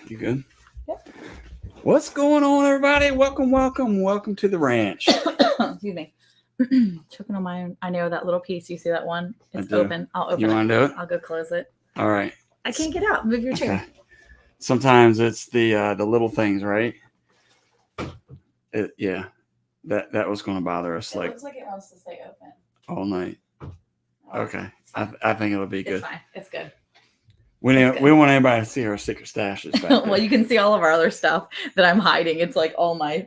You good? Yep. What's going on, everybody? Welcome to the ranch. Excuse me. Choking on my own. I know that little piece. You see that one? I It's do. open. I'll open You it. want to do it? I'll go close it. All right. I can't get out. Move your chair. Okay. Sometimes it's the little things, right? Yeah. That was going to bother us It looks like it wants to stay open all night. Oh, Okay. I think it'll be good. It's fine. It's good. We good. don't want anybody to see our secret stashes back there. Well, you can see all of our other stuff that I'm hiding. It's like all my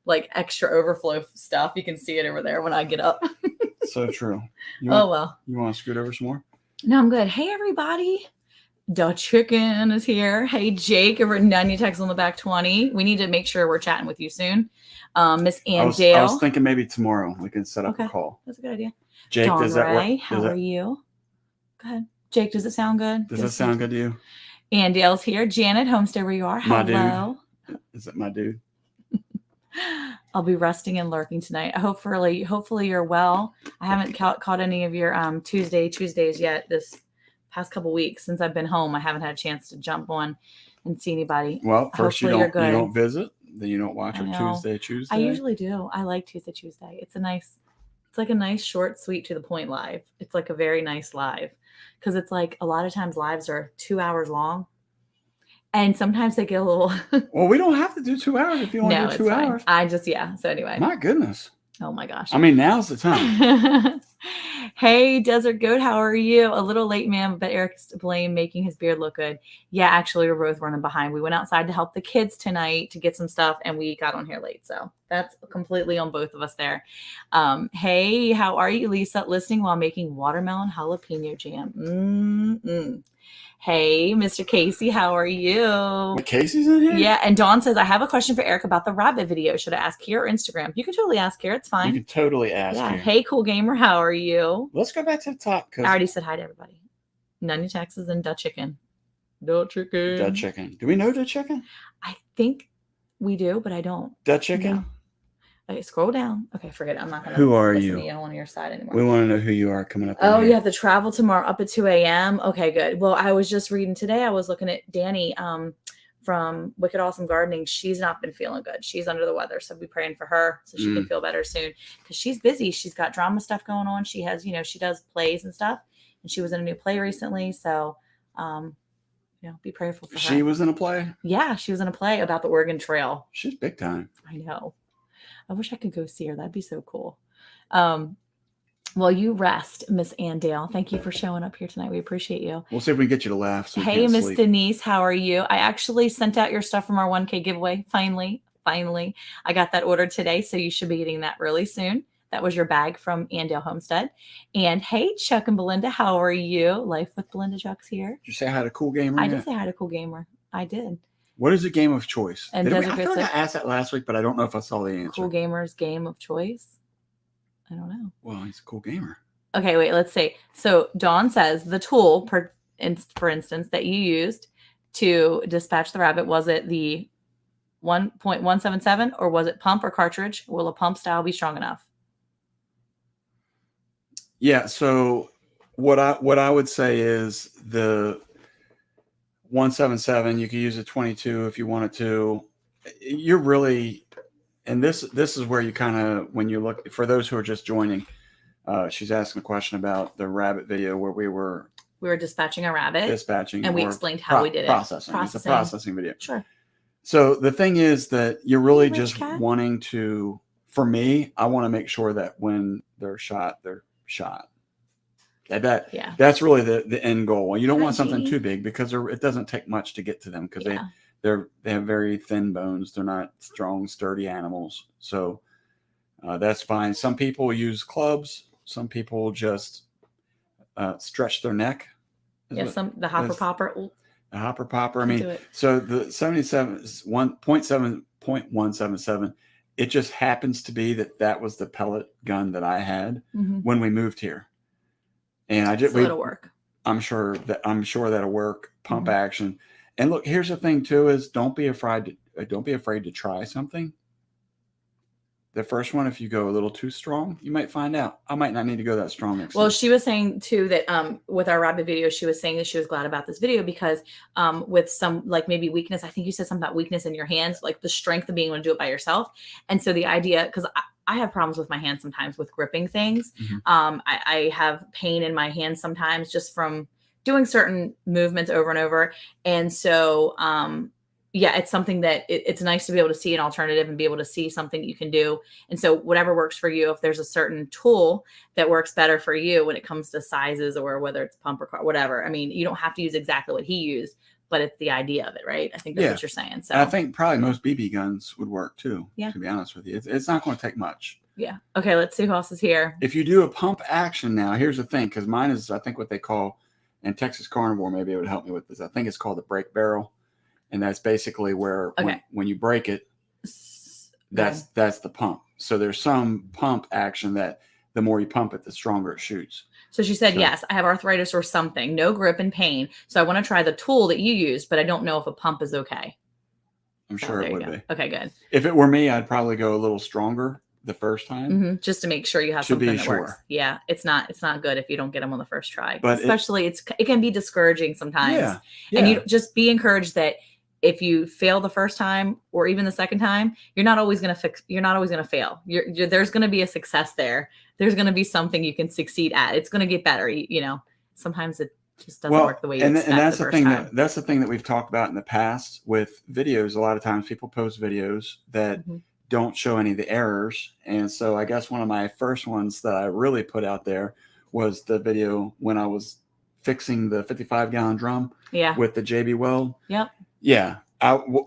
extra overflow stuff. You can see it over there when I get up. So true. Well. You want to scoot over some more? No, I'm good. Hey, everybody. The chicken is here. Hey, Jake over at Nunya Text on the back 20. We need to make sure we're chatting with you soon. Miss Ann Dale. I was thinking maybe tomorrow we can set up a call. That's a good idea. Jake, Dawn does that Ray, work? how are you? Go ahead. Jake, does it sound good? Does that sound good to you? Ann Dale's here. Janet, homestay where you are. My Hello. Dude. Is it my dude? I'll be resting and lurking tonight. Hopefully you're well. I haven't caught any of your Tuesdays yet this past couple weeks since I've been home. I haven't had a chance to jump on and see anybody. Well, first you don't visit, then you don't watch our Tuesday. I usually do. I like Tuesday. It's like a nice short, sweet, to the point live. It's like a very nice live because it's like a lot of times lives are 2 hours long. And sometimes they get a little. Well, we don't have to do 2 hours if you want to do 2 hours. So anyway. My goodness. Oh my gosh. I mean, now's the time. Hey, Desert Goat, how are you? A little late, ma'am, but Eric's to blame making his beard look good. Yeah, actually, we're both running behind. We went outside to help the kids tonight to get some stuff, and we got on here late. So that's completely on both of us there. Hey, how are you, Lisa? Listening while making watermelon jalapeno jam. Hey, Mr. Casey, how are you? Well, Casey's in here? Yeah, and Dawn says, I have a question for Eric about the rabbit video. Should I ask here or Instagram? You can totally ask here. It's fine. You can totally ask here. Hey, Cool Gamer, how are you? Let's go back to the top. I already said hi to everybody. Nunya Texas and Dutch Chicken. Dutch Chicken. Do we know Dutch Chicken? I think we do, but I don't. Dutch Chicken? No. Okay, scroll down. Okay, forget it. I'm not going to. Who are you? On your side anymore. We want to know who you are coming up. Oh, you have to travel tomorrow up at 2 a.m. Okay, good. Well, I was just reading today. I was looking at Danny from Wicked Awesome Gardening. She's not been feeling good. She's under the weather, so be praying for her so she can feel better soon because she's busy. She's got drama stuff going on. She has, she does plays and stuff, and she was in a new play recently. So, be prayerful for her. She was in a play? Yeah, she was in a play about the Oregon Trail. She's big time. I know. I wish I could go see her. That'd be so cool. Well, you rest, Miss Ann Dale. Thank you for showing up here tonight. We appreciate you. We'll see if we can get you to laugh. So hey, Miss Denise, how are you? I actually sent out your stuff from our 1K giveaway. Finally, I got that ordered today, so you should be getting that really soon. That was your bag from Andale Homestead. And hey, Chuck and Belinda, how are you? Life with Belinda Chuck's here. Did you say hi to Cool Gamer? I did say hi to Cool Gamer. I did. What is a game of choice? And I feel like I asked that last week, but I don't know if I saw the answer. Cool Gamer's game of choice? I don't know. Well, he's a cool gamer. Okay, wait, let's see. So Dawn says the tool, for instance, that you used to dispatch the rabbit, was it the 1.177 or was it pump or cartridge? Will a pump style be strong enough? Yeah, so what I would say is the 177, you could use a 22 if you wanted to. You're really, and this is where you kind of, when you look, for those who are just joining, she's asking a question about the rabbit video where we were dispatching a rabbit. And we explained how we did it. Processing. It's a processing video. Sure. So the thing is that you're really just wanting to, for me, I want to make sure that when they're shot, they're shot. That's really the end goal. You don't want something too big because it doesn't take much to get to them because they have very thin bones. They're not strong, sturdy animals. So that's fine. Some people use clubs. Some people just stretch their neck. The hopper popper. The hopper popper. I mean, so the 77 is 1.177. It just happens to be that was the pellet gun that I had when we moved here. And it'll work. I'm sure that'll work. Pump action. And look, here's the thing too: is don't be afraid to try something. the first one, if you go a little too strong, you might find out. I might not need to go that strong next Well, time. she was saying too that with our rabbit video, she was saying that she was glad about this video because with some like maybe weakness, I think you said something about weakness in your hands, like the strength of being able to do it by yourself. And so the idea, because I have problems with my hands sometimes with gripping things. I have pain in my hands sometimes just from doing certain movements over and over. And so yeah, it's something that it's nice to be able to see an alternative and be able to see something you can do. And so whatever works for you, if there's a certain tool that works better for you when it comes to sizes or whether it's pump or whatever, I mean, you don't have to use exactly what he used, but it's the idea of it, right? I think that's what you're saying. So I think probably most BB guns would work too, to be honest with you. It's not going to take much. Yeah. Okay, let's see who else is here. If you do a pump action now, here's the thing, because mine is, I think what they call, and Texas Carnivore maybe it would help me with this, I think it's called the brake barrel. And that's basically where when you break it, that's the pump. So there's some pump action that the more you pump it, the stronger it shoots. So she said, yes, I have arthritis or something, no grip and pain. So I want to try the tool that you used, but I don't know if a pump is okay. I'm sure it would be. Okay, good. If it were me, I'd probably go a little stronger the first time. Just to make sure you have something that works. Yeah, it's not good if you don't get them on the first try. But especially it can be discourage sometimes. Yeah. And you just be encouraged that if you fail the first time or even the second time, you're not always going to fail. There's going to be a success there. There's going to be something you can succeed at. It's going to get better. You know, sometimes it just doesn't work the way you expect. And that's the thing that's the thing that we've talked about in the past with videos. A lot of times people post videos that don't show any of the errors. And so I guess one of my first ones that I really put out there was the video when I was fixing the 55-gallon drum with the JB Weld. Yep. Yeah.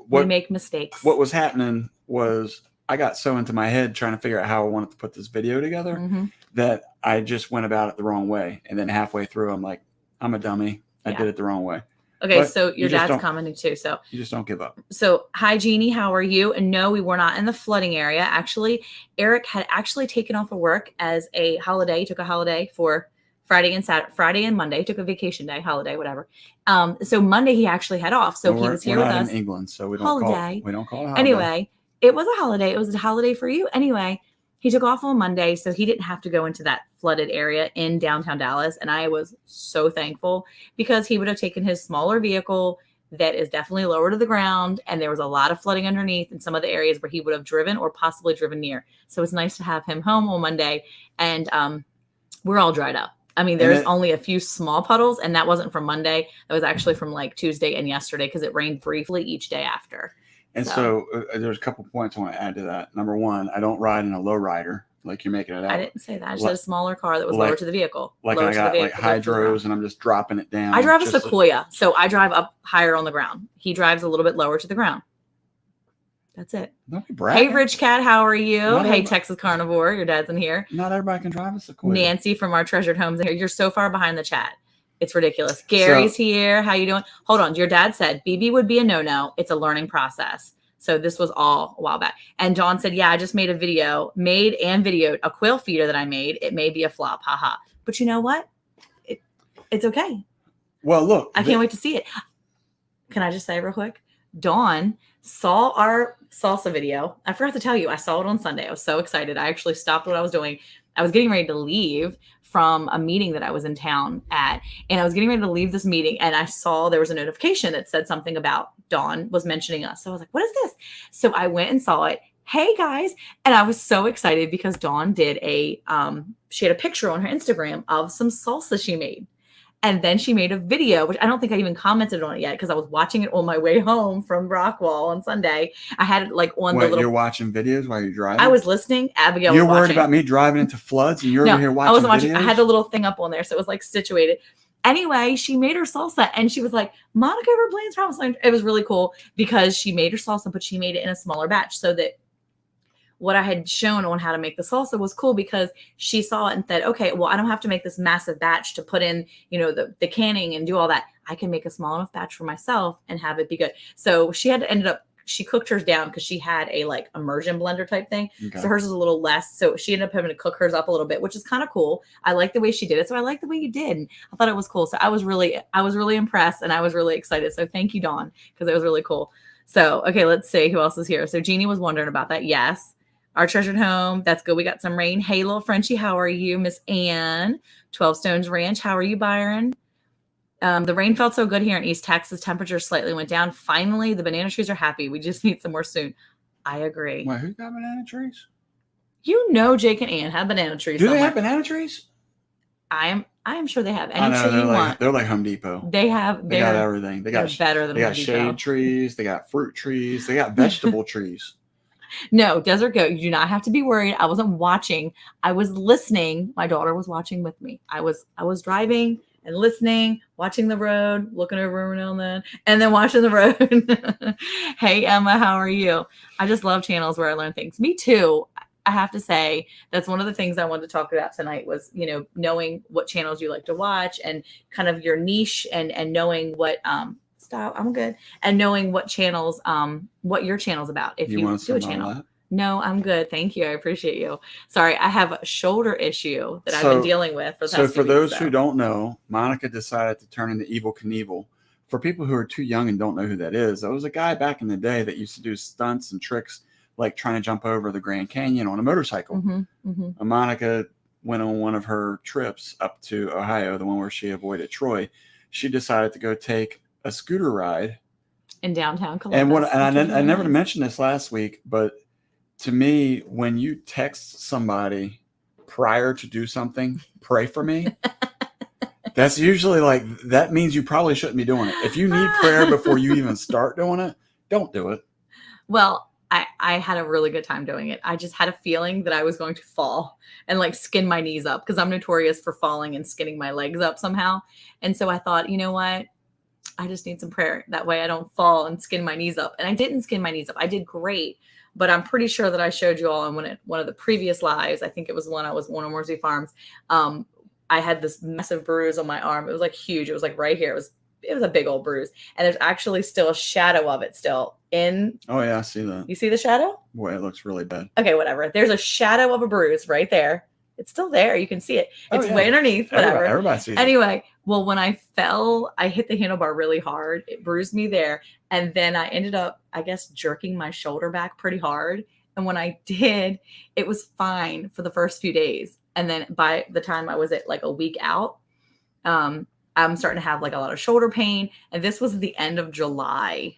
We make mistakes. What was happening was I got so into my head trying to figure out how I wanted to put this video together that I just went about it the wrong way. And then halfway through, I'm like, I'm a dummy. I did it the wrong way. Okay, so your dad's commenting too. So you just don't give up. So, hi, Jeannie. How are you? And no, we were not in the flooding area. Actually, Eric had actually taken off of work as a holiday. He took a holiday for Friday and Monday, took a vacation day, holiday, whatever. So Monday he actually had off. So he was here with us. In England, so we don't call it a holiday. Anyway, it was a holiday. It was a holiday for you. Anyway, he took off on Monday, so he didn't have to go into that flooded area in downtown Dallas. And I was so thankful because he would have taken his smaller vehicle that is definitely lower to the ground. And there was a lot of flooding underneath in some of the areas where he would have driven or possibly driven near. So it's nice to have him home on Monday. And we're all dried up. I mean, there's only a few small puddles, and that wasn't from Monday. That was actually from like Tuesday and yesterday because it rained briefly each day after. And so there's a couple points I want to add to that. Number one, I don't ride in a low rider like you're making it out. I didn't say that. I just said a smaller car that was lower to the vehicle. Like I got like hydros and I'm just dropping it down. I drive a Sequoia, so I drive up higher on the ground. He drives a little bit lower to the ground. That's it. Hey, Rich Cat, how are you? Hey, Texas Carnivore, your dad's in here. Not everybody can drive a Sequoia. Nancy from our Treasured Homes in here. You're so far behind the chat. It's ridiculous. Gary's here. How you doing? Hold on. Your dad said BB would be a no-no. It's a learning process. So this was all a while back. And Dawn said, yeah, I just made and videoed a quail feeder that I made. It may be a flop. Haha. But you know what? It's okay. Well, look. I can't wait to see it. Can I just say real quick? Dawn saw our salsa video. I forgot to tell you, I saw it on Sunday. I was so excited. I actually stopped what I was doing. I was getting ready to leave from a meeting that I was in town at, and I was getting ready to leave this meeting, and I saw there was a notification that said something about Dawn was mentioning us. So I was like, what is this? So I went and saw it. Hey guys. And I was so excited because Dawn did she had a picture on her Instagram of some salsa she made. And then she made a video, which I don't think I even commented on it yet because I was watching it on my way home from Rockwall on Sunday. I had it like on the little. You're watching videos while you're driving? I was listening. Abigail You're was watching. Worried about me driving into floods and you're over here watching I wasn't watching. videos? I had the little thing up on there. So it was like situated. Anyway, she made her salsa and she was like, Monica over Blaine's Promise Land. It was really cool because she made her salsa, but she made it in a smaller batch so that what I had shown on how to make the salsa was cool because she saw it and said, okay, well, I don't have to make this massive batch to put in, the canning and do all that. I can make a small enough batch for myself and have it be good. So she cooked hers down because she had a like immersion blender type thing. Okay. So hers is a little less. So she ended up having to cook hers up a little bit, which is kind of cool. I like the way she did it. So I like the way you did. And I thought it was cool. So I was really impressed and I was really excited. So thank you, Dawn, because it was really cool. So, okay, let's see who else is here. So Jeannie was wondering about that. Yes. Our treasured home. That's good. We got some rain. Hey, little Frenchie, how are you? Miss Ann, 12 Stones Ranch. How are you, Byron? The rain felt so good here in East Texas. Temperature slightly went down. Finally, the banana trees are happy. We just need some more soon. I agree. Wait, who got banana trees? You know, Jake and Ann have banana trees. Do they have banana trees? I am sure they have any tree you want. They're like Home Depot. They got everything. They got better than They got shade trees. They got fruit trees. They got vegetable trees. No, Desert Goat, you do not have to be worried. I wasn't watching. I was listening. My daughter was watching with me. I was driving and listening, watching the road, looking over every now and then watching the road. Hey, Emma, how are you? I just love channels where I learn things. Me too. I have to say that's one of the things I wanted to talk about tonight was, knowing what channels you like to watch and kind of your niche and knowing what, stop, I'm good. And knowing what channels, what your channel's about. If you do a channel. No, I'm good. Thank you. I appreciate you. Sorry, I have a shoulder issue that I've been dealing with for the past 2 weeks. Those who don't know, Monica decided to turn into Evel Knievel. For people who are too young and don't know who that is, there was a guy back in the day that used to do stunts and tricks like trying to jump over the Grand Canyon on a motorcycle. And Monica went on one of her trips up to Ohio, the one where she avoided Troy. She decided to go take a scooter ride in downtown Columbus. And I never mentioned this last week, but to me, when you text somebody prior to do something, pray for me. That's usually like, that means you probably shouldn't be doing it. If you need prayer before you even start doing it, don't do it. Well, I had a really good time doing it. I just had a feeling that I was going to fall and like skin my knees up because I'm notorious for falling and skinning my legs up somehow. And so I thought, you know what? I just need some prayer. That way I don't fall and skin my knees up. And I didn't skin my knees up. I did great. But I'm pretty sure that I showed you all on one of the previous lives. I think it was when I was on Morsey Farms. I had this massive bruise on my arm. It was like huge. It was like right here. It was a big old bruise. And there's actually still a shadow of it still in. Oh, yeah, I see that. You see the shadow? Boy, it looks really bad. Okay, whatever. There's a shadow of a bruise right there. It's still there. You can see it. It's way underneath. Whatever. Everybody sees it. Anyway, well, when I fell, I hit the handlebar really hard. It bruised me there. And then I ended up, I guess, jerking my shoulder back pretty hard. And when I did, it was fine for the first few days. And then by the time I was at like a week out, I'm starting to have like a lot of shoulder pain. And this was the end of July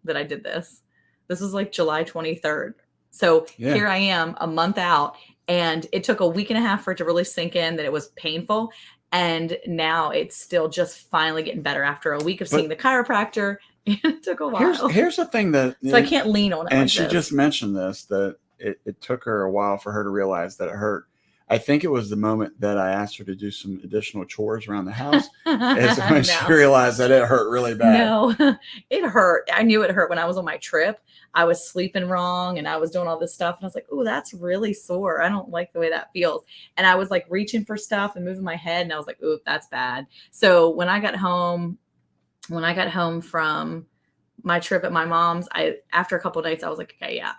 that I did this. This was like July 23rd. So here I am a month out. And it took a week and a half for it to really sink in that it was painful. And now it's still just finally getting better after a week of seeing the chiropractor. It took a while. Here's the thing that... So I can't lean on it. And she just mentioned this, that it took her a while for her to realize that it hurt. I think it was the moment that I asked her to do some additional chores around the house. Is when she realized that it hurt really bad. No, it hurt. I knew it hurt when I was on my trip. I was sleeping wrong and I was doing all this stuff. And I was like, oh, that's really sore. I don't like the way that feels. And I was like reaching for stuff and moving my head. And I was like, oh, that's bad. So when I got home from my trip at my mom's, after a couple of nights, I was like, okay, yeah,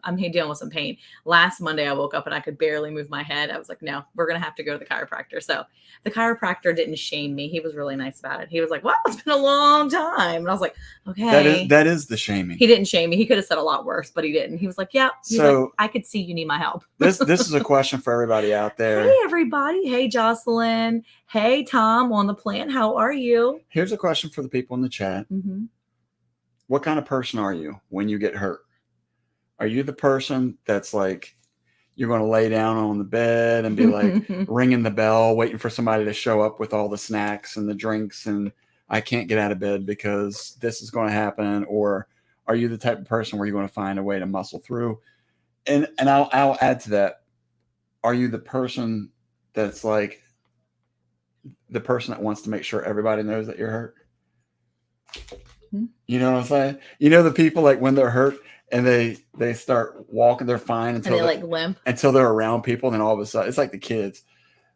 I'm dealing with some pain. Last Monday, I woke up and I could barely move my head. I was like, no, we're going to have to go to the chiropractor. So the chiropractor didn't shame me. He was really nice about it. He was like, well, it's been a long time. And I was like, okay. That is the shaming. He didn't shame me. He could have said a lot worse, but he didn't. He was like, yeah. So I could see you need my help. This is a question for everybody out there. Hey, everybody. Hey, Jocelyn. Hey, Tom on the plant. How are you? Here's a question for the people in the chat. Mm-hmm. What kind of person are you when you get hurt? Are you the person that's like, you're going to lay down on the bed and be like ringing the bell, waiting for somebody to show up with all the snacks and the drinks and I can't get out of bed because this is going to happen? Or are you the type of person where you're going to find a way to muscle through? And I'll add to that. Are you the person that's like the person that wants to make sure everybody knows that you're hurt? You know what I'm saying? You know, the people like when they're hurt and they start walking, they're fine until they like limp until they're around people. And then all of a sudden it's like the kids,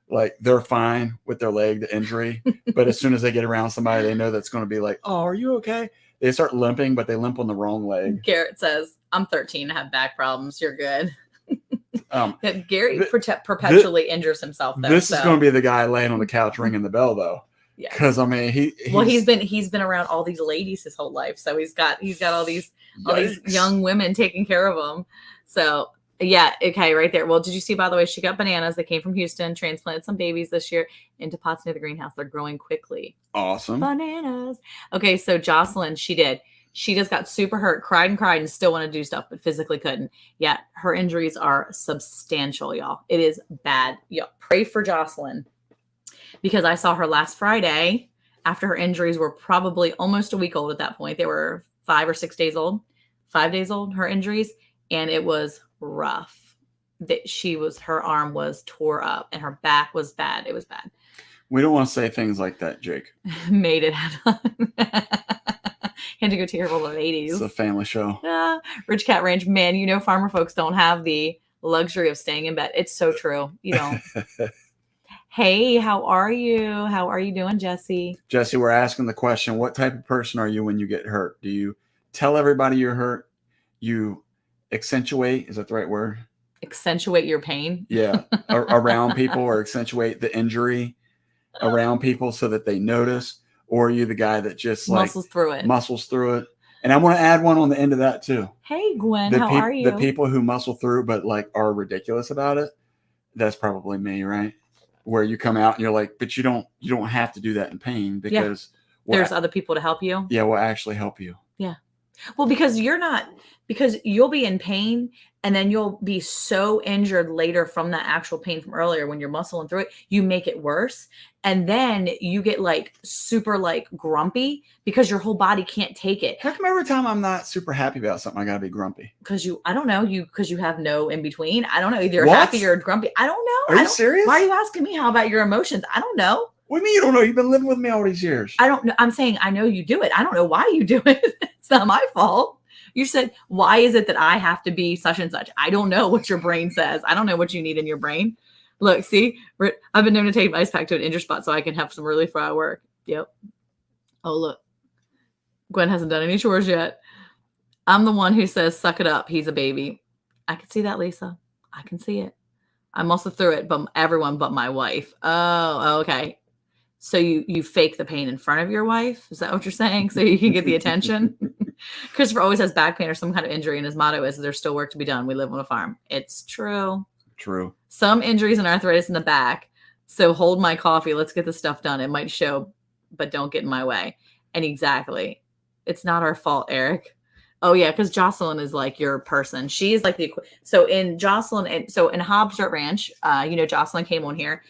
like they're fine with their leg, the injury. But as soon as they get around somebody, they know that's going to be like, oh, are you okay? They start limping, but they limp on the wrong leg. Garrett says, I'm 13. I have back problems. You're good. Gary perpetually injures himself, though. This is going to be the guy laying on the couch ringing the bell, though. Yeah, because I mean, he's been around all these ladies his whole life, so he's got all these young women taking care of him. So Yeah. Okay. Right there. Well, did you see, by the way, she got bananas. They came from Houston, transplanted some babies this year into pots near the greenhouse. They're growing quickly. Awesome. Bananas. Okay. So Jocelyn, she just got super hurt, cried and still wanted to do stuff, but physically couldn't. Yeah. Her injuries are substantial, y'all. It is bad. Y'all pray for Jocelyn, because I saw her last Friday after her injuries were probably almost a week old at that point. They were 5 or 6 days old, 5 days old, her injuries. And it was rough. That her arm was tore up and her back was bad. It was bad. We don't want to say things like that, Jake. Made it happen. Had to go take care of all the ladies. It's a family show. Yeah. Rich Cat Ranch. Man, farmer folks don't have the luxury of staying in bed. It's so true. You don't. Hey, how are you? How are you doing, Jesse? Jesse, we're asking the question, what type of person are you when you get hurt? Do you tell everybody you're hurt? You accentuate, is that the right word? Accentuate your pain? Yeah, around people, or accentuate the injury around people so that they notice? Or are you the guy that just muscles through it? And I want to add one on the end of that too. Hey, Gwen, how are you? The people who muscle through but are ridiculous about it, that's probably me, right? Where you come out and you're like, but you don't have to do that in pain, because there's other people to help you. Yeah, will actually help you. Yeah. Well, because you'll be in pain and then you'll be so injured later from that actual pain from earlier when you're muscling through it, you make it worse. And then you get super grumpy because your whole body can't take it. How come every time I'm not super happy about something, I gotta be grumpy? Because you have no in between. I don't know. Either you're happy or grumpy. I don't know. Are you serious? Why are you asking me how about your emotions? I don't know. What do you mean you don't know? You've been living with me all these years. I don't know. I'm saying I know you do it. I don't know why you do it. It's not my fault. You said, why is it that I have to be such and such? I don't know what your brain says. I don't know what you need in your brain. Look, see, I've been known to take my ice pack to an injured spot so I can have some relief for at work. Yep. Oh, look. Gwen hasn't done any chores yet. I'm the one who says, suck it up. He's a baby. I can see that, Lisa. I can see it. I'm also through it, but everyone but my wife. Oh, okay. So you fake the pain in front of your wife? Is that what you're saying? So you can get the attention? Christopher always has back pain or some kind of injury, and his motto is, there's still work to be done. We live on a farm. It's true. True. Some injuries and arthritis in the back. So hold my coffee. Let's get this stuff done. It might show, but don't get in my way. And exactly. It's not our fault, Eric. Oh, yeah, because Jocelyn is your person. She is so in Jocelyn, and so in Hobbs Dirt Ranch, Jocelyn came on here.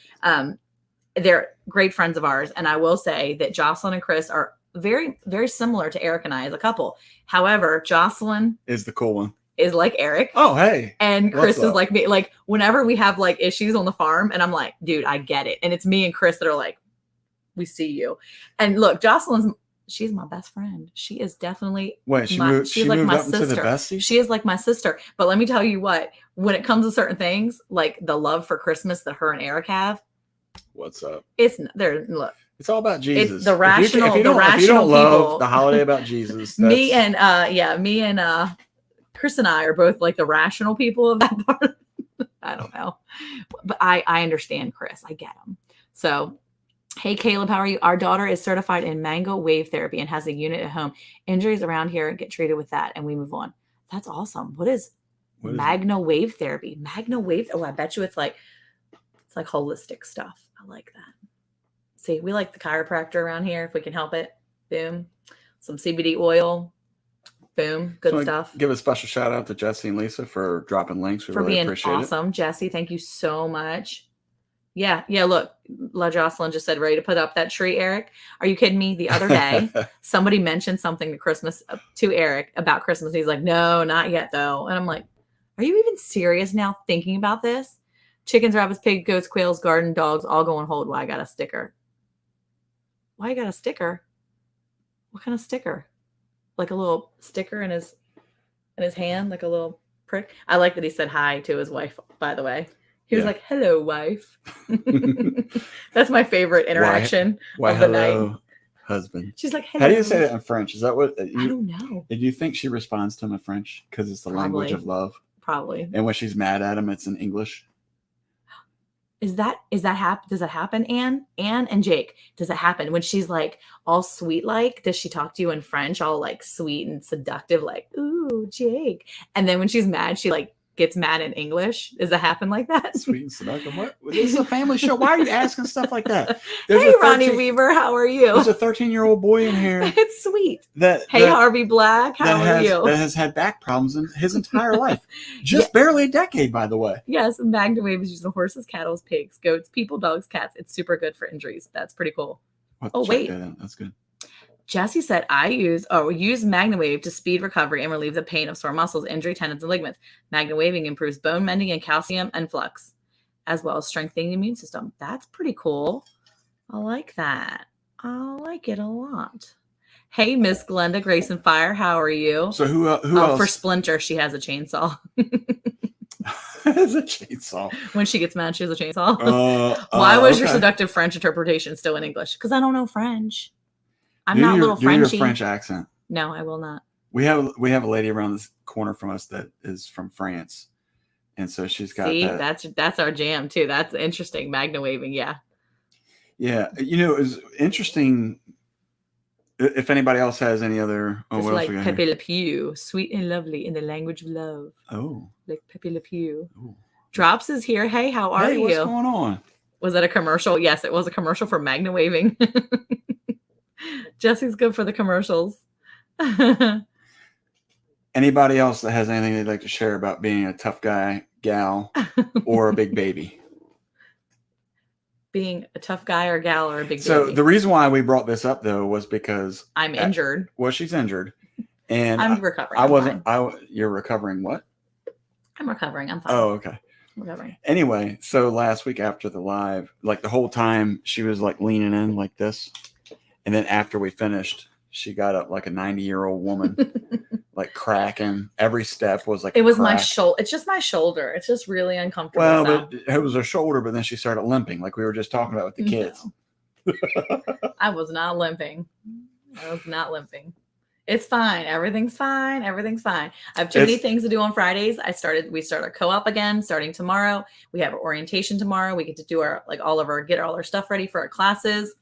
They're great friends of ours. And I will say that Jocelyn and Chris are very, very similar to Eric and I as a couple. However, Jocelyn is the cool one. Is like Eric. Oh, hey. And Chris is like me. Whenever we have issues on the farm, and I'm like, dude, I get it. And it's me and Chris that are like, we see you. And look, she's my best friend. She is definitely she's moved my up sister. Into the bestie? She is like my sister. But let me tell you what, when it comes to certain things, like the love for Christmas that her and Eric have. What's up? Look. It's all about Jesus. It's the rational. If you don't love the holiday about Jesus, me and Chris and I are both the rational people of that part. I don't know, but I understand Chris. I get him. So, hey Caleb, how are you? Our daughter is certified in mango wave therapy and has a unit at home. Injuries around here get treated with that, and we move on. That's awesome. What is Magno wave therapy? Magno wave. Oh, I bet you it's holistic stuff. I like that. See, we like the chiropractor around here if we can help it. Boom. Some CBD oil. Boom. Good stuff. Give a special shout out to Jesse and Lisa for dropping links. We really appreciate it. Awesome. Jesse, thank you so much. Yeah. Look, La Jocelyn just said, ready to put up that tree, Eric. Are you kidding me? The other day, somebody mentioned something to Eric about Christmas. He's like, no, not yet though. And I'm like, are you even serious now thinking about this? Chickens, rabbits, pigs, goats, quails, garden, dogs, all go on hold. Why I got a sticker? Why you got a sticker? What kind of sticker? Like a little sticker in his hand, like a little prick. I like that he said hi to his wife, by the way. He was like, hello, wife. That's my favorite interaction of the night. Husband. She's like, hello. How do you say that in French? Is that what I don't know. Did you think she responds to him in French because it's the language of love? Probably. And when she's mad at him, it's in English. Is that happen? Does that happen, Anne and Jake? Does it happen when she's all sweet? Does she talk to you in French, all sweet and seductive, ooh, Jake? And then when she's mad, she gets mad in English. Does that happen like that? Sweet and seductive. What? This is a family show. Why are you asking stuff like that? Hey, Ronnie Weaver, how are you? There's a 13-year-old boy in here. It's sweet. Hey, Harvey Black, how are you? That has had back problems in his entire life. Just barely a decade, by the way. Yes, Magna Wave is used on horses, cattle, pigs, goats, people, dogs, cats. It's super good for injuries. That's pretty cool. Wait. That's good. Jesse said, use Magna Wave to speed recovery and relieve the pain of sore muscles, injury, tendons, and ligaments. Magna Waving improves bone mending and calcium influx, as well as strengthening the immune system. That's pretty cool. I like that. I like it a lot. Hey, Miss Glenda Grayson Fire, how are you? So who else? For Splinter, she has a chainsaw. Has a chainsaw. When she gets mad, she has a chainsaw. Why was your seductive French interpretation still in English? Because I don't know French. I'm not a little Frenchy. Do your French accent. No, I will not. We have a lady around this corner from us that is from France, and so she's got. See, that's our jam too. That's interesting. Magna Waving, yeah. Yeah, it was interesting. If anybody else has any other, it's like Pepe Le Pew, sweet and lovely in the language of love. Oh, like Pepe Le Pew. Ooh. Drops is here. Hey, how are you? What's going on? Was that a commercial? Yes, it was a commercial for Magna Waving. Jesse's good for the commercials. Anybody else that has anything they'd like to share about being a tough guy, gal, or a big baby? Being a tough guy or gal or a big baby. So the reason why we brought this up though was because I'm injured. Well, she's injured, and I'm recovering. You're recovering what? I'm recovering. I'm fine. Oh, okay. Recovering. Anyway, so last week after the live, like the whole time she was like leaning in like this. And then after we finished, she got up like a 90-year-old woman, like cracking. Every step was like it was my shoulder. It's just my shoulder. It's just really uncomfortable. Well, but it was her shoulder, but then she started limping, like we were just talking about with the kids. No. I was not limping. It's fine. Everything's fine. I have too many things to do on Fridays. We start our co-op again starting tomorrow. We have our orientation tomorrow. We get to do get all our stuff ready for our classes.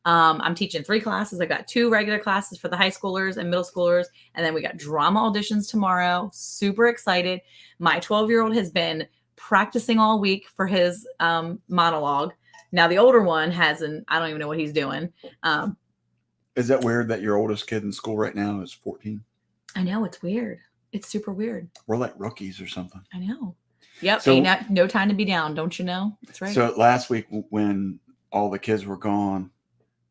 I'm teaching 3 classes. I got 2 regular classes for the high schoolers and middle schoolers. And then we got drama auditions tomorrow. Super excited. My 12-year-old has been practicing all week for his monologue. Now the older one I don't even know what he's doing. Is that weird that your oldest kid in school right now is 14? I know, it's weird. It's super weird. We're like rookies or something. I know. Yep. So, no time to be down. Don't you know? That's right. So last week when all the kids were gone,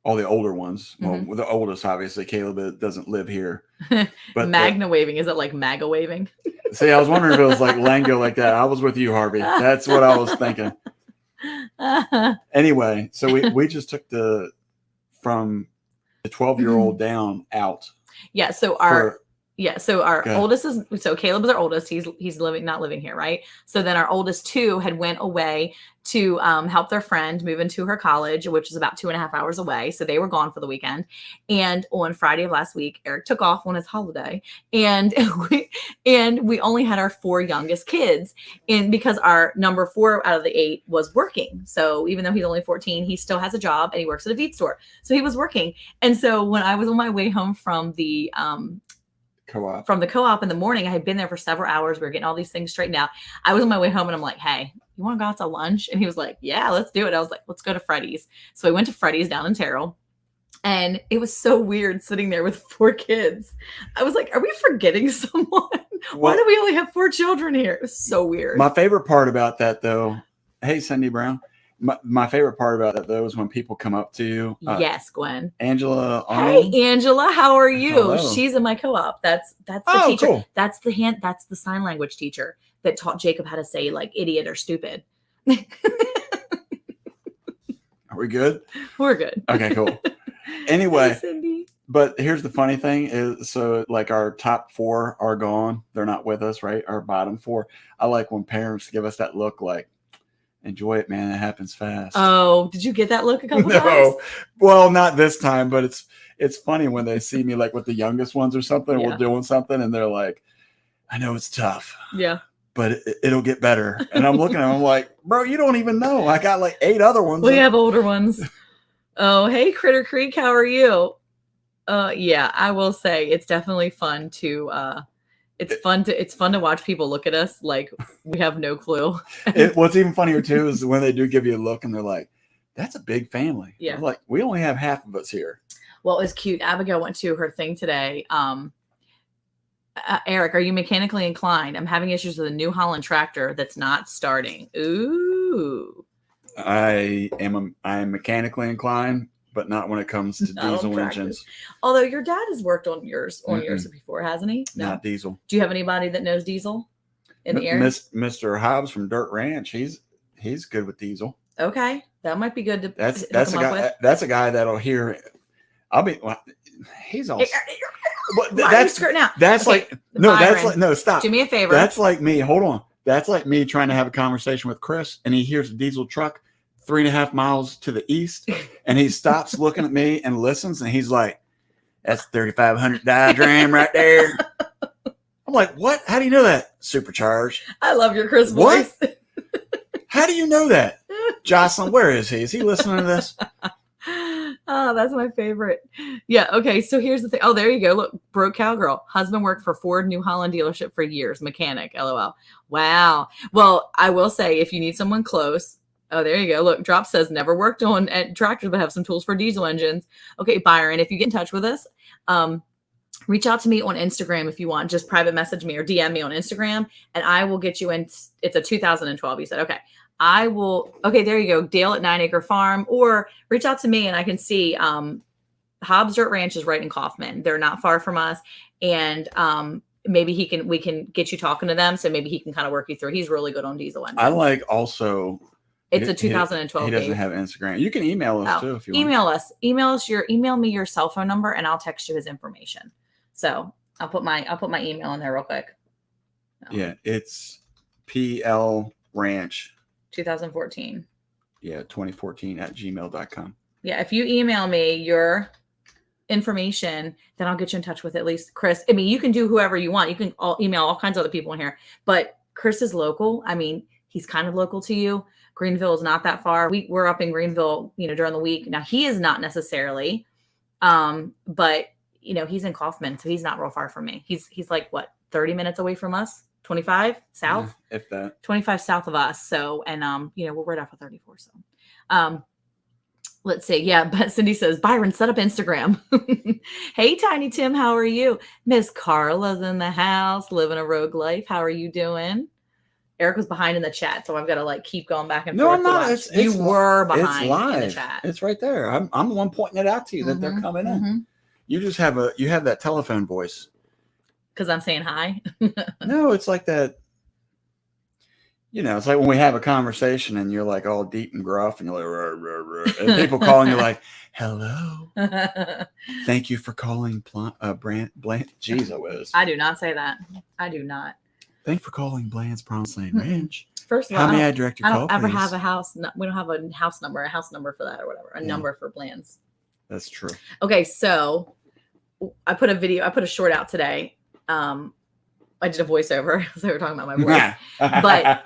all the older ones. Well, the oldest, obviously, Caleb doesn't live here. But Magna Waving, is it like MAGA waving? See, I was wondering if it was like lingo like that. I was with you, Harvey. That's what I was thinking. Anyway, so we just took from the 12-year-old down out. Yeah. So our oldest Caleb is our oldest. He's not living here, right? So then our oldest 2 had went away to help their friend move into her college, which is about 2.5 hours away. So they were gone for the weekend. And on Friday of last week, Eric took off on his holiday, and we only had our 4 youngest kids, and because our number 4 out of the 8 was working. So even though he's only 14, he still has a job and he works at a feed store. So he was working. And so when I was on my way home from the co-op in the morning, I had been there for several hours. We were getting all these things straightened out. I was on my way home and I'm like, hey, you want to go out to lunch? And he was like, yeah, let's do it. I was like, let's go to Freddy's. So I went to Freddy's down in Terrell, and it was so weird sitting there with 4 kids. I was like, are we forgetting someone? Why do we only have 4 children here? It was so weird. My favorite part about that though, hey, Cindy Brown. My favorite part about it though is when people come up to you. Yes, Gwen. Angela. Hey, Angela, how are you? Hello. She's in my co-op. That's the teacher. Cool. That's the sign language teacher that taught Jacob how to say like idiot or stupid. Are we good? We're good. Okay, cool. Anyway, hey, Cindy. But here's the funny thing is, so like our top 4 are gone. They're not with us, right? Our bottom 4. I like when parents give us that look like, enjoy it, man. It happens fast. Oh, did you get that look a couple times? No, well, not this time, but it's funny when they see me like with the youngest ones or something. Yeah. We're doing something, and they're like, "I know it's tough, yeah, but it'll get better." And I'm looking at them, I'm like, "Bro, you don't even know. I got like 8 other ones." We have older ones. Oh, hey, Critter Creek, how are you? Yeah, I will say it's definitely fun to It's fun to watch people look at us like we have no clue. What's even funnier too is when they do give you a look and they're like, "That's a big family." Yeah, I'm like, we only have half of us here. Well, it's cute. Abigail went to her thing today. Eric, are you mechanically inclined? I'm having issues with a New Holland tractor that's not starting. Ooh. I am mechanically inclined, but not when it comes to diesel engines. Although your dad has worked on yours before, hasn't he? No. Not diesel. Do you have anybody that knows diesel in the area? Mr. Hobbs from Dirt Ranch, he's good with diesel. Okay, that might be good to. That's a guy. That's a guy that'll hear. He's all. That's out. That's okay, like no. Byron, that's like no. Stop. Do me a favor. That's like me. Hold on. That's like me trying to have a conversation with Chris, and he hears a diesel truck 3.5 miles to the east, and he stops looking at me and listens, and he's like, "That's 3500 diagram right there." I'm like, "What? How do you know that?" Supercharged. I love your Chris voice. What? How do you know that? Jocelyn, where is he? Is he listening to this? Oh, that's my favorite. Yeah. Okay. So here's the thing. Oh, there you go. Look, broke cowgirl. Husband worked for Ford New Holland dealership for years. Mechanic. LOL. Wow. Well, I will say if you need someone close. Oh, there you go. Look, Drop says never worked on at tractors, but have some tools for diesel engines. Okay, Byron, if you get in touch with us, reach out to me on Instagram if you want. Just private message me or DM me on Instagram, and I will get you in. It's a 2012. You said, okay. I will. Okay, there you go. Dale at 9 Acre Farm, or reach out to me and I can see Hobbs Dirt Ranch is right in Kaufman. They're not far from us, and maybe we can get you talking to them. So maybe he can kind of work you through. He's really good on diesel engines. I like also. It's a 2012. He doesn't have Instagram. You can email us too if you want. Email me your cell phone number and I'll text you his information. So I'll put my email in there real quick. No. Yeah, it's PL Ranch. 2014. Yeah, 2014 at gmail.com. Yeah, if you email me your information, then I'll get you in touch with at least Chris. I mean, you can do whoever you want. You can email all kinds of other people in here. But Chris is local. I mean, he's kind of local to you. Greenville is not that far. We're up in Greenville, during the week. Now, he is not necessarily, but, he's in Kaufman, so he's not real far from me. He's like, what, 30 minutes away from us? 25 south, if that 25 south of us. So, and, we're right off of 34. So, let's see. Yeah. But Cindy says, Byron, set up Instagram. Hey, Tiny Tim, how are you? Miss Carla's in the house, living a rogue life. How are you doing? Eric was behind in the chat, so I've got to keep going back and forth. No, I'm not. You were behind in the chat. It's right there. I'm the one pointing it out to you that they're coming in. You just have that telephone voice. Because I'm saying hi? No, it's like that. It's like when we have a conversation and you're like all deep and gruff and you're like, rah, rah, rah, and people calling you like, hello. Thank you for calling Bland. Jeez, I was. I do not say that. I do not. Thank you for calling Bland's Promised Land Ranch. First of all, how may I direct your call? I don't ever have a house. No, we don't have a house number for that or whatever. A number for Bland's. That's true. Okay, so I put a short out today. I did a voiceover because they were talking about my voice. But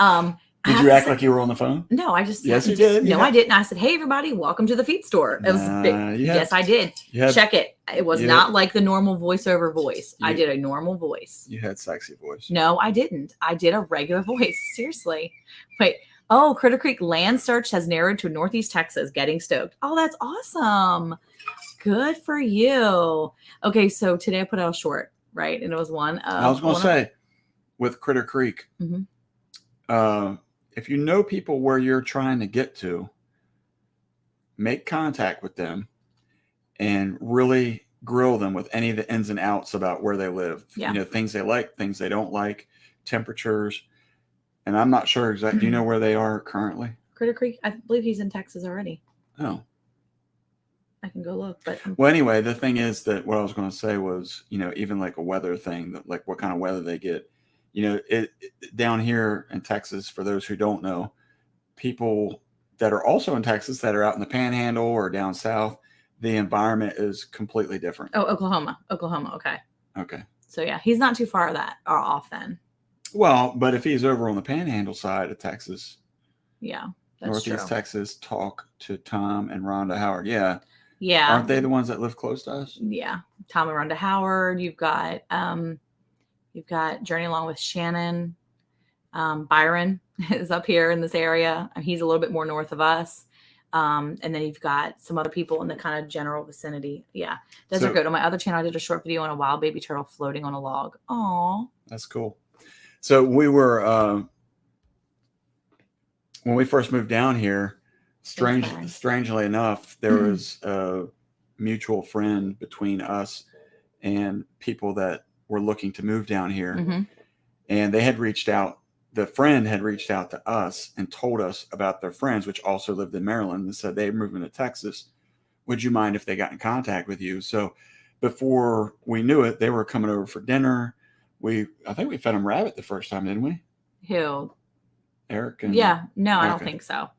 did you act like you were on the phone? No, I just you did. No, I didn't. I said, "Hey, everybody, welcome to the feed store." It was big. Yes, I did. Check it. It was not like the normal voiceover voice. I did a normal voice. You had sexy voice. No, I didn't. I did a regular voice. Seriously. Wait. Oh, Critter Creek land search has narrowed to Northeast Texas. Getting stoked. Oh, that's awesome. Good for you. Okay, so today I put out a short. Right. And it was one. I was going to say with Critter Creek, if you know people where you're trying to get to, make contact with them and really grill them with any of the ins and outs about where they live. Yeah. Things they like, things they don't like, temperatures. And I'm not sure exactly. Do you know where they are currently? Critter Creek. I believe he's in Texas already. Oh. I can go look, but well, anyway, the thing is that what I was going to say was, even like a weather thing, that like what kind of weather they get, it down here in Texas. For those who don't know, people that are also in Texas that are out in the Panhandle or down south, the environment is completely different. Oh, Oklahoma. Okay. Okay. So yeah, he's not too far off then. Well, but if he's over on the Panhandle side of Texas, yeah, that's Northeast true. Texas, talk to Tom and Rhonda Howard. Yeah. Yeah. Aren't they the ones that live close to us? Yeah. Tom and Rhonda Howard. You've got You've got Journey Along with Shannon. Byron is up here in this area. He's a little bit more north of us. And then you've got some other people in the kind of general vicinity. Yeah. Desert Goat. On my other channel, I did a short video on a wild baby turtle floating on a log. Aw. That's cool. So we were, when we first moved down here, strangely enough, there was a mutual friend between us and people that were looking to move down here. And they had reached out. The friend had reached out to us and told us about their friends, which also lived in Maryland, and said they're moving to Texas. Would you mind if they got in contact with you? So before we knew it, they were coming over for dinner. I think we fed them rabbit the first time, didn't we? Who? Eric? And, yeah. No, I don't think so.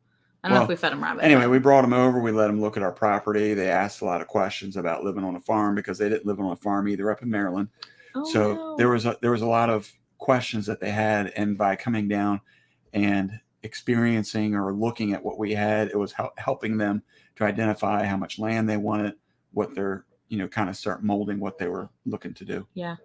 I don't know if we fed them rabbit. Anyway, we brought them over. We let them look at our property. They asked a lot of questions about living on a farm because they didn't live on a farm either up in Maryland. There was a lot of questions that they had, and by coming down and experiencing or looking at what we had, it was helping them to identify how much land they wanted, what they're kind of start molding what they were looking to do. Yeah.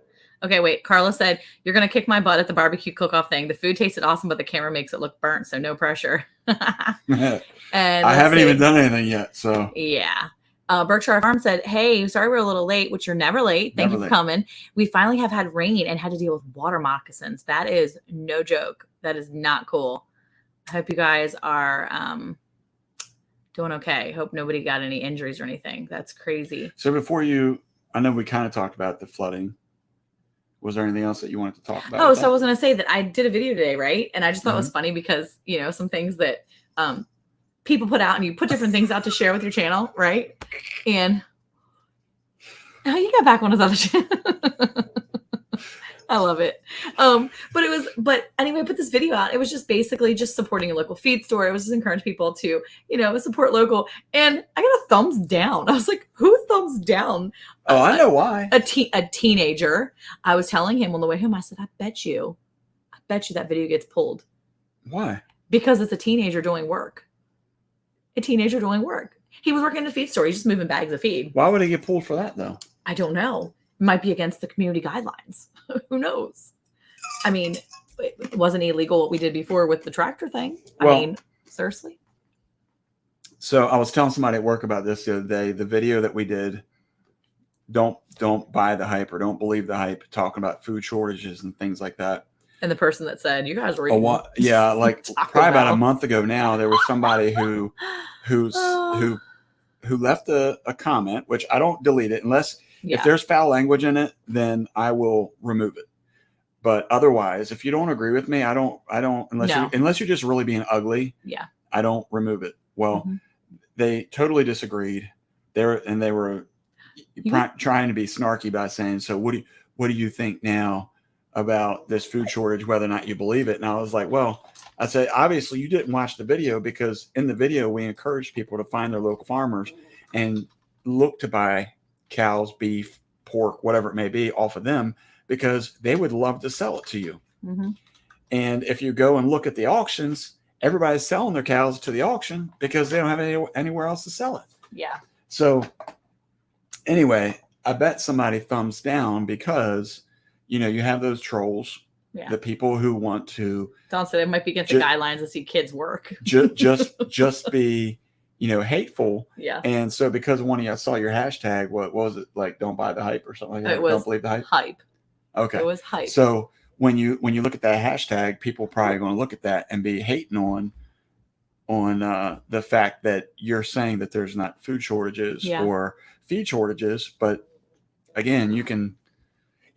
Okay, wait. Carla said, you're going to kick my butt at the barbecue cook-off thing. The food tasted awesome, but the camera makes it look burnt, so no pressure. And I haven't even done anything yet, so. Yeah. Berkshire Farm said, hey, sorry we're a little late, which you're never late. Thank you for coming. We finally have had rain and had to deal with water moccasins. That is no joke. That is not cool. I hope you guys are doing okay. Hope nobody got any injuries or anything. That's crazy. So I know we kind of talked about the flooding. Was there anything else that you wanted to talk about? Oh, so I was going to say that I did a video today, right? And I just thought it was funny because, some things that people put out, and you put different things out to share with your channel, right? And you got back on his other channel. I love it. But anyway, I put this video out. It was just basically just supporting a local feed store. It was just encourage people to, support local. And I got a thumbs down. I was like, who thumbs down? Oh, I know why. A teenager. I was telling him on the way home, I said, I bet you that video gets pulled. Why? Because it's a teenager doing work. He was working in a feed store. He's just moving bags of feed. Why would he get pulled for that, though? I don't know. It might be against the community guidelines. Who knows? I mean, it wasn't illegal what we did before with the tractor thing. I mean, seriously. So I was telling somebody at work about this the other day. The video that we did, don't buy the hype or don't believe the hype, talking about food shortages and things like that. And the person that said, you guys were like probably about a month ago now, there was somebody who left a comment, which I don't delete it unless if there's foul language in it, then I will remove it. But otherwise, if you don't agree with me, I don't unless you're just really being ugly. Yeah. I don't remove it. Well, they totally disagreed. They were trying to be snarky by saying, so what do you think now about this food shortage, whether or not you believe it? And I was like, well, I said, obviously you didn't watch the video, because in the video we encouraged people to find their local farmers and look to buy cows, beef, pork, whatever it may be off of them, because they would love to sell it to you. And if you go and look at the auctions, everybody's selling their cows to the auction because they don't have anywhere else to sell it. Yeah. So anyway, I bet somebody thumbs down because, you have those trolls, the people who want to. Don said it might be against the guidelines to see kids work. just be, hateful. Yeah. And so because one of you, I saw your hashtag, what was it? Like, don't buy the hype or something like that? It was don't believe the hype? Hype. Okay. It was hype. So when you look at that hashtag, people are probably going to look at that and be hating on the fact that you're saying that there's not food shortages or feed shortages. But again, you can,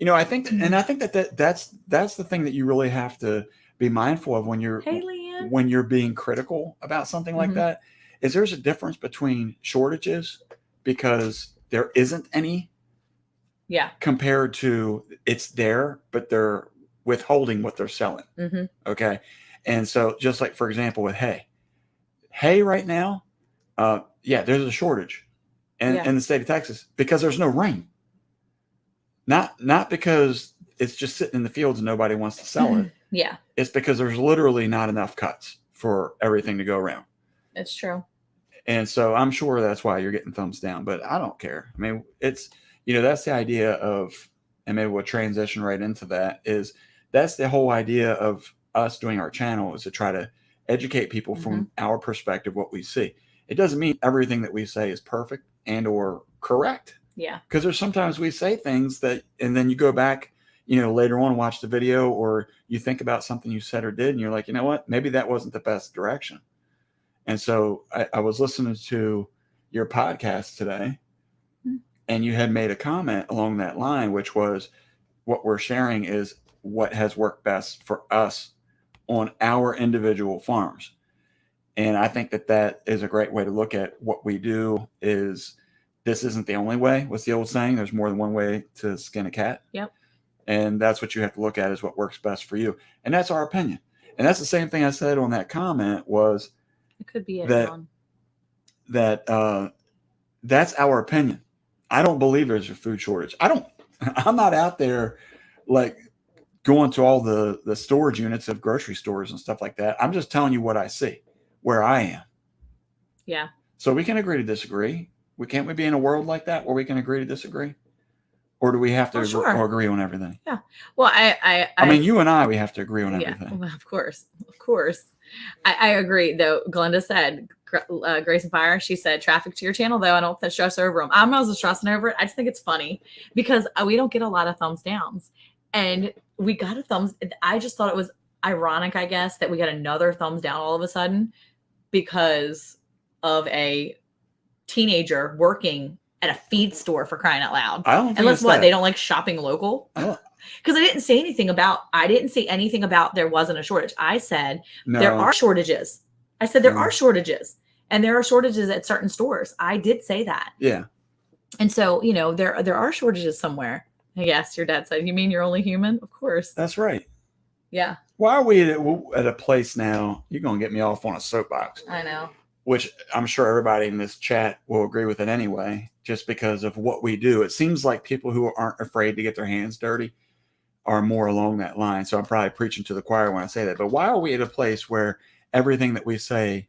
I think that's the thing that you really have to be mindful of when you're being critical about something like that, is there's a difference between shortages because there isn't any. Yeah. Compared to it's there, but they're withholding what they're selling. Okay. And so just like, for example, with hay right now, there's a shortage in the state of Texas because there's no rain. Not because it's just sitting in the fields and nobody wants to sell it. Yeah. It's because there's literally not enough cuts for everything to go around. It's true. And so I'm sure that's why you're getting thumbs down, but I don't care. I mean, it's, that's the idea of and maybe we'll transition right into that, is that's the whole idea of us doing our channel, is to try to educate people from our perspective, what we see. It doesn't mean everything that we say is perfect and or correct. Yeah. Because there's sometimes we say things that, and then you go back, later on, watch the video, or you think about something you said or did, and you're like, you know what, maybe that wasn't the best direction. And so I was listening to your podcast today, and you had made a comment along that line, which was, what we're sharing is what has worked best for us on our individual farms. And I think that is a great way to look at what we do. Is this isn't the only way. What's the old saying? There's more than one way to skin a cat. Yep. And that's what you have to look at, is what works best for you. And that's our opinion. And that's the same thing I said on that comment, was it could be that's our opinion. I don't believe there's a food shortage. I'm not out there like going to all the storage units of grocery stores and stuff like that. I'm just telling you what I see, where I am. Yeah. So we can agree to disagree. Can't we be in a world like that where we can agree to disagree? Or do we have to agree on everything? Yeah. Well, I mean, you and we have to agree on everything. Well, of course. I agree, though. Glenda said, Grace and Fire, she said, traffic to your channel, though. I don't stress over them. I'm not stressing over it. I just think it's funny because we don't get a lot of thumbs downs. And we got a thumbs. I just thought it was ironic, I guess, that we got another thumbs down all of a sudden because of a teenager working at a feed store, for crying out loud. Unless what? They don't like shopping local? Because I didn't say anything about there wasn't a shortage. I said there are shortages. I said there are shortages, and there are shortages at certain stores. I did say that. Yeah. And so, there are shortages somewhere. I guess your dad said, you mean you're only human? Of course. That's right. Yeah. Why are we at a place now? You're going to get me off on a soapbox. I know. Which I'm sure everybody in this chat will agree with it anyway, just because of what we do. It seems like people who aren't afraid to get their hands dirty are more along that line. So I'm probably preaching to the choir when I say that. But why are we at a place where everything that we say,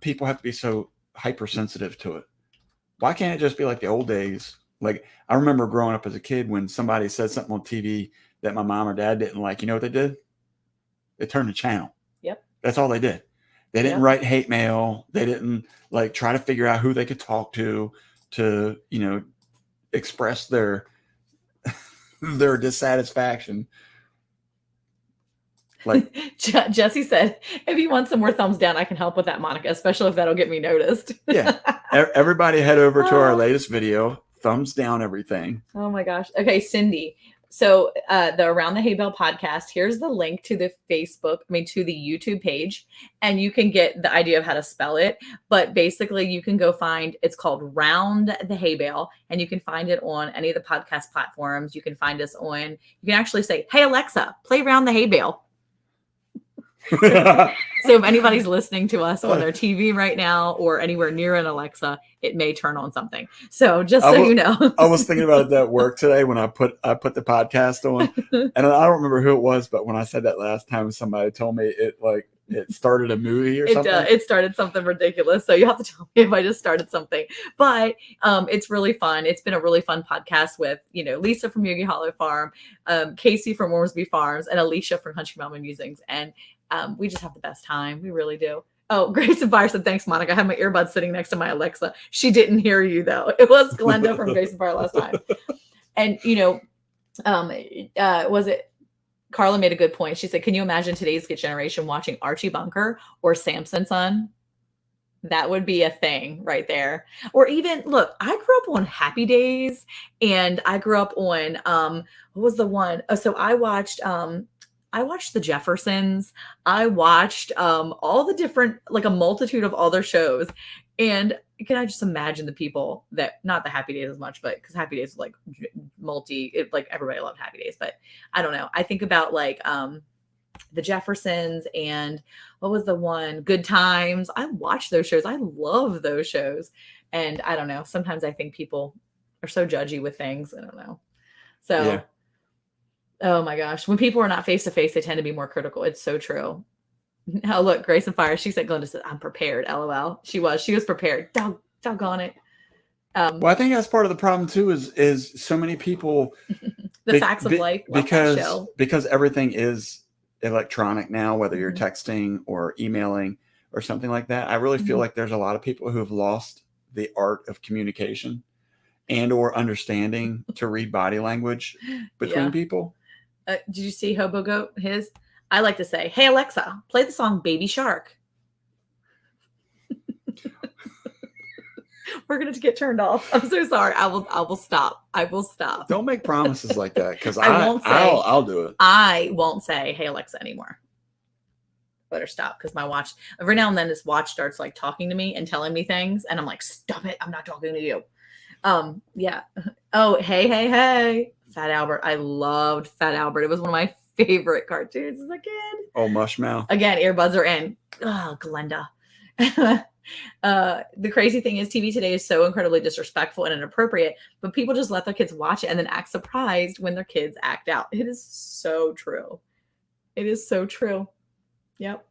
people have to be so hypersensitive to it? Why can't it just be like the old days? Like, I remember growing up as a kid when somebody said something on TV that my mom or dad didn't like. You know what they did? They turned the channel. Yep. That's all they did. They didn't write hate mail. They didn't try to figure out who they could talk to express their dissatisfaction. Like Jesse said, if you want some more thumbs down, I can help with that, Monica, especially if that'll get me noticed. Yeah. Everybody head over to our latest video. Thumbs down everything. Oh my gosh. Okay, Cindy. So the Around the Hay Bale podcast, here's the link to the to the YouTube page, and you can get the idea of how to spell it. But basically you can go find, it's called Round the Hay Bale, and you can find it on any of the podcast platforms. You can find us on, you can actually say, hey, Alexa, play Round the Hay Bale. So if anybody's listening to us on their TV right now or anywhere near an Alexa, it may turn on something. So just so you know. I was thinking about it at work today when I put the podcast on, and I don't remember who it was, but when I said that last time, somebody told me it started a movie or something. It started something ridiculous. So you have to tell me if I just started something. But it's really fun. It's been a really fun podcast with, Lisa from Yogi Hollow Farm, Casey from Ormsby Farms, and Alicia from Country Mama Musings. And we just have the best time. We really do. Oh, Grace and Fire said, thanks, Monica. I have my earbuds sitting next to my Alexa. She didn't hear you, though. It was Glenda from Grace and Fire last time. And, was it Carla made a good point. She said, can you imagine today's generation watching Archie Bunker or Samson Son? That would be a thing right there. Or even, look, I grew up on Happy Days, and I grew up on, what was the one? Oh, so I watched The Jeffersons. I watched all the different, a multitude of other shows. And can I just imagine the people that, not the Happy Days as much, but because Happy Days was everybody loved Happy Days. But I don't know. I think about The Jeffersons and what was the one? Good Times. I watch those shows. I love those shows. And I don't know. Sometimes I think people are so judgy with things. I don't know. So. Yeah. Oh my gosh. When people are not face to face, they tend to be more critical. It's so true. Oh, look, Grace and Fire. She said, Glenda said, I'm prepared. LOL. She was prepared. Doggone it. Well, I think that's part of the problem too. Is so many people the facts of life because everything is electronic now, whether you're texting or emailing or something like that. I really feel like there's a lot of people who have lost the art of communication and or understanding to read body language between people. Did you see Hobo Goat? I like to say, "Hey Alexa, play the song Baby Shark." We're gonna get turned off. I'm so sorry. I will stop. I will stop. Don't make promises like that, because I'll do it. I won't say, "Hey Alexa" anymore. Better stop, because my watch every now and then this watch starts like talking to me and telling me things, and I'm like, "Stop it! I'm not talking to you." Yeah. Oh, hey, Fat Albert. I loved Fat Albert. It was one of my favorite cartoons as a kid. Oh, Mushmouth. Again, earbuds are in. Oh, Glenda. The crazy thing is TV today is so incredibly disrespectful and inappropriate, but people just let their kids watch it and then act surprised when their kids act out. It is so true. It is so true. Yep.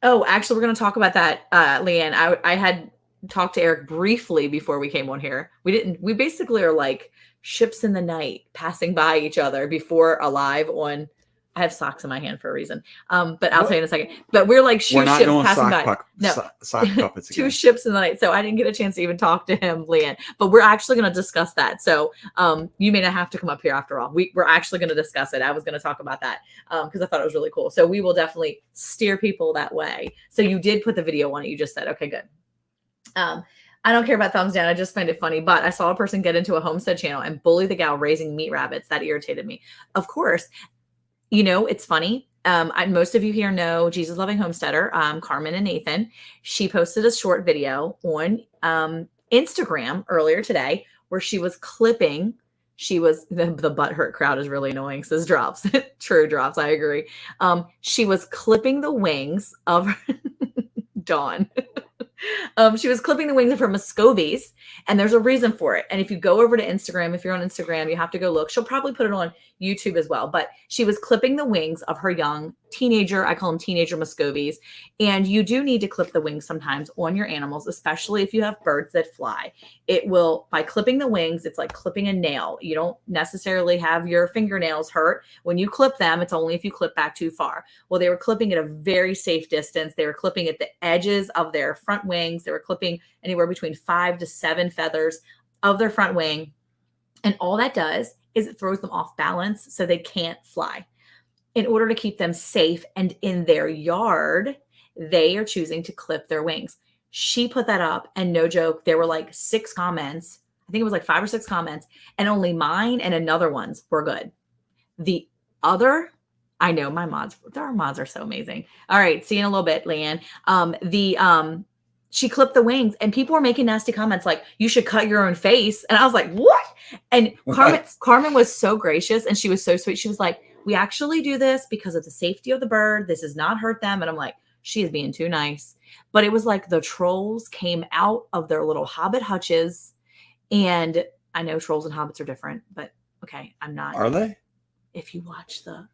Oh, actually, we're going to talk about that, Leanne. I had talked to Eric briefly before we came on here. We basically are like ships in the night passing by each other before a live on. I have socks in my hand for a reason. But I'll tell you in a second. But we're like ships passing by. Sock puppets again. 2 ships in the night. So I didn't get a chance to even talk to him, Leanne. But we're actually going to discuss that. So you may not have to come up here after all. We're actually going to discuss it. I was going to talk about that because I thought it was really cool. So we will definitely steer people that way. So you did put the video on it. You just said, okay, good. I don't care about thumbs down. I just find it funny. But I saw a person get into a homestead channel and bully the gal raising meat rabbits. That irritated me. Of course. You know, it's funny. Most of you here know Jesus Loving Homesteader, Carmen and Nathan. She posted a short video on Instagram earlier today where she was clipping. The butthurt crowd is really annoying, says Drops. True, Drops. I agree. She was clipping the wings of Dawn. She was clipping the wings of her Muscovies, and there's a reason for it. And if you go over to Instagram, if you're on Instagram, you have to go look. She'll probably put it on YouTube as well. But she was clipping the wings of her young teenager. I call them teenager Muscovies. And you do need to clip the wings sometimes on your animals, especially if you have birds that fly. It will, by clipping the wings, it's like clipping a nail. You don't necessarily have your fingernails hurt. When you clip them, it's only if you clip back too far. Well, they were clipping at a very safe distance. They were clipping at the edges of their front wings. They were clipping anywhere between 5 to 7 feathers of their front wing. And all that does is it throws them off balance so they can't fly. In order to keep them safe and in their yard, they are choosing to clip their wings. She put that up, and no joke, there were like 6 comments. I think it was like 5 or 6 comments, and only mine and another one's were good. The other, I know my mods, our mods are so amazing. All right, see you in a little bit, Leanne. She clipped the wings, and people were making nasty comments like, "You should cut your own face." And I was like, "What?" And Carmen was so gracious, and she was so sweet. She was like, "We actually do this because of the safety of the bird. This does not hurt them." And I'm like, she is being too nice. But it was like the trolls came out of their little hobbit hutches. And I know trolls and hobbits are different, but okay, I'm not. Are they? If you watch the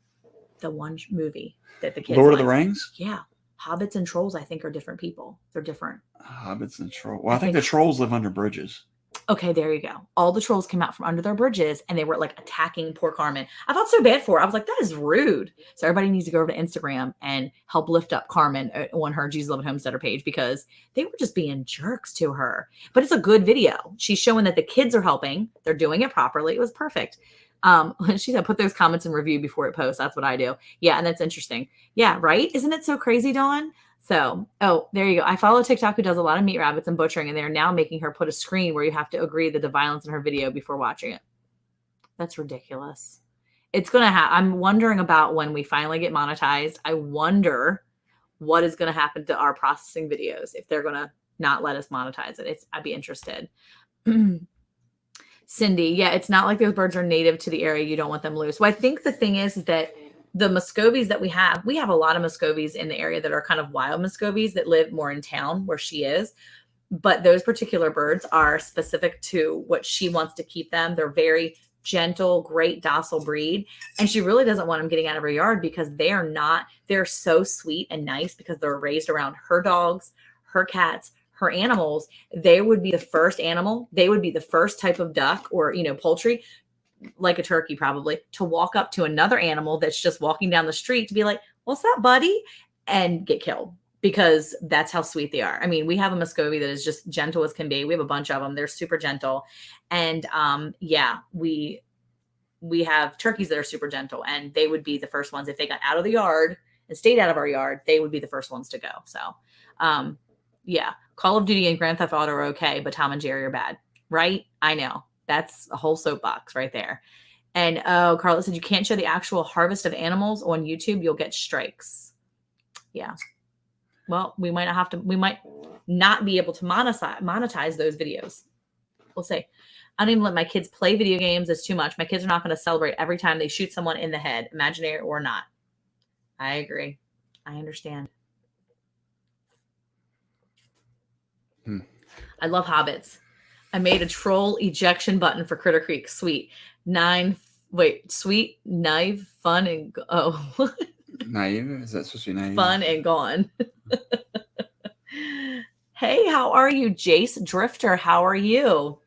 one movie that the kids Lord of the Rings? Yeah. Hobbits and trolls, I think, are different people. They're different. Hobbits and trolls. Well, I think the trolls live under bridges. Okay, there you go. All the trolls came out from under their bridges, and they were like attacking poor Carmen. I felt so bad for her. I was like, that is rude. So everybody needs to go over to Instagram and help lift up Carmen on her Jesus Loving Homesteader page, because they were just being jerks to her. But it's a good video. She's showing that the kids are helping. They're doing it properly. It was perfect. She said, put those comments in review before it posts. That's what I do. Yeah. And that's interesting. Yeah. Right. Isn't it so crazy, Dawn? So, oh, there you go. I follow TikTok who does a lot of meat rabbits and butchering, and they're now making her put a screen where you have to agree to the violence in her video before watching it. That's ridiculous. It's going to happen. I'm wondering about when we finally get monetized. I wonder what is going to happen to our processing videos if they're going to not let us monetize it. I'd be interested. Cindy, yeah, it's not like those birds are native to the area. You don't want them loose. Well, I think the thing is that the Muscovies that we have a lot of Muscovies in the area that are kind of wild Muscovies that live more in town where she is. But those particular birds are specific to what she wants to keep them. They're very gentle, great, docile breed. And she really doesn't want them getting out of her yard because they're so sweet and nice because they're raised around her dogs, her cats, her animals, they would be the first animal. They would be the first type of duck or, poultry, like a turkey probably, to walk up to another animal that's just walking down the street to be like, what's up, buddy? And get killed, because that's how sweet they are. I mean, we have a Muscovy that is just gentle as can be. We have a bunch of them. They're super gentle. And we have turkeys that are super gentle, and they would be the first ones. If they got out of the yard and stayed out of our yard, they would be the first ones to go. So, Call of Duty and Grand Theft Auto are okay, but Tom and Jerry are bad, right? I know. That's a whole soapbox right there. And Carla said, you can't show the actual harvest of animals on YouTube. You'll get strikes. Yeah. Well, we might not be able to monetize those videos. We'll see. I don't even let my kids play video games. It's too much. My kids are not going to celebrate every time they shoot someone in the head, imaginary or not. I agree. I understand. I love Hobbits. I made a troll ejection button for Critter Creek. Sweet. Sweet, naive, fun, and naive? Is that supposed to be naive? Fun and gone. Hey, how are you, Jace Drifter? How are you?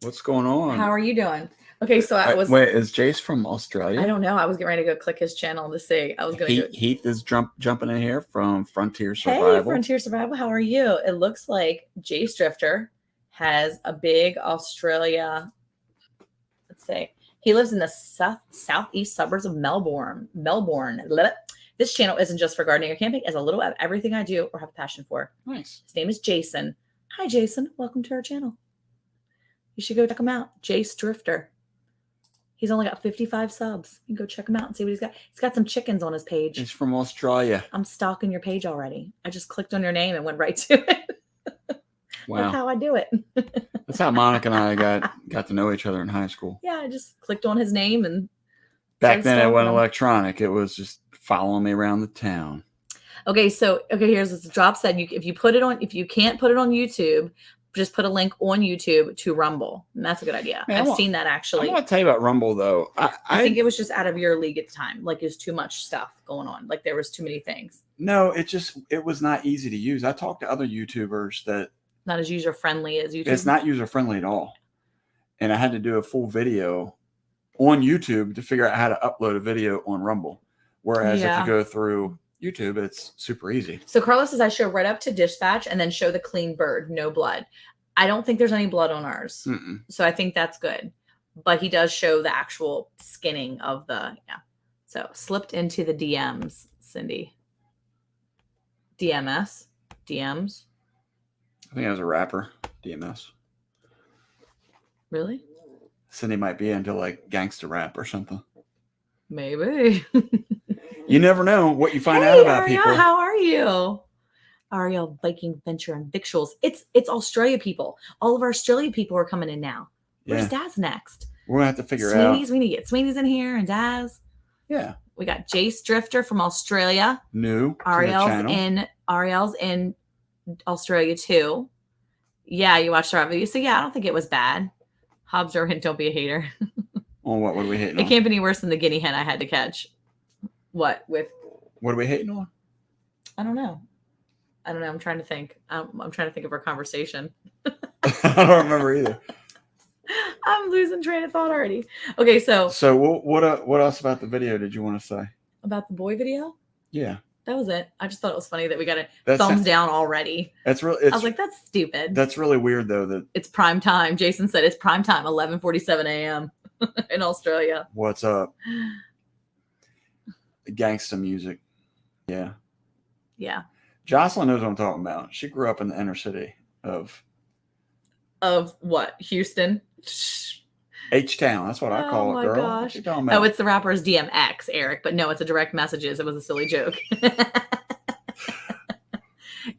What's going on? How are you doing? Okay, so wait, is Jace from Australia? I don't know. I was getting ready to go click his channel to see. I was going to Heath is jumping in here from Frontier Survival. Hey, Frontier Survival. How are you? It looks like Jace Drifter has a big Australia. Let's see. He lives in the southeast suburbs of Melbourne. This channel isn't just for gardening or camping. It's a little of everything I do or have a passion for. Nice. His name is Jason. Hi, Jason. Welcome to our channel. You should go check him out. Jace Drifter. He's only got 55 subs. You can go check him out and see what he's got. He's got some chickens on his page. He's from Australia. I'm stalking your page already. I just clicked on your name and went right to it. Wow. That's how I do it. That's how Monica and I got to know each other in high school. Yeah, I just clicked on his name and back then it wasn't electronic. It was just following me around the town. Okay, here's this drop said if you can't put it on YouTube, just put a link on YouTube to Rumble. And that's a good idea. Man, I've seen that actually. I want to tell you about Rumble though. I think it was just out of your league at the time. Like there's too much stuff going on. Like there was too many things. No, it was not easy to use. I talked to other YouTubers that not as user friendly as YouTube. It's not user friendly at all. And I had to do a full video on YouTube to figure out how to upload a video on Rumble. Whereas if you go through YouTube, it's super easy. So Carlos says I show right up to dispatch and then show the clean bird, no blood. I don't think there's any blood on ours. Mm-mm. So I think that's good. But he does show the actual skinning of the, So slipped into the DMs, Cindy. DMs? I think I was a rapper, DMS. Really? Cindy might be into like gangster rap or something. Maybe. You never know what you find out about Ariel, people. How are you? Ariel, Viking Venture and Victuals. It's Australia people. All of our Australia people are coming in now. Where's Daz next? We're going to have to figure Sweeney's, out. We need to get Sweeney's in here and Daz. Yeah. We got Jace Drifter from Australia. New. Ariel's in Australia too. Yeah, you watched our video. So yeah, I don't think it was bad. Hobbs or don't be a hater. On what are we hating on? It can't be any worse than the guinea hen I had to catch. What are we hating on? I don't know. I'm trying to think. I'm trying to think of our conversation. I don't remember either. I'm losing train of thought already. Okay, so what else about the video did you want to say? About the boy video? Yeah. That was it. I just thought it was funny that we got a thumbs down already. That's really. I was like, that's stupid. That's really weird, though. That it's prime time. Jason said it's prime time, 11:47 a.m. in Australia. What's up? Gangsta music. Yeah. Yeah. Jocelyn knows what I'm talking about. She grew up in the inner city of what? Houston. H-Town. That's what I call it, girl. Gosh. What you talking about? Oh, it's the rapper's DMX, Eric. But no, it's a direct messages. It was a silly joke.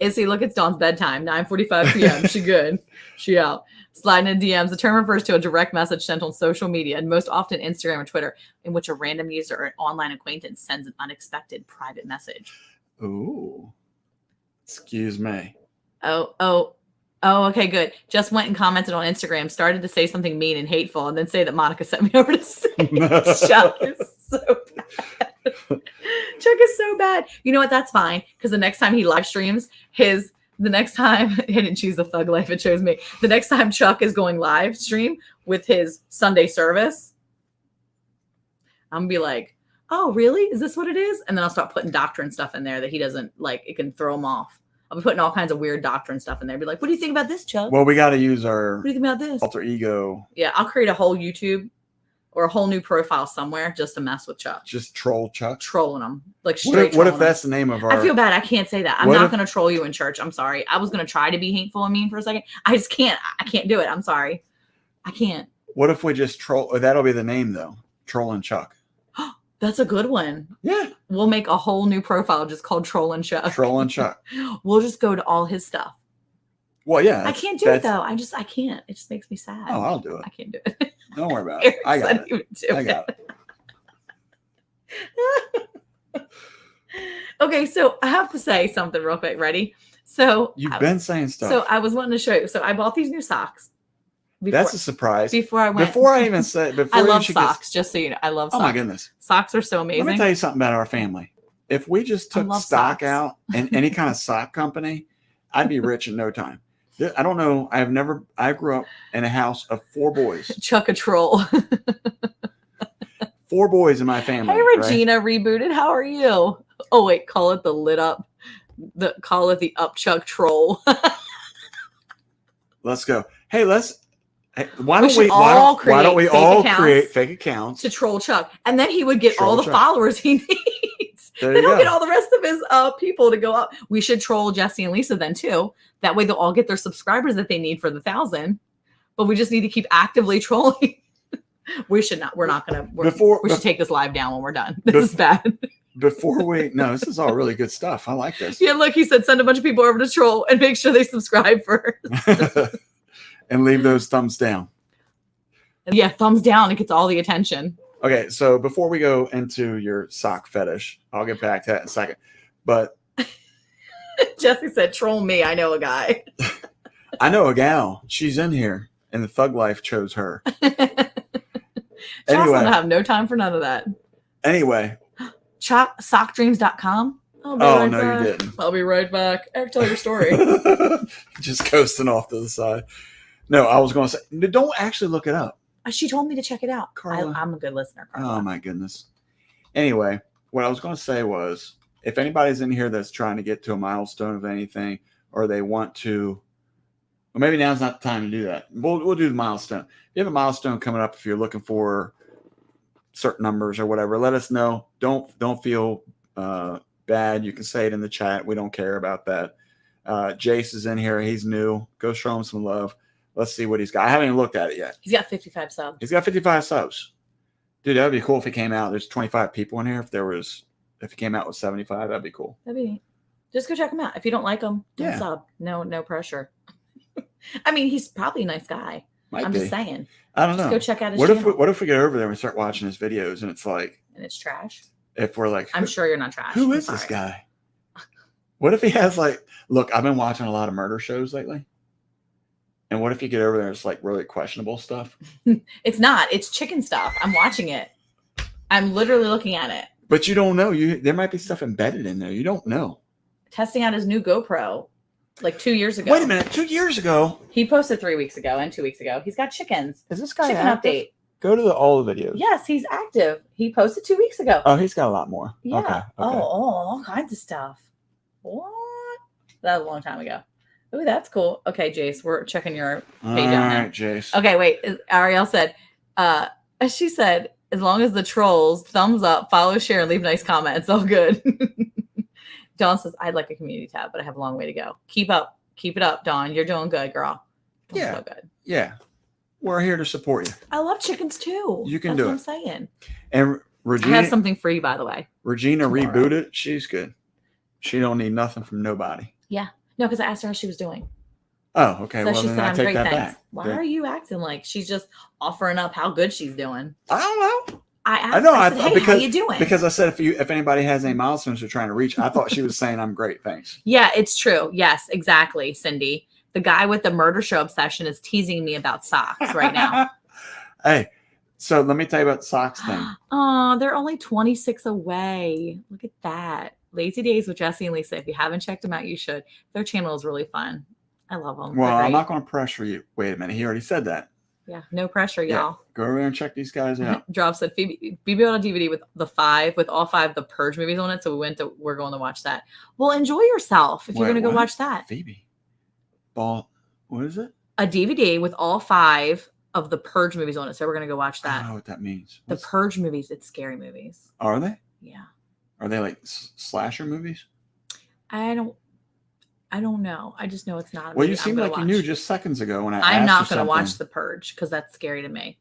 Look, it's Dawn's bedtime, 9:45 p.m. She good. She out. Sliding in DMs. The term refers to a direct message sent on social media, and most often Instagram or Twitter, in which a random user or an online acquaintance sends an unexpected private message. Ooh. Excuse me. Oh, okay, good. Just went and commented on Instagram, started to say something mean and hateful, and then say that Monica sent me over to say Chuck is so bad. Chuck is so bad. You know what? That's fine, because the next time he live streams, the next time I didn't choose the thug life, it chose me. The next time Chuck is going live stream with his Sunday service, I'm gonna be like, oh, really? Is this what it is? And then I'll start putting doctrine stuff in there that he doesn't like. It can throw him off. I'll be putting all kinds of weird doctrine stuff in there. Be like, what do you think about this, Chuck? Well, we got to use our what do you think about this? alter ego. Yeah, I'll create a whole YouTube or a whole new profile somewhere just to mess with Chuck. Just troll Chuck. Trolling him. Like what if that's the name of our... I feel bad. I can't say that. I'm not going to troll you in church. I'm sorry. I was going to try to be hateful and mean for a second. I just can't. I can't do it. I'm sorry. I can't. What if we just troll... That'll be the name, though. Trolling Chuck. That's a good one. Yeah. We'll make a whole new profile just called Trolling Chuck. Trolling Chuck. We'll just go to all his stuff. Well, yeah. I can't do it, though. I can't. It just makes me sad. Oh, I'll do it. I can't do it. Don't worry about it. I got it. Okay, so I have to say something real quick. Ready? So you've been saying stuff. So I was wanting to show you. So I bought these new socks. That's a surprise. Before I went. Before I even said. I love socks. Just so you know, I love socks. Oh my goodness. Socks are so amazing. Let me tell you something about our family. If we just took stock out in any kind of sock company, I'd be rich in no time. I don't know. I grew up in a house of 4 boys. Chuck a troll. 4 boys in my family. Hey, Regina, right? Rebooted. How are you? Oh, wait. Call it the lit up. Call it the up Chuck troll. Let's go. Hey, why don't we all create fake accounts to troll Chuck? And then he would get all the followers he needs. Then he'll get all the rest of his people to go up. We should troll Jesse and Lisa then too. That way they'll all get their subscribers that they need for the 1,000. But we just need to keep actively trolling. We should not. We're not going to. We should take this live down when we're done. This is bad. This is all really good stuff. I like this. Yeah, look, he said send a bunch of people over to troll and make sure they subscribe first. And leave those thumbs down. Yeah, thumbs down. It gets all the attention. Okay, so before we go into your sock fetish, I'll get back to that in a second. But Jesse said, troll me. I know a guy. I know a gal. She's in here, and the thug life chose her. Anyway, I have no time for none of that. Anyway. Sockdreams.com. Oh, no, you didn't. I'll be right back. Eric, tell your story. Just coasting off to the side. No, I was going to say, don't actually look it up. She told me to check it out. Carla. I'm a good listener, Carla. Oh, my goodness. Anyway, what I was going to say was, if anybody's in here that's trying to get to a milestone of anything, or they want to, well, maybe now's not the time to do that. We'll do the milestone. If you have a milestone coming up, if you're looking for certain numbers or whatever, let us know. Don't feel bad. You can say it in the chat. We don't care about that. Jace is in here. He's new. Go show him some love. Let's see what he's got. I haven't even looked at it yet. He's got 55 subs. He's got 55 subs. Dude, that would be cool if he came out. There's 25 people in here. If he came out with 75, that'd be cool. That'd be neat. Just go check him out. If you don't like him, don't sub. No pressure. I mean, he's probably a nice guy. I'm just saying. I don't know. Just go check out his channel. What if we get over there and we start watching his videos and it's like... And it's trash? If we're like... I'm sure you're not trash. Who is this guy? What if he has like... Look, I've been watching a lot of murder shows lately. And what if you get over there and it's like really questionable stuff? It's not. It's chicken stuff. I'm watching it. I'm literally looking at it. But you don't know. There might be stuff embedded in there. You don't know. Testing out his new GoPro like 2 years ago. Wait a minute. 2 years ago? He posted 3 weeks ago and 2 weeks ago. He's got chickens. Is this guy chicken active? Update? Go to all the videos. Yes, he's active. He posted 2 weeks ago. Oh, he's got a lot more. Yeah. Okay. Oh, all kinds of stuff. What? That was a long time ago. Ooh, that's cool. Okay, Jace, we're checking your page out now. All right, Jace. Okay, wait. Ariel said, she said, as long as the trolls, thumbs up, follow, share, and leave nice comments. All good. Dawn says, I'd like a community tab, but I have a long way to go. Keep it up, Dawn. You're doing good, girl. Yeah. So good. Yeah. We're here to support you. I love chickens too. You can do it. That's what I'm saying. And Regina, I have something for you, by the way. Regina rebooted. She's good. She don't need nothing from nobody. Yeah. No, because I asked her how she was doing. Oh, okay. So well, she then said, I take that back. Why are you acting like she's just offering up how good she's doing? I don't know. I asked, I said, hey, how you doing? Because I said if anybody has any milestones they're trying to reach, I thought she was saying I'm great. Thanks. Yeah, it's true. Yes, exactly, Cindy. The guy with the murder show obsession is teasing me about socks right now. Hey, so let me tell you about the socks thing. Oh, they're only 26 away. Look at that. Lazy Days with Jesse and Lisa. If you haven't checked them out, you should. Their channel is really fun. I love them. Well, I'm not going to pressure you. Wait a minute. He already said that. Yeah, no pressure, y'all. Go over there and check these guys out. Drop said Phoebe bought a DVD with all 5 of the Purge movies on it, so we're going to watch that. Well, enjoy yourself if you're going to go watch that. Phoebe bought, what is it? A DVD with all 5 of the Purge movies on it, so we're going to go watch that. I don't know what that means. The Purge movies, it's scary movies. Are they? Yeah. Are they like slasher movies? I don't know. I just know it's not. Well, you seemed like you knew just seconds ago when I'm not going to watch The Purge because that's scary to me.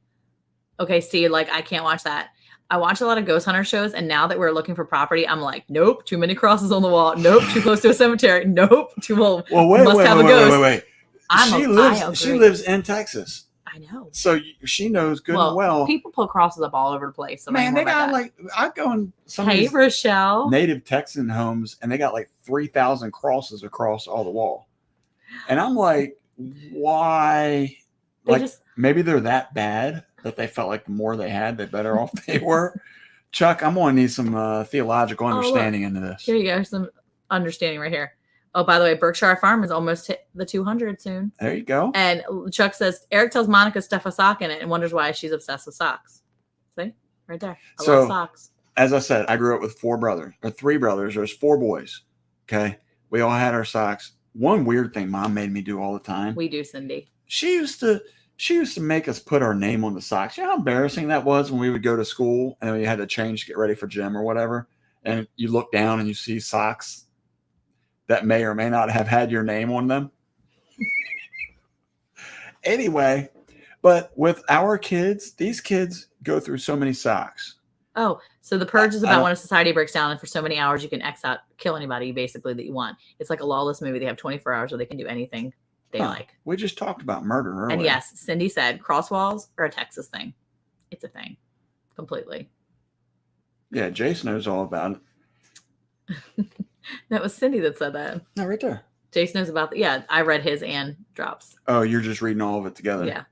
Okay, see, like I can't watch that. I watch a lot of ghost hunter shows, and now that we're looking for property, I'm like, nope, too many crosses on the wall. Nope, too close to a cemetery. Nope, too old. Well, wait. She lives in Texas. I know. So she knows good and well. People put crosses up all over the place. So man, they got like, I go in some of these Rochelle. native Texan homes, and they got like 3,000 crosses across all the wall. And I'm like, why? Maybe they're that bad that they felt like the more they had, the better off they were. Chuck, I'm going to need some theological understanding into this. Here you go. Some understanding right here. Oh, by the way, Berkshire Farm is almost hit the 200 soon. There you go. And Chuck says, Eric tells Monica to stuff a sock in it and wonders why she's obsessed with socks. See? Right there. I love socks. As I said, I grew up with 3 brothers. There's 4 boys. Okay? We all had our socks. One weird thing Mom made me do all the time. We do, Cindy. She used to make us put our name on the socks. You know how embarrassing that was when we would go to school and we had to change to get ready for gym or whatever? And you look down and you see socks that may or may not have had your name on them. Anyway, but with our kids, these kids go through so many socks. Oh, so The Purge is about when a society breaks down and for so many hours you can kill anybody basically that you want. It's like a lawless movie. They have 24 hours where they can do anything they like. We just talked about murder earlier. And yes, Cindy said cross walls are a Texas thing. It's a thing. Completely. Yeah, Jace knows all about it. That was Cindy that said that. No, right there. Jason knows about yeah, I read his and Drops. Oh, you're just reading all of it together. Yeah.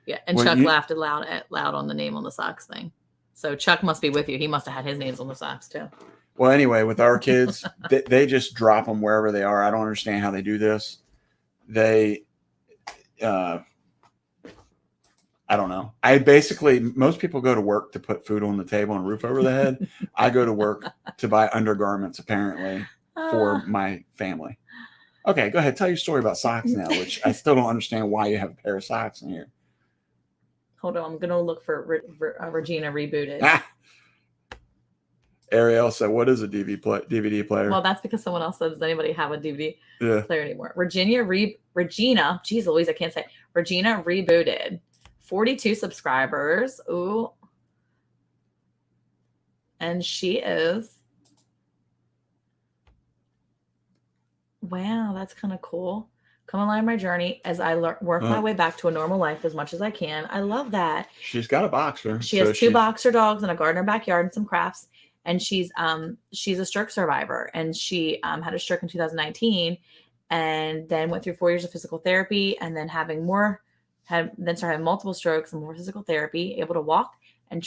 Yeah. And Chuck laughed loud on the name on the socks thing. So Chuck must be with you. He must have had his names on the socks too. Well, anyway, with our kids, they just drop them wherever they are. I don't understand how they do this. They, I don't know. Most people go to work to put food on the table and a roof over the head. I go to work to buy undergarments, apparently, for my family. Okay, go ahead. Tell your story about socks now, which I still don't understand why you have a pair of socks in here. Hold on. I'm going to look for Regina Rebooted. Ariel said, what is a DVD player? Well, that's because someone else said, does anybody have a DVD player anymore? Regina, geez Louise, I can't say. Regina Rebooted. 42 subscribers. Ooh. And she is. Wow, that's kind of cool. Come along my journey as I work my way back to a normal life as much as I can. I love that. She's got a boxer. She has 2 boxer dogs and a garden in her backyard and some crafts. And she's a stroke survivor. And she had a stroke in 2019 and then went through 4 years of physical therapy and then started having multiple strokes and more physical therapy, able to walk and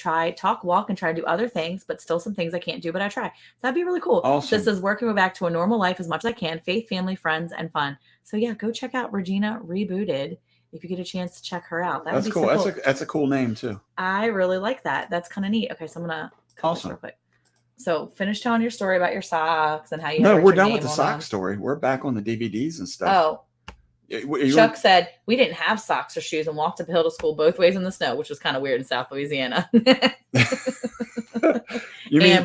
walk and try to do other things, but still some things I can't do, but I try. So that'd be really cool. Awesome. This is working back to a normal life as much as I can, faith, family, friends, and fun. So yeah, go check out Regina Rebooted if you get a chance to check her out. That's cool. So cool. That's a cool name too. I really like that. That's kind of neat. Okay, so I'm gonna cut this real quick. So finish telling your story about your socks and how you. No, we're done with the sock story. We're back on the DVDs and stuff. Oh. Chuck said we didn't have socks or shoes and walked uphill to school both ways in the snow, which was kind of weird in South Louisiana. And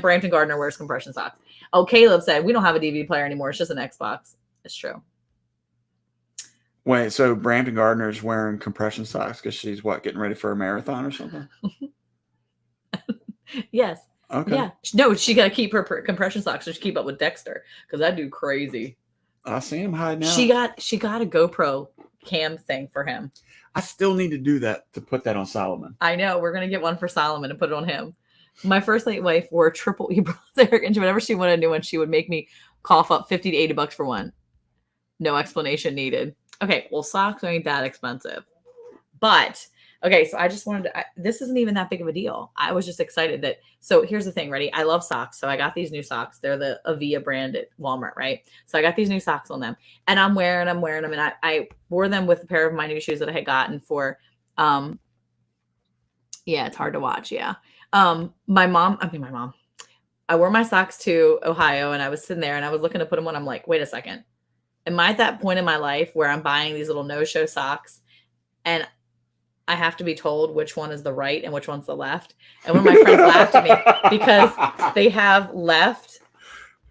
Brampton Gardner wears compression socks. Oh, Caleb said we don't have a DVD player anymore. It's just an Xbox. It's true. Wait, so Brampton Gardner's wearing compression socks because she's getting ready for a marathon or something? Yes. Okay. Yeah. No, she got to keep her compression socks so she keep up with Dexter because that dude crazy. I see him hiding out. She got a GoPro cam thing for him. I still need to do that to put that on Solomon. I know. We're going to get one for Solomon and put it on him. My first late wife wore a triple E there, and whenever she wanted a new one, she would make me cough up $50 to $80 for one. No explanation needed. Okay, well, socks ain't that expensive. But Okay, so I just wanted to, this isn't even that big of a deal. I was just excited that, so here's the thing, ready? I love socks. So I got these new socks. They're the Avia brand at Walmart, right? So I got these new socks on them and I'm wearing them. And I wore them with a pair of my new shoes that I had gotten for, yeah, it's hard to watch. Yeah. My mom, I wore my socks to Ohio and I was sitting there and I was looking to put them on. I'm like, wait a second. Am I at that point in my life where I'm buying these little no-show socks and I have to be told which one is the right and which one's the left? And one of my friends laughed at me because they have left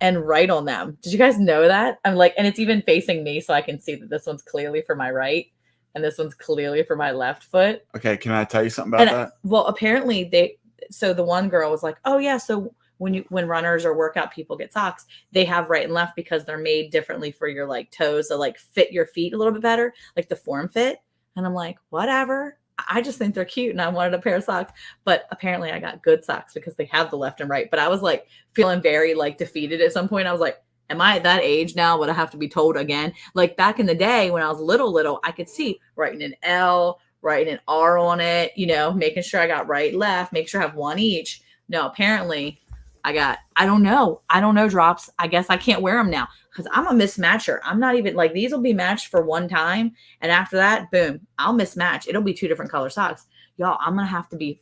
and right on them. Did you guys know that? I'm like, and it's even facing me so I can see that this one's clearly for my right and this one's clearly for my left foot. Okay, can I tell you something about that? Well, apparently so the one girl was like, oh yeah, so when runners or workout people get socks, they have right and left because they're made differently for your like toes to like fit your feet a little bit better, like the form fit. And I'm like, whatever. I just think they're cute and I wanted a pair of socks, but apparently I got good socks because they have the left and right. But I was like feeling very like defeated at some point. I was like, am I at that age now? Would I have to be told again? Like back in the day when I was little, I could see writing an L, writing an R on it, making sure I got right, left, make sure I have one each. No, apparently I don't know drops. I guess I can't wear them now because I'm a mismatcher. I'm not even like, these will be matched for one time. And after that, boom, I'll mismatch. It'll be two different color socks. Y'all, I'm going to be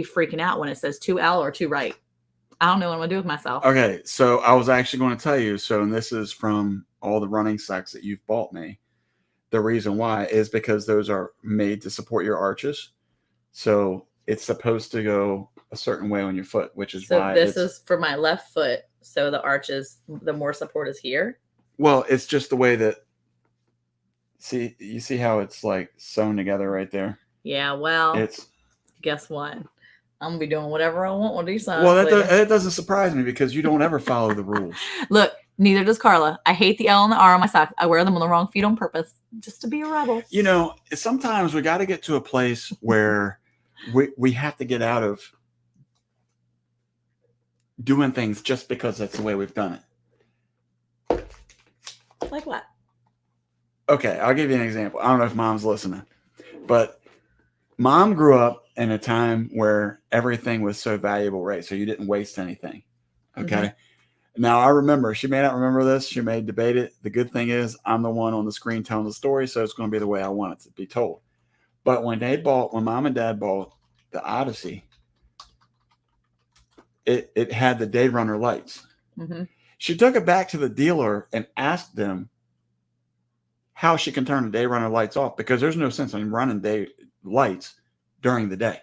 freaking out when it says 2L or 2 right. I don't know what I'm going to do with myself. Okay. So I was actually going to tell you. So, and this is from all the running socks that you've bought me. The reason why is because those are made to support your arches. So it's supposed to go a certain way on your foot, which is why this is for my left foot. So the arches, the more support is here. Well, it's just the way that, you see how it's like sewn together right there? Yeah. Well, guess what? I'm gonna be doing whatever I want with these socks. Well, that doesn't surprise me because you don't ever follow the rules. Look, neither does Carla. I hate the L and the R on my socks. I wear them on the wrong feet on purpose just to be a rebel. Sometimes we got to get to a place where we have to get out of doing things just because that's the way we've done it. Like what? Okay, I'll give you an example. I don't know if mom's listening, but mom grew up in a time where everything was so valuable, right? So you didn't waste anything. Okay. Mm-hmm. Now I remember, she may not remember this. She may debate it. The good thing is I'm the one on the screen telling the story. So it's going to be the way I want it to be told. But when mom and dad bought the Odyssey, it had the day runner lights. Mm-hmm. She took it back to the dealer and asked them how she can turn the day runner lights off because there's no sense in running day lights during the day.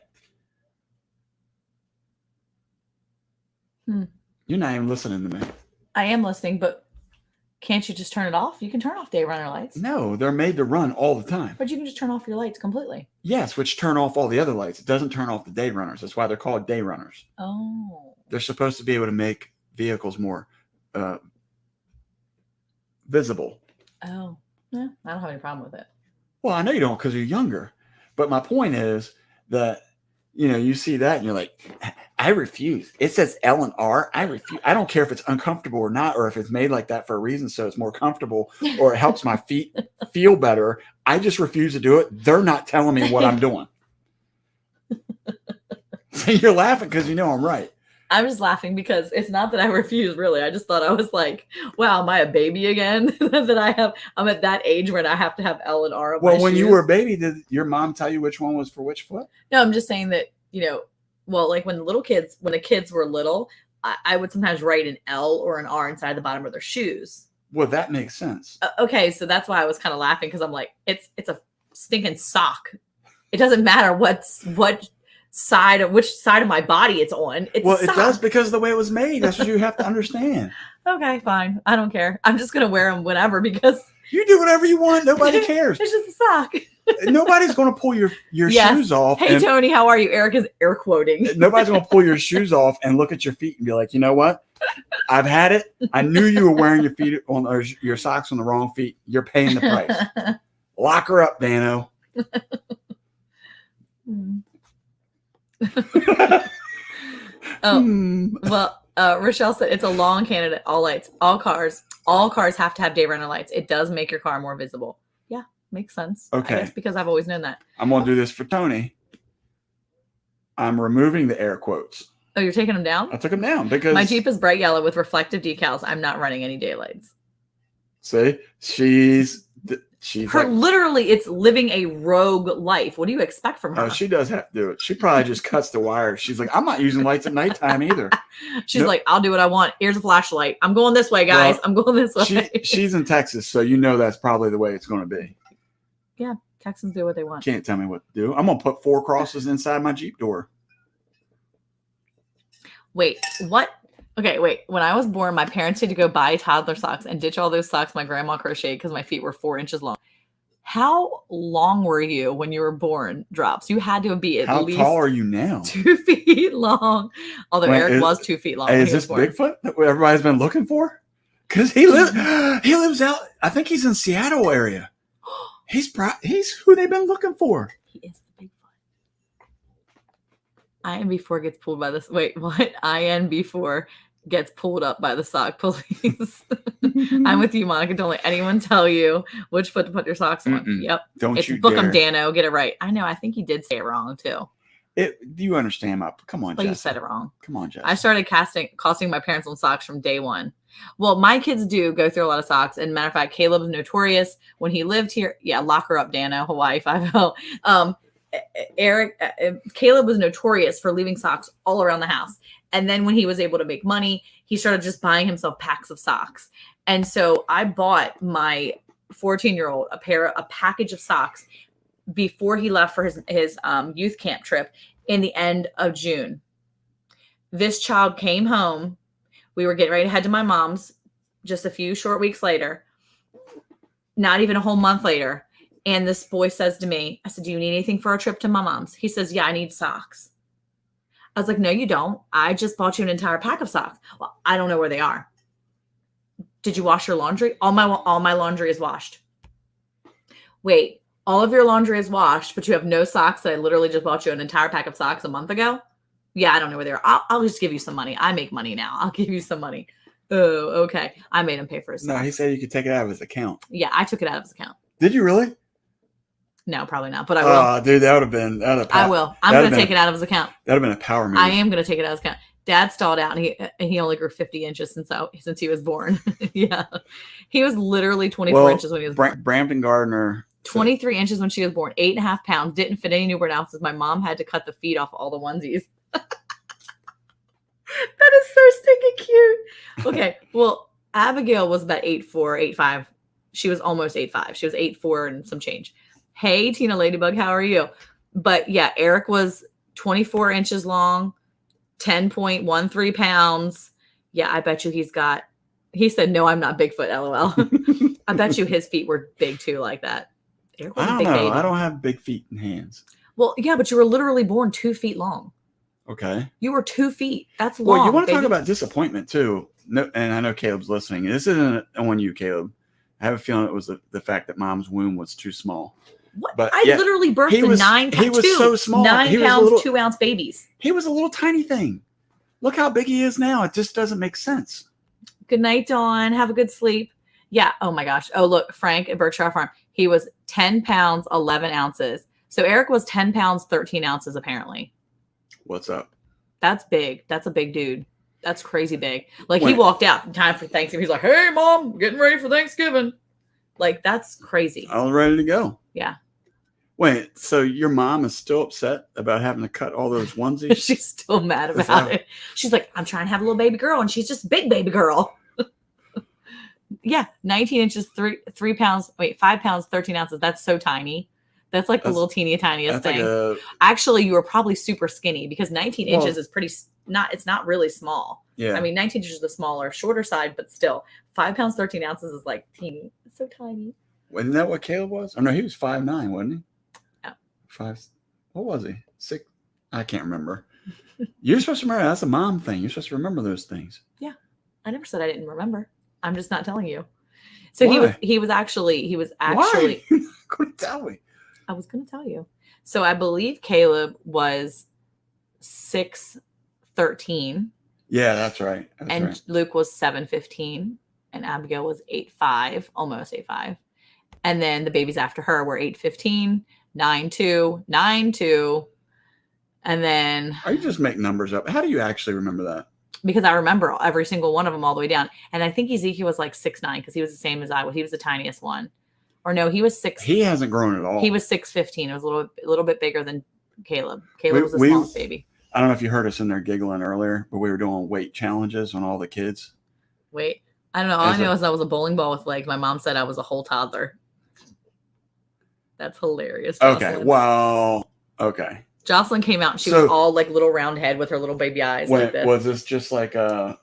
You're not even listening to me. I am listening, but can't you just turn it off? You can turn off day runner lights. No, they're made to run all the time. But you can just turn off your lights completely. Yes, which turn off all the other lights. It doesn't turn off the day runners. That's why they're called day runners. Oh. They're supposed to be able to make vehicles more visible. Oh. Yeah, I don't have any problem with it. Well, I know you don't because you're younger. But my point is that, you see that and you're like, I refuse. It says L and R. I refuse. I don't care if it's uncomfortable or not, or if it's made like that for a reason so it's more comfortable or it helps my feet feel better. I just refuse to do it. They're not telling me what I'm doing. So you're laughing because I'm right. I'm just laughing because it's not that I refuse, really. I just thought I was like, wow, am I a baby again? I'm at that age when I have to have L and R on my when shoes. You were a baby, did your mom tell you which one was for which foot? No, I'm just saying that, like when the kids were little, I would sometimes write an L or an R inside the bottom of their shoes. Well, that makes sense. Okay, so that's why I was kind of laughing because I'm like, it's a stinking sock. It doesn't matter which side of my body it's on. It does because of the way it was made. That's what you have to understand. Okay, fine. I don't care. I'm just gonna wear them whenever because you do whatever you want. Nobody cares. It's just a sock. Nobody's gonna pull your shoes off. Hey Tony, how are you? Eric is air quoting. Nobody's gonna pull your shoes off and look at your feet and be like, you know what? I've had it. I knew you were wearing your feet or your socks on the wrong feet. You're paying the price. Lock her up, Dano. Rochelle said it's a long candidate. All lights, all cars have to have day runner lights. It does make your car more visible. Yeah, makes sense. Okay, I guess because I've always known that. I'm gonna do this for Tony. I'm removing the air quotes. Oh, you're taking them down? I took them down because my Jeep is bright yellow with reflective decals. I'm not running any daylights. See, she's her like, literally, it's living a rogue life. What do you expect from her? Oh, she does have to do it. She probably just cuts the wire. She's like, I'm not using lights at nighttime either. She's like, I'll do what I want. Here's a flashlight. I'm going this way, guys. Well, I'm going this way. She's in Texas, so you know that's probably the way it's going to be. Yeah, Texans do what they want. Can't tell me what to do. I'm going to put 4 crosses inside my Jeep door. Wait, what? Okay, wait. When I was born, my parents had to go buy toddler socks and ditch all those socks my grandma crocheted because my feet were 4 inches long. How long were you when you were born, Drops? You had to be at least... How tall are you now? 2 feet long. Although Eric was 2 feet long. Hey, is this Bigfoot that everybody's been looking for? Because he lives out... I think he's in Seattle area. He's who they've been looking for. He is the Bigfoot. IN4 gets pulled by this... Wait, what? IN4 gets pulled up by the sock police. I'm with you, Monica. Don't let anyone tell you which foot to put your socks on. Yep. Don't you book dare. Them, Dano. Get it right. I know. I think he did say it wrong, too. Do you understand? Come on, But Jess. you said it wrong. Come on, Jess. I started costing my parents on socks from day one. Well, my kids do go through a lot of socks. And matter of fact, Caleb was notorious when he lived here. Yeah, lock her up, Dano, Hawaii 5-0. Caleb was notorious for leaving socks all around the house. And then when he was able to make money, he started just buying himself packs of socks. And so I bought my 14-year-old a package of socks before he left for his youth camp trip in the end of June. This child came home. We were getting ready to head to my mom's just a few short weeks later, not even a whole month later. And this boy says to me, I said, do you need anything for our trip to my mom's? He says, yeah, I need socks. I was like, no, you don't. I just bought you an entire pack of socks. Well, I don't know where they are. Did you wash your laundry? All my laundry is washed. Wait, all of your laundry is washed, but you have no socks that I literally just bought you an entire pack of socks a month ago? Yeah, I don't know where they are. I'll just give you some money. I make money now. I'll give you some money. Oh, okay. I made him pay for his socks. No, he said you could take it out of his account. Yeah, I took it out of his account. Did you really? No, probably not, but I will. Oh, dude, that would have been... I will. I'm going to take it out of his account. That would have been a power move. I am going to take it out of his account. Dad stalled out, and he only grew 50 inches since he was born. Yeah. He was literally 24 inches when he was born. Brampton Gardner... 23 inches when she was born. 8.5 pounds. Didn't fit any newborn outfits. My mom had to cut the feet off all the onesies. That is so stinking cute. Okay, well, Abigail was about 8'4", 8'5". She was almost 8'5". She was 8'4" and some change. Hey, Tina Ladybug, how are you? But yeah, Eric was 24 inches long, 10.13 pounds. Yeah, I bet you he said, no, I'm not Bigfoot, LOL. I bet you his feet were big too like that. Eric was I don't a big know. baby. I don't have big feet and hands. Well, yeah, but you were literally born 2 feet long. Okay. You were 2 feet. That's long. Well, you want to baby. talk about disappointment too. No, and I know Caleb's listening. This isn't on you, Caleb. I have a feeling it was the fact that mom's womb was too small. What? But I literally birthed he was so small. 9 pounds, 2 ounce babies. He was a little tiny thing. Look how big he is now. It just doesn't make sense. Good night, Dawn. Have a good sleep. Yeah. Oh my gosh. Oh, look, Frank at Berkshire Farm. He was 10 pounds, 11 ounces. So Eric was 10 pounds, 13 ounces, apparently. What's up? That's big. That's a big dude. That's crazy big. Like he walked out in time for Thanksgiving. He's like, hey, Mom, getting ready for Thanksgiving. Like, that's crazy. I was ready to go. Yeah. Wait, so your mom is still upset about having to cut all those onesies? She's still mad about it. She's like, I'm trying to have a little baby girl, and she's just a big baby girl. Yeah, 19 inches, 3 pounds. Wait, 5 pounds, 13 ounces. That's so tiny. That's like the little tiniest thing. Like actually, you were probably super skinny because 19 inches is it's not really small. Yeah. I mean, 19 inches is the smaller, shorter side, but still 5 pounds, 13 ounces is like teeny. It's so tiny. Wasn't that what Caleb was? Oh no, he was 5'9", wasn't he? Oh. 5. What was he? 6. I can't remember. You're supposed to remember. That's a mom thing. You're supposed to remember those things. Yeah. I never said I didn't remember. I'm just not telling you. So Why? he was actually Why? Couldn't tell me. I was going to tell you. So I believe Caleb was 6'13". Yeah, that's right. And Luke was 7'15", and Abigail was 8'5", almost 8'5". And then the babies after her were 8'15", 9'2", 9'2". And then... Are you just making numbers up? How do you actually remember that? Because I remember every single one of them all the way down. And I think Ezekiel was like 6'9" because he was the same as I was. He was the tiniest one. Or no, he was 6. He hasn't grown at all. He was 6'15". It was a little bit bigger than Caleb. Caleb was the smallest baby. I don't know if you heard us in there giggling earlier, but we were doing weight challenges on all the kids. Wait, I don't know. All I know is I was a bowling ball with legs. My mom said I was a whole toddler. That's hilarious. Jocelyn. Okay, well, okay. Jocelyn came out and she was all like little round head with her little baby eyes. Wait, like this. Was this just like I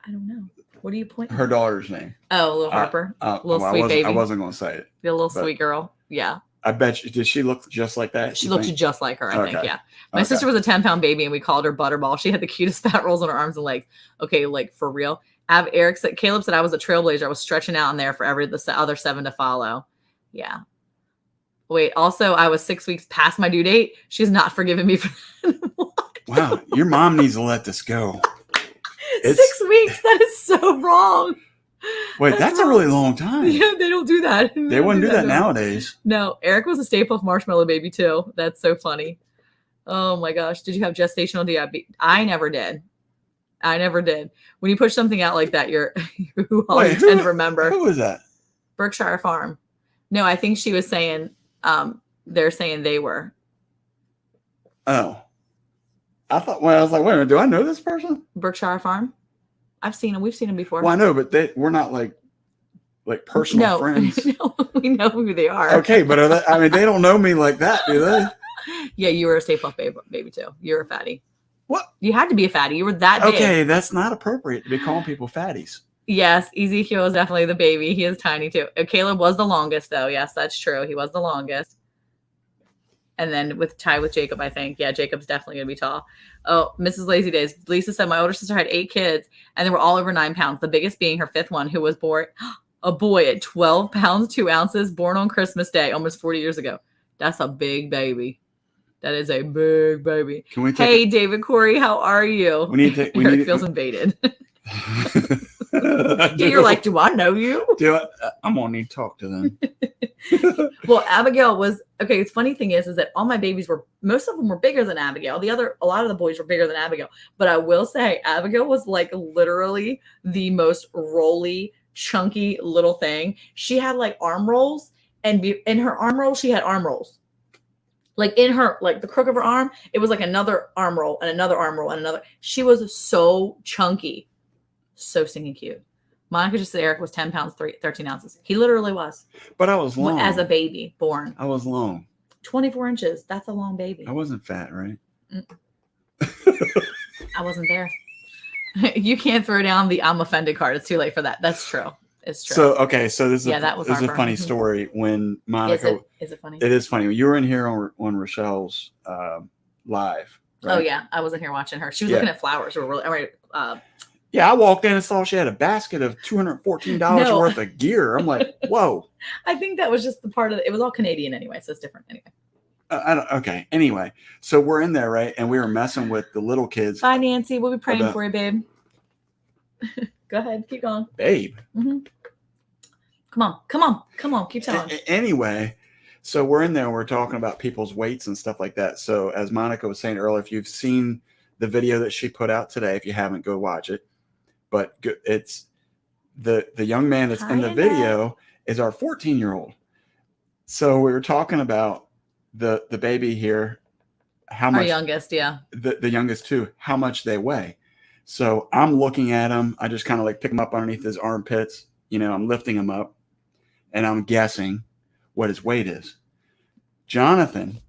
don't know. What are you pointing? Her daughter's name. Oh, little Harper. Little sweet baby. I wasn't going to say it. The little sweet girl. Yeah. I bet you. Did she look just like that? She looked just like her, I think. Yeah. My sister was a 10-pound baby and we called her Butterball. She had the cutest fat rolls on her arms and legs. Okay, like for real. Caleb said I was a trailblazer. I was stretching out in there for the other 7 to follow. Yeah. Wait, also, I was 6 weeks past my due date. She's not forgiving me for that. Wow, your mom needs to let this go. 6 weeks? That is so wrong. Wait, that's wrong. A really long time. Yeah, they don't do that. They wouldn't do that nowadays. No, Eric was a Stay Puft Marshmallow baby too. That's so funny. Oh my gosh. Did you have gestational diabetes? I never did. When you push something out like that, you tend to remember. Who was that? Berkshire Farm. No, I think she was saying, they're saying they were. Oh. I was like, wait a minute, do I know this person? Berkshire Farm. I've seen them. We've seen them before. Well, I know, but we're not like personal friends. No, we know who they are. Okay, but they don't know me like that, do they? Yeah, you were a Stay Puft baby too. You were a fatty. What? You had to be a fatty. You were that big. Okay, that's not appropriate to be calling people fatties. Yes, Ezekiel is definitely the baby. He is tiny too. Caleb was the longest though. Yes, that's true. He was the longest. And then with Jacob, I think. Yeah, Jacob's definitely going to be tall. Oh, Mrs. Lazy Days. Lisa said, my older sister had 8 kids, and they were all over 9 pounds. The biggest being her 5th one, who was born a boy at 12 pounds, 2 ounces, born on Christmas Day, almost 40 years ago. That's a big baby. That is a big baby. Hey, David Corey, how are you? Eric feels invaded. You're like, do I know you? I'm going to need to talk to them. Well, Abigail was okay. The funny thing is that all my babies most of them were bigger than Abigail. A lot of the boys were bigger than Abigail. But I will say, Abigail was like literally the most rolly, chunky little thing. She had like arm rolls, and in her arm roll, she had arm rolls. Like in her, like the crook of her arm, it was like another arm roll and another arm roll and another. She was so chunky, so stinking cute. Monica just said Eric was 10 pounds, 13 ounces. He literally was. But I was long. As a baby born. I was long. 24 inches. That's a long baby. I wasn't fat, right? I wasn't there. You can't throw down the I'm offended card. It's too late for that. That's true. It's true. So, okay. So this is a funny story. When Monica. Is it funny? It is funny. You were in here on Rochelle's live. Right? Oh, yeah. I wasn't here watching her. She was looking at flowers. Yeah, I walked in and saw she had a basket of $214 worth of gear. I'm like, whoa. I think that was just the part of it. It was all Canadian anyway, so it's different anyway. Okay. Anyway, so we're in there, right? And we were messing with the little kids. Bye, Nancy. We'll be praying for you, babe. Go ahead. Keep going. Babe. Mm-hmm. Come on. Keep telling. Anyway, so we're in there and we're talking about people's weights and stuff like that. So as Monica was saying earlier, if you've seen the video that she put out today, if you haven't, go watch it. But it's the young man that's in the video is our 14-year-old. So we were talking about the baby here, how much our youngest, yeah, the youngest too, how much they weigh. So I'm looking at him. I just kind of like pick him up underneath his armpits. I'm lifting him up, and I'm guessing what his weight is. Jonathan,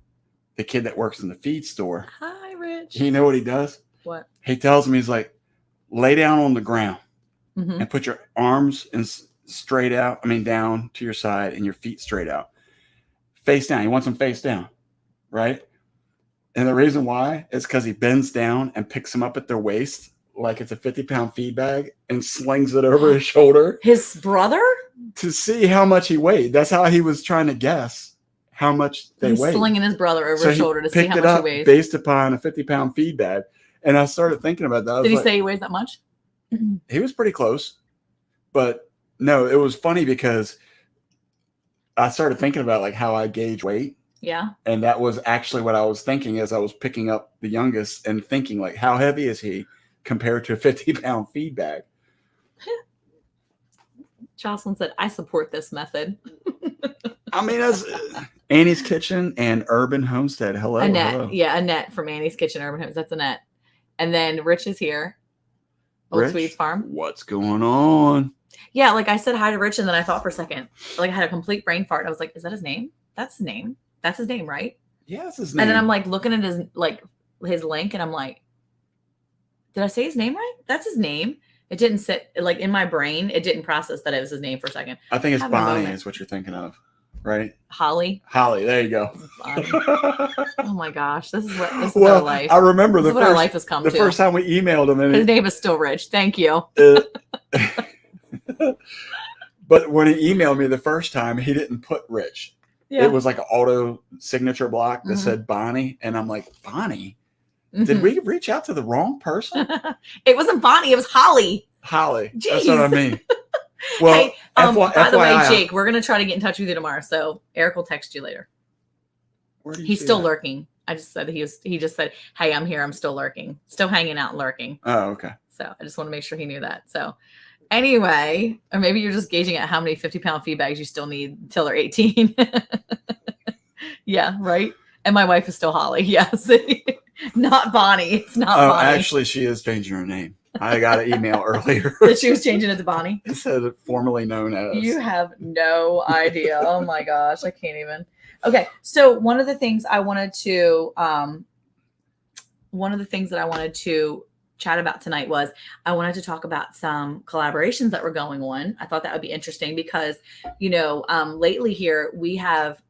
the kid that works in the feed store. Hi, Rich. You know what he does? What? He tells me, he's like, lay down on the ground and put your arms straight out. Down to your side and your feet straight out. Face down. He wants them face down, right? And the reason why is because he bends down and picks them up at their waist like it's a 50-pound feed bag and slings it over his shoulder. His brother? To see how much he weighed. That's how he was trying to guess how much they weighed. He's slinging his brother over his shoulder to see how much he weighs. Based upon a 50-pound feed bag. And I started thinking about that. Did he say he weighs that much? He was pretty close. But no, it was funny because I started thinking about like how I gauge weight. Yeah. And that was actually what I was thinking as I was picking up the youngest and thinking, like, how heavy is he compared to a 50-pound feed bag? Jocelyn said, I support this method. I mean, that's Annie's Kitchen and Urban Homestead. Hello. Annette. Hello. Yeah, Annette from Annie's Kitchen, Urban Homestead. That's Annette. And then Rich is here. Old Swedes Farm. What's going on? Yeah, like I said hi to Rich, and then I thought for a second, like I had a complete brain fart. I was like, is that his name? That's his name. That's his name, right? Yeah, that's his name. And then I'm like looking at his link, and I'm like, did I say his name right? That's his name. It didn't sit like in my brain. It didn't process that it was his name for a second. I think it's Bonnie is what you're thinking of, right? Holly. There you go. Oh my gosh, this is our life. I remember what our life has come to. The first time we emailed him, and his name is still Rich. Thank you. But when he emailed me the first time, he didn't put Rich. Yeah. It was like an auto signature block that said Bonnie, and I'm like, Bonnie. Did we reach out to the wrong person? It wasn't Bonnie. It was Holly. Holly. Jeez. That's what I mean. Well, hey, by the way, Jake, we're going to try to get in touch with you tomorrow. So Eric will text you later. He's still lurking. I just said he just said, hey, I'm here. I'm still lurking. Still hanging out and lurking. Oh, okay. So I just want to make sure he knew that. So anyway, or maybe you're just gauging at how many 50-pound feed bags you still need until they're 18. Yeah, right. And my wife is still Holly. Yes. Not Bonnie. It's not Bonnie. Actually, she is changing her name. I got an email earlier that she was changing it to Bonnie. It said formerly known as. You have no idea. Oh my gosh, I can't even. Okay, so one of the things I wanted to chat about tonight was I wanted to talk about some collaborations that were going on. I thought that would be interesting because, lately here we have.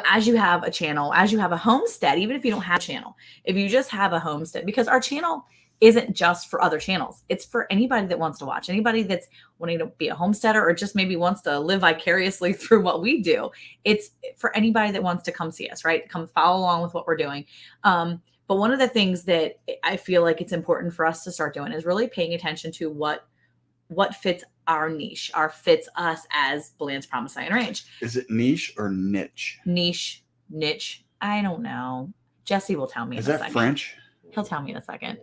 As you have a channel, as you have a homestead, even if you don't have a channel, if you just have a homestead, because our channel isn't just for other channels. It's for anybody that wants to watch, anybody that's wanting to be a homesteader or just maybe wants to live vicariously through what we do. It's for anybody that wants to come see us, right? Come follow along with what we're doing. But one of the things that I feel like it's important for us to start doing is really paying attention to what fits our niche, fits us as Bland's Promised Land Ranch. Is it niche or niche? Niche. I don't know. Jesse will tell me. Is that French? He'll tell me in a second.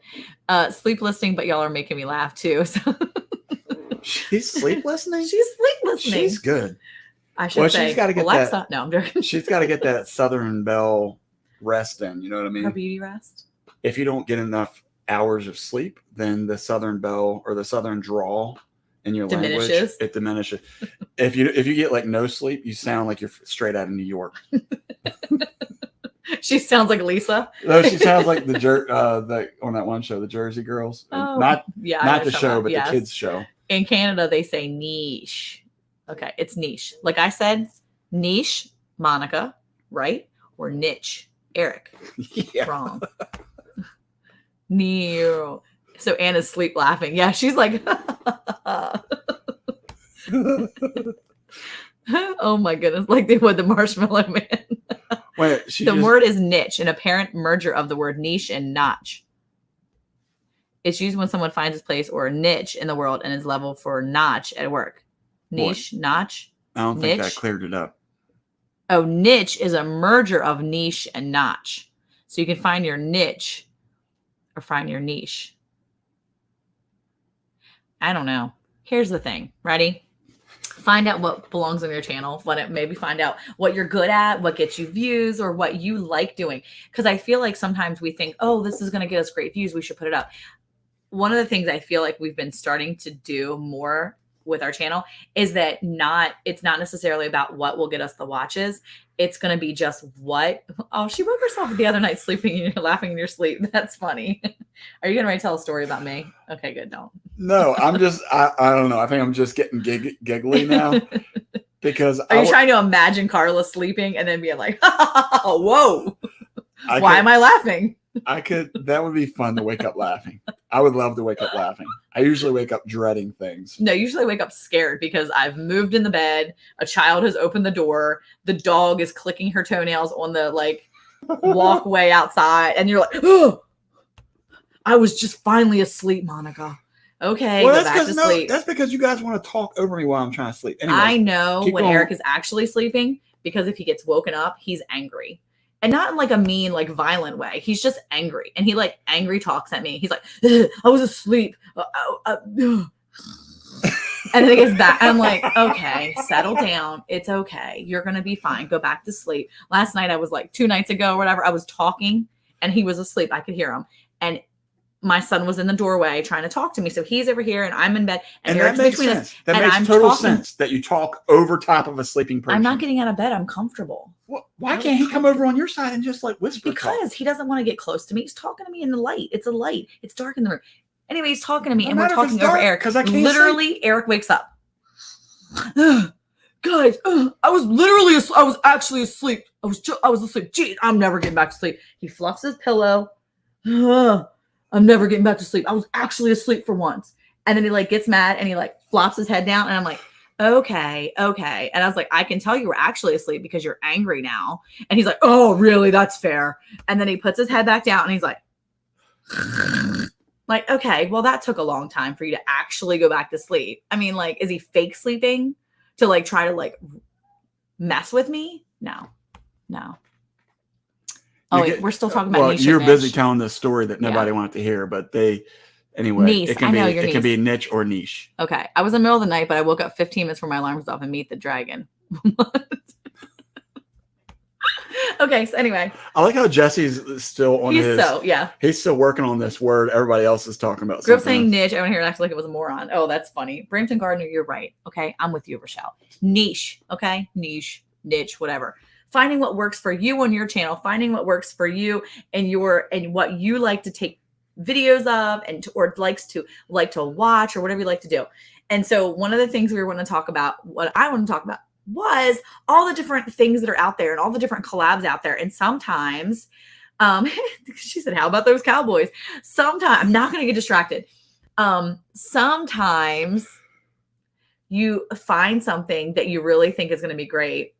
Sleep listening, but y'all are making me laugh too. So. She's sleep listening? She's sleep listening. She's good. I should say, she's got to get Alexa. That. No, I'm joking. She's got to get that Southern Belle rest in. You know what I mean? Her beauty rest. If you don't get enough hours of sleep, then the Southern Belle or the Southern drawl in your language, it diminishes. If you get like no sleep, you sound like you're straight out of New York. She sounds like Lisa. No, she sounds like on that one show, the Jersey Girls. Oh, not the show, but yes. The kids show. In Canada, they say niche. Okay, it's niche. Like I said, niche, Monica, right? Or niche, Eric. Yeah. Wrong. Neo. So Anna's sleep laughing. Yeah, she's like, oh my goodness, like they would the Marshmallow Man. Wait, word is niche, an apparent merger of the word niche and notch. It's used when someone finds his place or a niche in the world and is level for notch at work. Niche, what? Notch. I don't think that cleared it up. Oh, niche is a merger of niche and notch. So you can find your niche or find your niche. I don't know. Here's the thing. Ready? Find out what belongs on your channel. Maybe find out what you're good at, what gets you views, or what you like doing. Because I feel like sometimes we think, oh, this is going to get us great views. We should put it up. One of the things I feel like we've been starting to do more with our channel is that it's not necessarily about what will get us the watches. It's going to be just what. Oh, she woke herself the other night sleeping and you're laughing in your sleep. That's funny. Are you going to tell a story about me? Okay, good. Don't. No, I'm just, I don't know. I think I'm just getting giggly now because. Are you trying to imagine Carla sleeping and then being like, whoa, why am I laughing? That would be fun to wake up laughing. I would love to wake up laughing. I usually wake up dreading things. No, usually I wake up scared because I've moved in the bed. A child has opened the door. The dog is clicking her toenails on the walkway outside. And you're like, oh, I was just finally asleep, Monica. Okay, well, go back to sleep. That's because you guys want to talk over me while I'm trying to sleep. Anyway, I know when Eric is actually sleeping because if he gets woken up, he's angry. And not in like a mean, like violent way. He's just angry. And he like angry talks at me. He's like, I was asleep. And then he gets back. I'm like, okay, settle down. It's okay. You're going to be fine. Go back to sleep. Last night, I was like 2 nights ago or whatever, I was talking and he was asleep. I could hear him. And my son was in the doorway trying to talk to me. So he's over here and I'm in bed. And that makes sense. That makes total sense that you talk over top of a sleeping person. I'm not getting out of bed. I'm comfortable. Well, why can't he come over on your side and just like whisper? Because he doesn't want to get close to me. He's talking to me in the light. It's a light. It's dark in the room. Anyway, he's talking to me and we're talking over Eric. Because I can't literally sleep. Eric wakes up. Guys, I was actually asleep. I was asleep. Gee, I'm never getting back to sleep. He fluffs his pillow. I'm never getting back to sleep. I was actually asleep for once. And then he like gets mad and he like flops his head down. And I'm like, okay. And I was like, I can tell you were actually asleep because you're angry now. And he's like, oh, really? That's fair. And then he puts his head back down and he's like, okay, well, that took a long time for you to actually go back to sleep. I mean, like, is he fake sleeping to like try to like mess with me? No. Oh, wait, we're still talking about niche. You're busy telling this story that nobody wanted to hear, but anyway, niche. It can be niche or niche. Okay. I was in the middle of the night, but I woke up 15 minutes before my alarm was off and meet the dragon. Okay. So anyway. I like how Jesse's still on he's still working on this word. Everybody else is talking about something. Grew up saying niche. I want to hear it act like it was a moron. Oh, that's funny. Brampton Gardner, you're right. Okay. I'm with you, Rochelle. Niche. Okay. Niche, whatever. Finding what works for you on your channel, finding what works for you and what you like to take videos of or like to watch or whatever you like to do. And so one of the things we were going to talk about, what I want to talk about was all the different things that are out there and all the different collabs out there. And sometimes, she said, how about those Cowboys? Sometimes, I'm not going to get distracted. Sometimes you find something that you really think is going to be great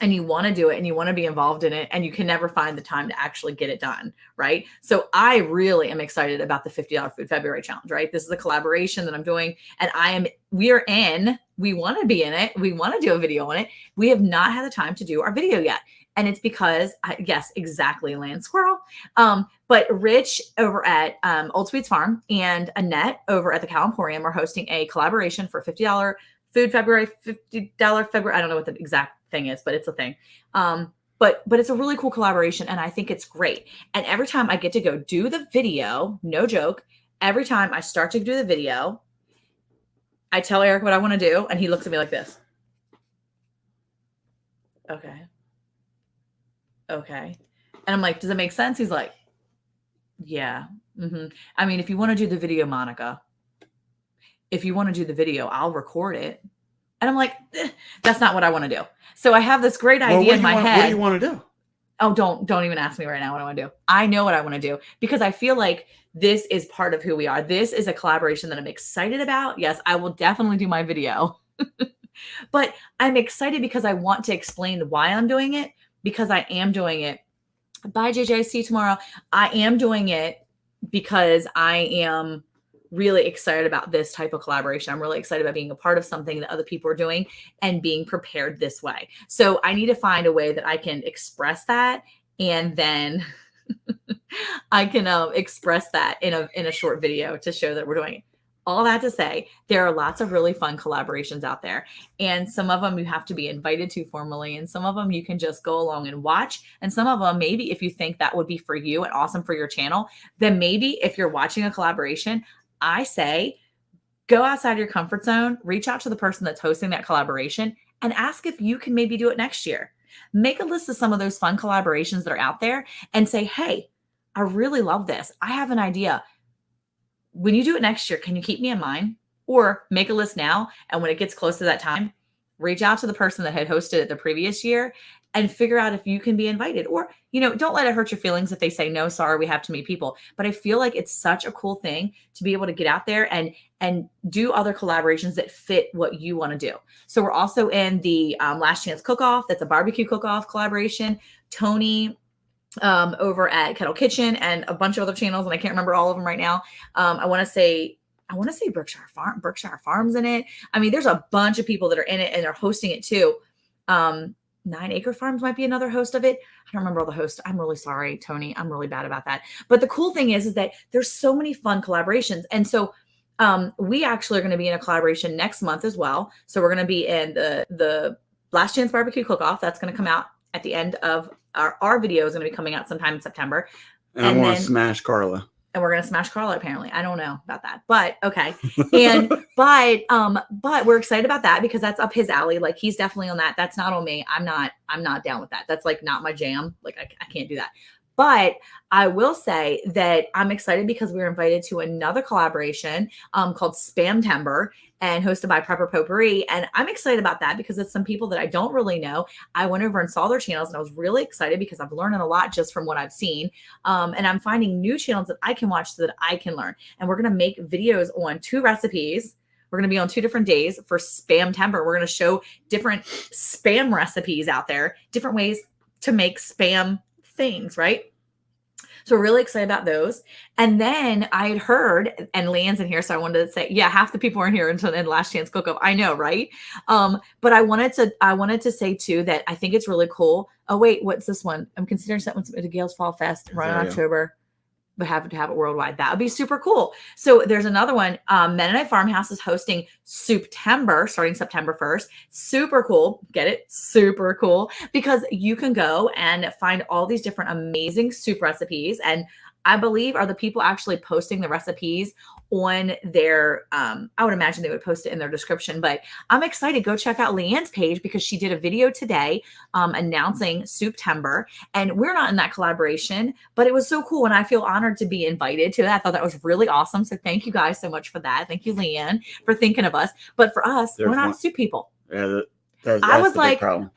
and you want to do it and you want to be involved in it and you can never find the time to actually get it done, right? So I really am excited about the $50 Food February challenge, right? This is a collaboration that I'm doing and we want to be in it. We want to do a video on it. We have not had the time to do our video yet. And it's because, yes, exactly, Land Squirrel. But Rich over at Old Sweets Farm and Annette over at the Cow Emporium are hosting a collaboration for $50 Food February, $50 February. I don't know what the exact thing is, but it's a thing. But it's a really cool collaboration and I think it's great. And every time I get to go do the video, no joke, every time I start to do the video, I tell Eric what I want to do and he looks at me like this. Okay. And I'm like, does it make sense? He's like, yeah. I mean, if you want to do the video, Monica, if you want to do the video, I'll record it. And I'm like, that's not what I want to do. So I have this great idea in my head. What do you want to do? Oh, don't even ask me right now what I want to do. I know what I want to do because I feel like this is part of who we are. This is a collaboration that I'm excited about. Yes, I will definitely do my video. But I'm excited because I want to explain why I'm doing it, because I am doing it. Bye, JJ. See you tomorrow. I am doing it because I am really excited about this type of collaboration. I'm really excited about being a part of something that other people are doing and being prepared this way. So I need to find a way that I can express that. And then I can express that in a short video to show that we're doing it. All that to say, there are lots of really fun collaborations out there. And some of them you have to be invited to formally. And some of them you can just go along and watch. And some of them, maybe if you think that would be for you and awesome for your channel, then maybe if you're watching a collaboration, I say, go outside your comfort zone, reach out to the person that's hosting that collaboration and ask if you can maybe do it next year. Make a list of some of those fun collaborations that are out there and say, hey, I really love this. I have an idea. When you do it next year, can you keep me in mind? Or make a list now. And when it gets close to that time, reach out to the person that had hosted it the previous year and figure out if you can be invited. Or, don't let it hurt your feelings if they say, no, sorry, we have too many people. But I feel like it's such a cool thing to be able to get out there and do other collaborations that fit what you want to do. So we're also in the Last Chance Cook-Off. That's a barbecue cook-off collaboration. Tony over at Kettle Kitchen and a bunch of other channels, and I can't remember all of them right now. I want to say Berkshire Farms in it. I mean, there's a bunch of people that are in it and they're hosting it too. 9 Acre Farms might be another host of it. I don't remember all the hosts. I'm really sorry, Tony. I'm really bad about that. But the cool thing is that there's so many fun collaborations. And so we actually are going to be in a collaboration next month as well. So we're going to be in the Last Chance Barbecue Cook-Off. That's going to come out at the end of our video is going to be coming out sometime in September. And I want to smash Carla. And we're going to smash Carla, apparently. I don't know about that, but okay. And, but we're excited about that because that's up his alley. Like he's definitely on that. That's not on me. I'm not down with that. That's like not my jam. Like I can't do that. But I will say that I'm excited because we were invited to another collaboration called Spam Timber and hosted by Prepper Potpourri. And I'm excited about that because it's some people that I don't really know. I went over and saw their channels and I was really excited because I've learned a lot just from what I've seen. And I'm finding new channels that I can watch so that I can learn. And we're going to make videos on 2 recipes. We're going to be on 2 different days for Spam Timber. We're going to show different Spam recipes out there, different ways to make Spam things, right? So we're really excited about those. And then I had heard, and Leanne's in here, so I wanted to say, yeah, half the people aren't here until the Last Chance Cook-Off. I know, right? But I wanted to say too that I think it's really cool. Oh wait, what's this one? I'm considering something to Gales Fall Fest run in October. But have to have it worldwide. That would be super cool. So there's another one. Mennonite Farmhouse is hosting Souptember starting September 1st. Super cool. Get it? Super cool. Because you can go and find all these different amazing soup recipes. And I believe are the people actually posting the recipes on their, I would imagine they would post it in their description, but I'm excited. Go check out Leanne's page because she did a video today announcing Souptember, and we're not in that collaboration, but it was so cool. And I feel honored to be invited to that. I thought that was really awesome. So thank you guys so much for that. Thank you, Leanne, for thinking of us. But for us, we're not soup people. Yeah, I was like, oh,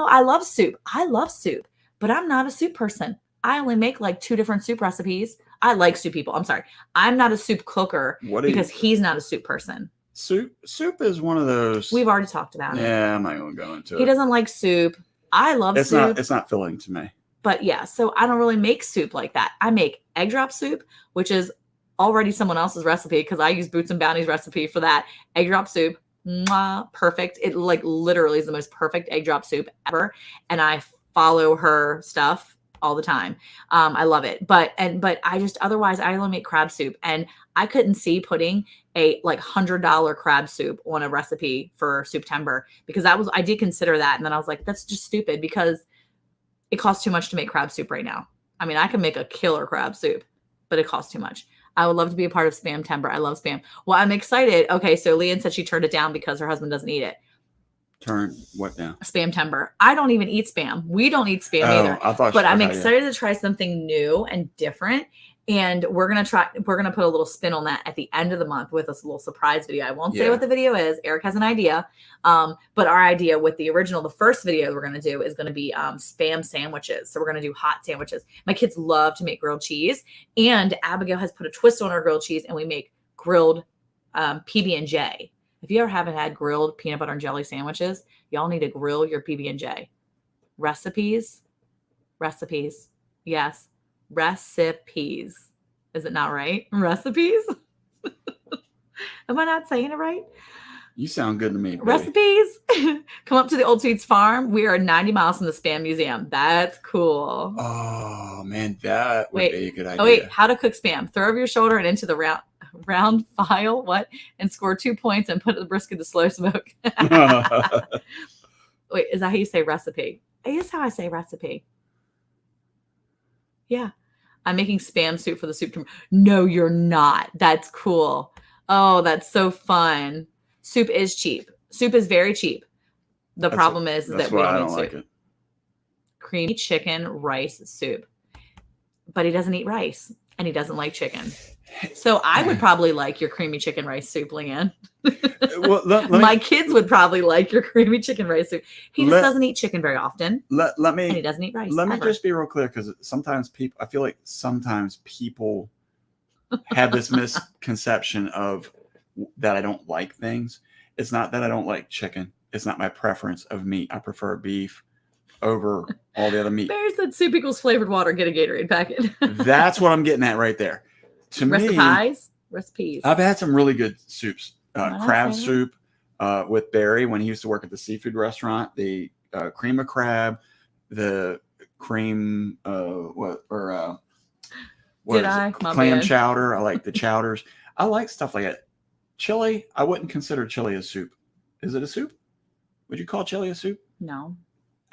I love soup. I love soup, but I'm not a soup person. I only make like 2 different soup recipes. I like soup people. I'm sorry. I'm not a soup cooker because he's not a soup person. Soup is one of those. We've already talked about it. Yeah, I'm not going to go into it. He doesn't like soup. I love soup. It's not filling to me. But yeah, so I don't really make soup like that. I make egg drop soup, which is already someone else's recipe because I use Boots and Bounty's recipe for that. Egg drop soup. Mwah, perfect. It like literally is the most perfect egg drop soup ever. And I follow her stuff all the time. I love it. But otherwise I only make crab soup, and I couldn't see putting a like $100 crab soup on a recipe for Souptember because I did consider that. And then I was like, that's just stupid because it costs too much to make crab soup right now. I mean, I can make a killer crab soup, but it costs too much. I would love to be a part of Spam Timber. I love Spam. Well, I'm excited. Okay. So Leanne said she turned it down because her husband doesn't eat it. Turn what down? Spam Timber. I don't even eat Spam. We don't eat Spam either. But I'm excited to try something new and different. And we're going to put a little spin on that at the end of the month with this little surprise video. I won't say what the video is. Eric has an idea. But our idea with the first video we're going to do is going to be Spam sandwiches. So we're going to do hot sandwiches. My kids love to make grilled cheese. And Abigail has put a twist on our grilled cheese, and we make grilled PB&J. If you ever haven't had grilled peanut butter and jelly sandwiches, y'all need to grill your PB&J. Recipes. Yes. Recipes. Is it not right? Recipes? Am I not saying it right? You sound good to me. Buddy. Recipes. Come up to the Old Sweets Farm. We are 90 miles from the Spam Museum. That's cool. Oh, man. That would be a good idea. Oh, wait. How to cook Spam. Throw over your shoulder and into the round file. And score 2 points and put the brisket to slow smoke. Wait, is that how you say recipe? It is how I say recipe. Yeah. I'm making Spam soup for the soup tomorrow. No, you're not. That's cool. Oh, that's so fun. Soup is cheap. Soup is very cheap. The problem is that we don't eat soup. Like it. Creamy chicken rice soup. But he doesn't eat rice, and he doesn't like chicken. So I would probably like your creamy chicken rice soup, Leanne. Well, my kids would probably like your creamy chicken rice soup. He just doesn't eat chicken very often. And he doesn't eat rice. Let me just be real clear, because I feel like sometimes people have this misconception of that I don't like things. It's not that I don't like chicken. It's not my preference of meat. I prefer beef over all the other meat. Bear said soup equals flavored water. Get a Gatorade packet. That's what I'm getting at right there. To Recipes. I've had some really good soups. Crab soup with Barry when he used to work at the seafood restaurant. cream of crab, the cream clam chowder. I like the chowders. I like stuff like that. Chili, I wouldn't consider chili a soup. Is it a soup? Would you call chili a soup? No.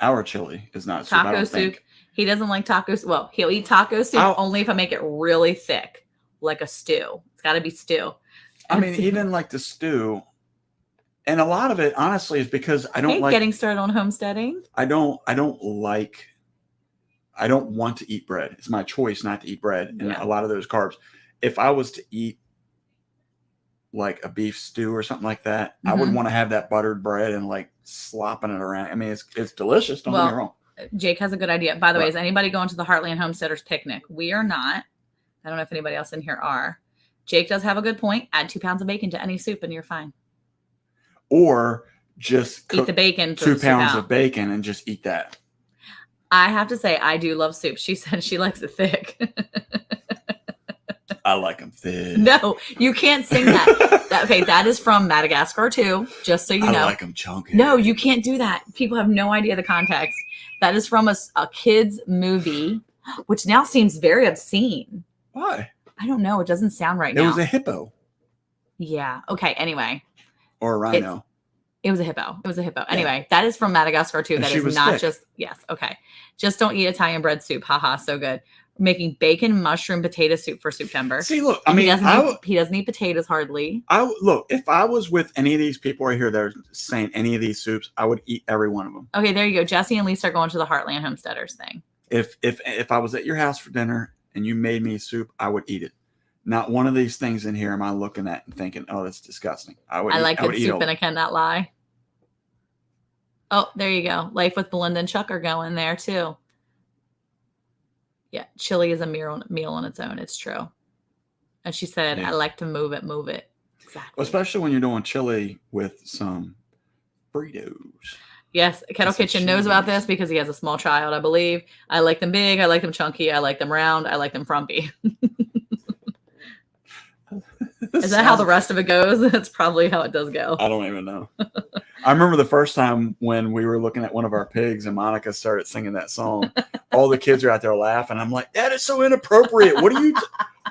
Our chili is not soup. Taco soup. He doesn't like tacos. Well, he'll eat taco soup only if I make it really thick, like a stew. It's got to be stew. I mean, even like the stew, and a lot of it, honestly, is because I don't like getting started on homesteading. I don't want to eat bread. It's my choice not to eat bread and a lot of those carbs. If I was to eat like a beef stew or something like that, I would want to have that buttered bread and like slopping it around. I mean, it's delicious. Don't get me wrong. Jake has a good idea. By the way, is anybody going to the Heartland Homesteaders picnic? We are not. I don't know if anybody else in here are. Jake does have a good point. Add 2 pounds of bacon to any soup and you're fine. Or just eat the bacon. 2 pounds of bacon and just eat that. I have to say, I do love soup. She said she likes it thick. I like them thick. No, you can't sing that. That is from Madagascar too, just so you know. I like them chunky. No, you can't do that. People have no idea the context. That is from a kid's movie, which now seems very obscene. Why? I don't know. It doesn't sound right now. It was a hippo. Yeah. Okay. Anyway. Or a rhino. It was a hippo. It was a hippo. Anyway, that is from Madagascar too. That is not just, yes. Okay. Just don't eat Italian bread soup. Haha. So good. We're making bacon, mushroom, potato soup for September. See, look, I mean, he doesn't eat potatoes hardly. Look, if I was with any of these people right here that are saying any of these soups, I would eat every one of them. Okay. There you go. Jesse and Lisa are going to the Heartland Homesteaders thing. If I was at your house for dinner and you made me soup, I would eat it. Not one of these things in here am I looking at and thinking, oh, that's disgusting. I like good soup and I cannot lie. Oh, there you go. Life with Belinda and Chuck are going there too. Yeah, chili is a meal on its own. It's true. And she said, I like to move it. Exactly. Well, especially when you're doing chili with some Fritos. Yes, Kettle Kitchen knows about this because he has a small child, I believe. I like them big. I like them chunky. I like them round. I like them frumpy. Is that how the rest of it goes? That's probably how it does go. I don't even know. I remember the first time when we were looking at one of our pigs and Monica started singing that song. All the kids are out there laughing. I'm like, that is so inappropriate.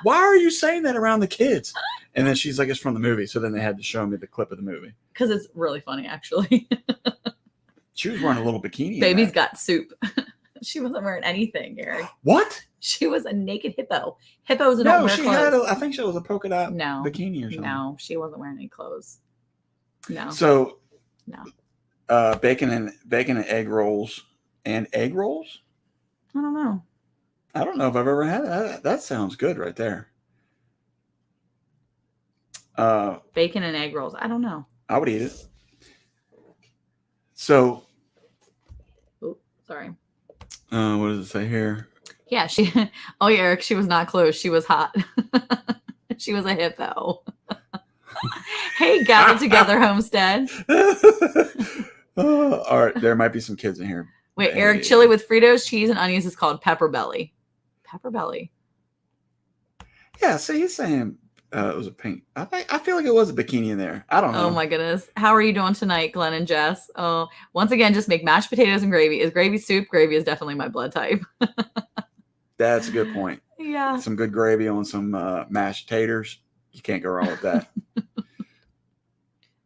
Why are you saying that around the kids? And then she's like, it's from the movie. So then they had to show me the clip of the movie. Because it's really funny, actually. She was wearing a little bikini. Baby's got soup. She wasn't wearing anything, Eric. What? She was a naked hippo. Hippos don't wear clothes. I think she was a polka dot bikini or something. No, she wasn't wearing any clothes. No. So, bacon and egg rolls and egg rolls? I don't know. I don't know if I've ever had that. That sounds good right there. Bacon and egg rolls. I don't know. I would eat it. So. Oh, sorry. What does it say here? Yeah, Eric, she was not close. She was hot. She was a hippo. Hey, gather together, Homestead. All right, there might be some kids in here. Wait, Eric, chili with Fritos, cheese, and onions is called pepper belly. Pepper belly. Yeah, see, he's saying it was a pink. I feel like it was a bikini in there. I don't know. Oh my goodness. How are you doing tonight, Glenn and Jess? Oh, once again, just make mashed potatoes and gravy. Is gravy soup? Gravy is definitely my blood type. That's a good point. Yeah. Some good gravy on some mashed taters. You can't go wrong with that.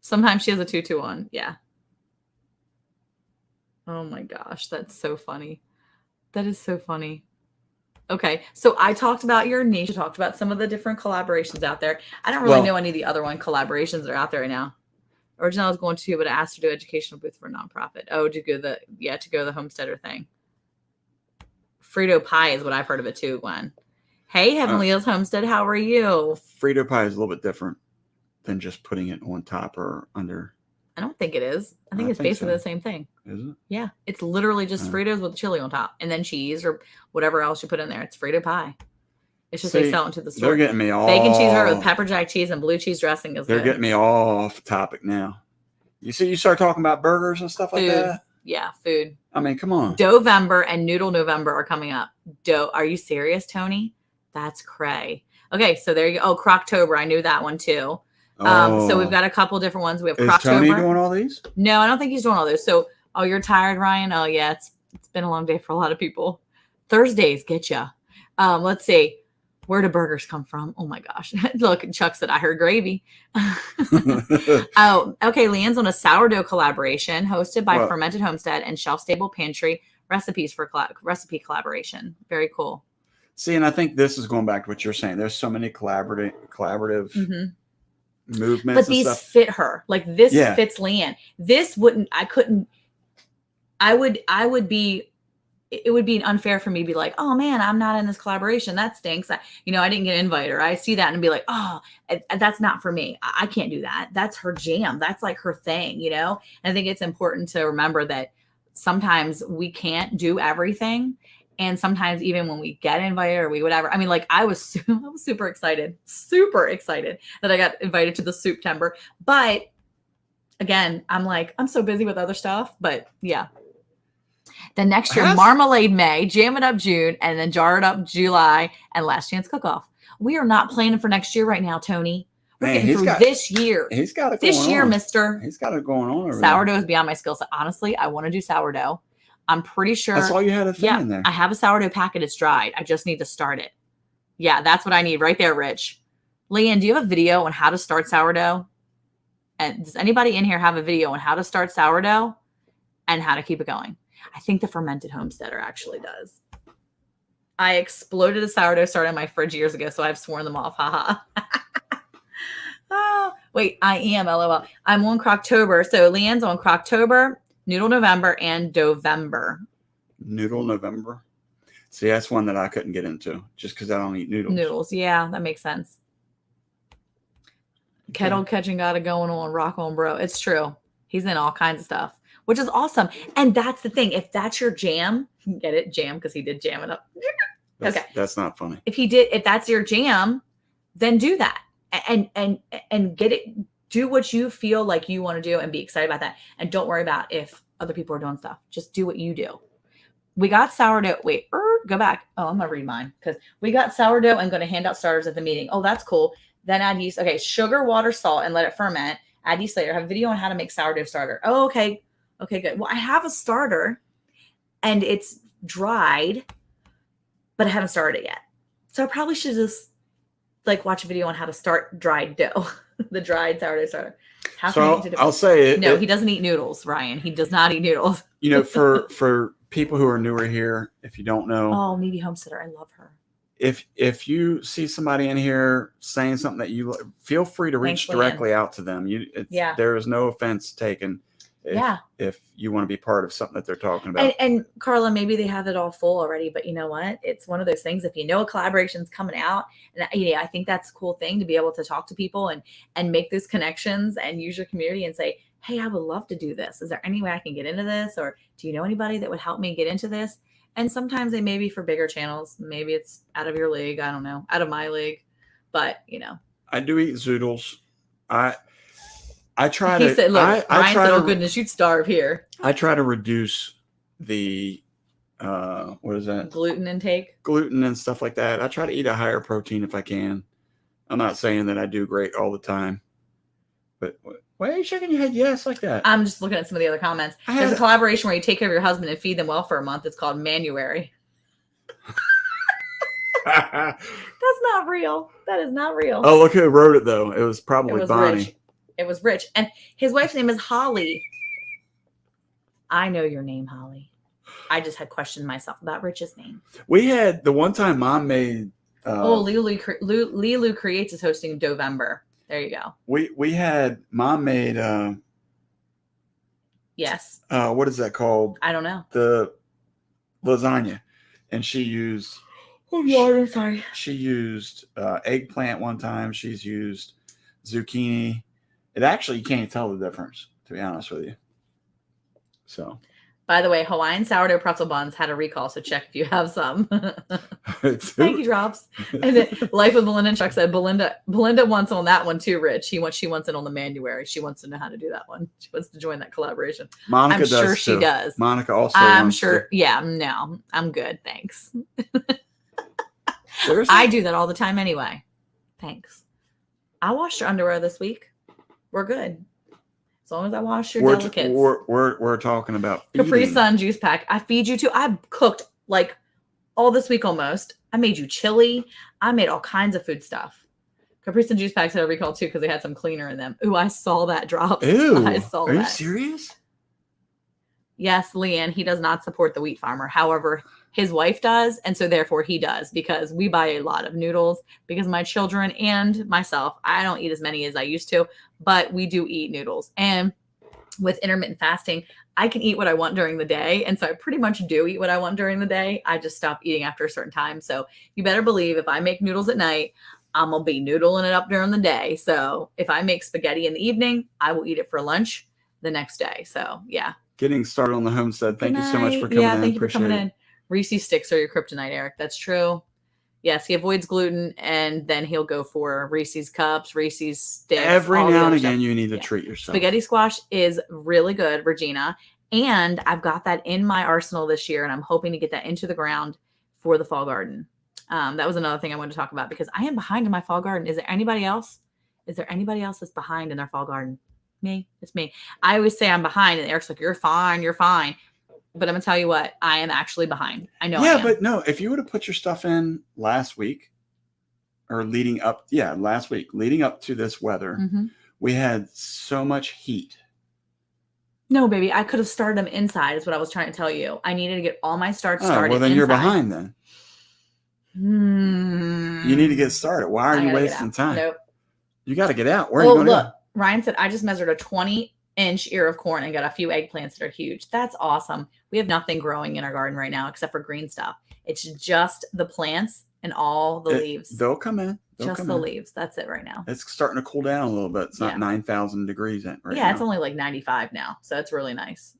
Sometimes she has a 2-2-1. Yeah. Oh my gosh. That's so funny. That is so funny. Okay. So I talked about your niche. I talked about some of the different collaborations out there. I don't really know any of the other collaborations that are out there right now. Originally I was going to, but I asked her to do educational booth for a nonprofit. Oh, to go the Homesteader thing. Frito pie is what I've heard of it too, Gwen. Hey, Heavenly Hills Homestead, how are you? Frito pie is a little bit different than just putting it on top or under. I don't think it is. I think it's basically the same thing. Is it? Yeah. It's literally just Fritos with chili on top and then cheese or whatever else you put in there. It's Frito pie. It's just they sell it to the store. They're getting me all. Bacon cheeseburger with pepper jack cheese and blue cheese dressing is They're getting me all off topic now. You see, you start talking about burgers and stuff like that? Yeah, food. I mean, come on. Dough-vember and Noodle November are coming up. Are you serious, Tony? That's cray. Okay, so there you go. Oh, Croctober. I knew that one too. So we've got a couple different ones. We have Croctober. Is Tony doing all these? No, I don't think he's doing all those. So Oh, you're tired, Ryan? Oh, yeah. It's been a long day for a lot of people. Thursdays get ya. Let's see. Where do burgers come from? Oh, my gosh. Look, Chuck said, I heard gravy. Oh, okay. Leanne's on a sourdough collaboration hosted by Fermented Homestead and Shelf Stable Pantry recipes for recipe collaboration. Very cool. See, and I think this is going back to what you're saying. There's so many collaborative movements. But these fit her. Like this fits Leanne. This wouldn't, it would be unfair for me to be like, oh man, I'm not in this collaboration. That stinks. I didn't get an invite, or I see that and be like, oh, that's not for me. I can't do that. That's her jam. That's like her thing, And I think it's important to remember that sometimes we can't do everything. And sometimes even when we get invited or whatever, I mean, like I was super excited that I got invited to the Soup-tember. But again, I'm so busy with other stuff, but yeah. Then next year, Marmalade May, Jam It Up June, and then Jar It Up July, and Last Chance Cook-Off. We are not planning for next year right now, Tony. We're getting through this year. He's got it this year, mister. He's got it going on. Sourdough is beyond my skill set. Honestly, I want to do sourdough. I'm pretty sure. That's all you had a thing in there. I have a sourdough packet. It's dried. I just need to start it. Yeah, that's what I need right there, Rich. Leanne, do you have a video on how to start sourdough? And does anybody in here have a video on how to start sourdough and how to keep it going? I think the Fermented Homesteader actually does. I exploded a sourdough starter in my fridge years ago, so I've sworn them off. Haha. Oh, wait, I am. LOL. I'm on Croctober. So Leanne's on Croctober, Noodle November, and Dovember. Noodle November? See, that's one that I couldn't get into just because I don't eat noodles. Noodles, yeah, that makes sense. Okay. Kettle catching got it going on. Rock on, bro. It's true. He's in all kinds of stuff, which is awesome. And that's the thing. If that's your jam, get it? Jam, because he did jam it up. Okay. That's not funny. If that's your jam, then do that. And get it, do what you feel like you want to do and be excited about that. And don't worry about if other people are doing stuff. Just do what you do. We got sourdough. Wait, go back. Oh, I'm going to read mine because we got sourdough and going to hand out starters at the meeting. Oh, that's cool. Then add yeast. Okay. Sugar, water, salt, and let it ferment. Add yeast later. I have a video on how to make sourdough starter. Oh, okay. Okay, good. Well, I have a starter and it's dried, but I haven't started it yet. So I probably should just watch a video on how to start dried dough, the dried sourdough starter. I'll say it. No, he doesn't eat noodles, Ryan. He does not eat noodles. For people who are newer here, if you don't know. Oh, Needy Homesteader. I love her. If you see somebody in here saying something that you feel free to reach directly out to them. There is no offense taken. If you want to be part of something that they're talking about. And Carla, maybe they have it all full already, but you know what? It's one of those things. If you know a collaboration's coming out, and I think that's a cool thing to be able to talk to people and make those connections and use your community and say, hey, I would love to do this. Is there any way I can get into this? Or do you know anybody that would help me get into this? And sometimes they may be for bigger channels. Maybe it's out of your league. I don't know. Out of my league. But, I do eat zoodles. I try he to. Said, look, Ryan said, "Oh goodness, you'd starve here." I try to reduce the what is that? Gluten intake. Gluten and stuff like that. I try to eat a higher protein if I can. I'm not saying that I do great all the time, but why are you shaking your head yes like that? I'm just looking at some of the other comments. There's a collaboration where you take care of your husband and feed them well for a month. It's called Manuary. That's not real. That is not real. Oh, look who wrote it though. It was probably Bonnie. Rich. It was Rich. And his wife's name is Holly. I know your name, Holly. I just had questioned myself about Rich's name. We had the one time Mom made. Lilu Creates is hosting Dovember. There you go. We had Mom made. Yes. What is that called? I don't know. The lasagna, and she used. Oh Lord, I'm sorry. She used eggplant one time. She's used zucchini. It actually, you can't tell the difference, to be honest with you. So, by the way, Hawaiian sourdough pretzel buns had a recall, so check if you have some. Thank you, Drops. And then Life with Belinda and Chuck said Belinda wants on that one too, Rich. She wants it on the Manuary. She wants to know how to do that one. She wants to join that collaboration. Monica I'm does sure too. She does. Monica also. I'm sure. To. Yeah, no, I'm good. Thanks. Seriously? I do that all the time anyway. Thanks. I washed your underwear this week. We're good. As long as I wash your delicates. We're talking about feeding. Capri Sun juice pack. I feed you too. I cooked like all this week almost. I made you chili. I made all kinds of food stuff. Capri Sun juice packs had a recall too because they had some cleaner in them. Ooh, I saw that drop. Ew. I saw that. Are you serious? Yes, Leanne, he does not support the wheat farmer. However, his wife does, and so therefore he does, because we buy a lot of noodles because my children and myself, I don't eat as many as I used to, but we do eat noodles. And with intermittent fasting, I can eat what I want during the day. And so I pretty much do eat what I want during the day. I just stop eating after a certain time. So you better believe if I make noodles at night, I'm going to be noodling it up during the day. So if I make spaghetti in the evening, I will eat it for lunch the next day. So yeah. Getting started on the homestead. Thank you so much for coming in. Yeah, thank you for coming in. Reese's sticks are your kryptonite, Eric. That's true. Yes, he avoids gluten, and then he'll go for Reese's cups, Reese's sticks. Every now and again, you need to treat yourself. Spaghetti squash is really good, Regina. And I've got that in my arsenal this year, and I'm hoping to get that into the ground for the fall garden. That was another thing I wanted to talk about because I am behind in my fall garden. Is there anybody else? Is there anybody else that's behind in their fall garden? Me. It's me. I always say I'm behind, and Eric's like, "You're fine. You're fine." But I'm gonna tell you what, I am actually behind. I know. Yeah, but no, if you would have put your stuff in last week or leading up to this weather, we had so much heat. No, baby, I could have started them inside is what I was trying to tell you. I needed to get all my starts started. Well, then inside. You're behind then. You need to get started. Why are you wasting time? Nope. You got to get out. Where are you going to go? Ryan said, I just measured a 20-inch ear of corn and got a few eggplants that are huge. That's awesome. We have nothing growing in our garden right now except for green stuff. It's just the plants and all the leaves. They'll come in. Just the leaves. That's it right now. It's starting to cool down a little bit. It's not 9,000 degrees right now. Yeah, it's only like 95 now. So it's really nice.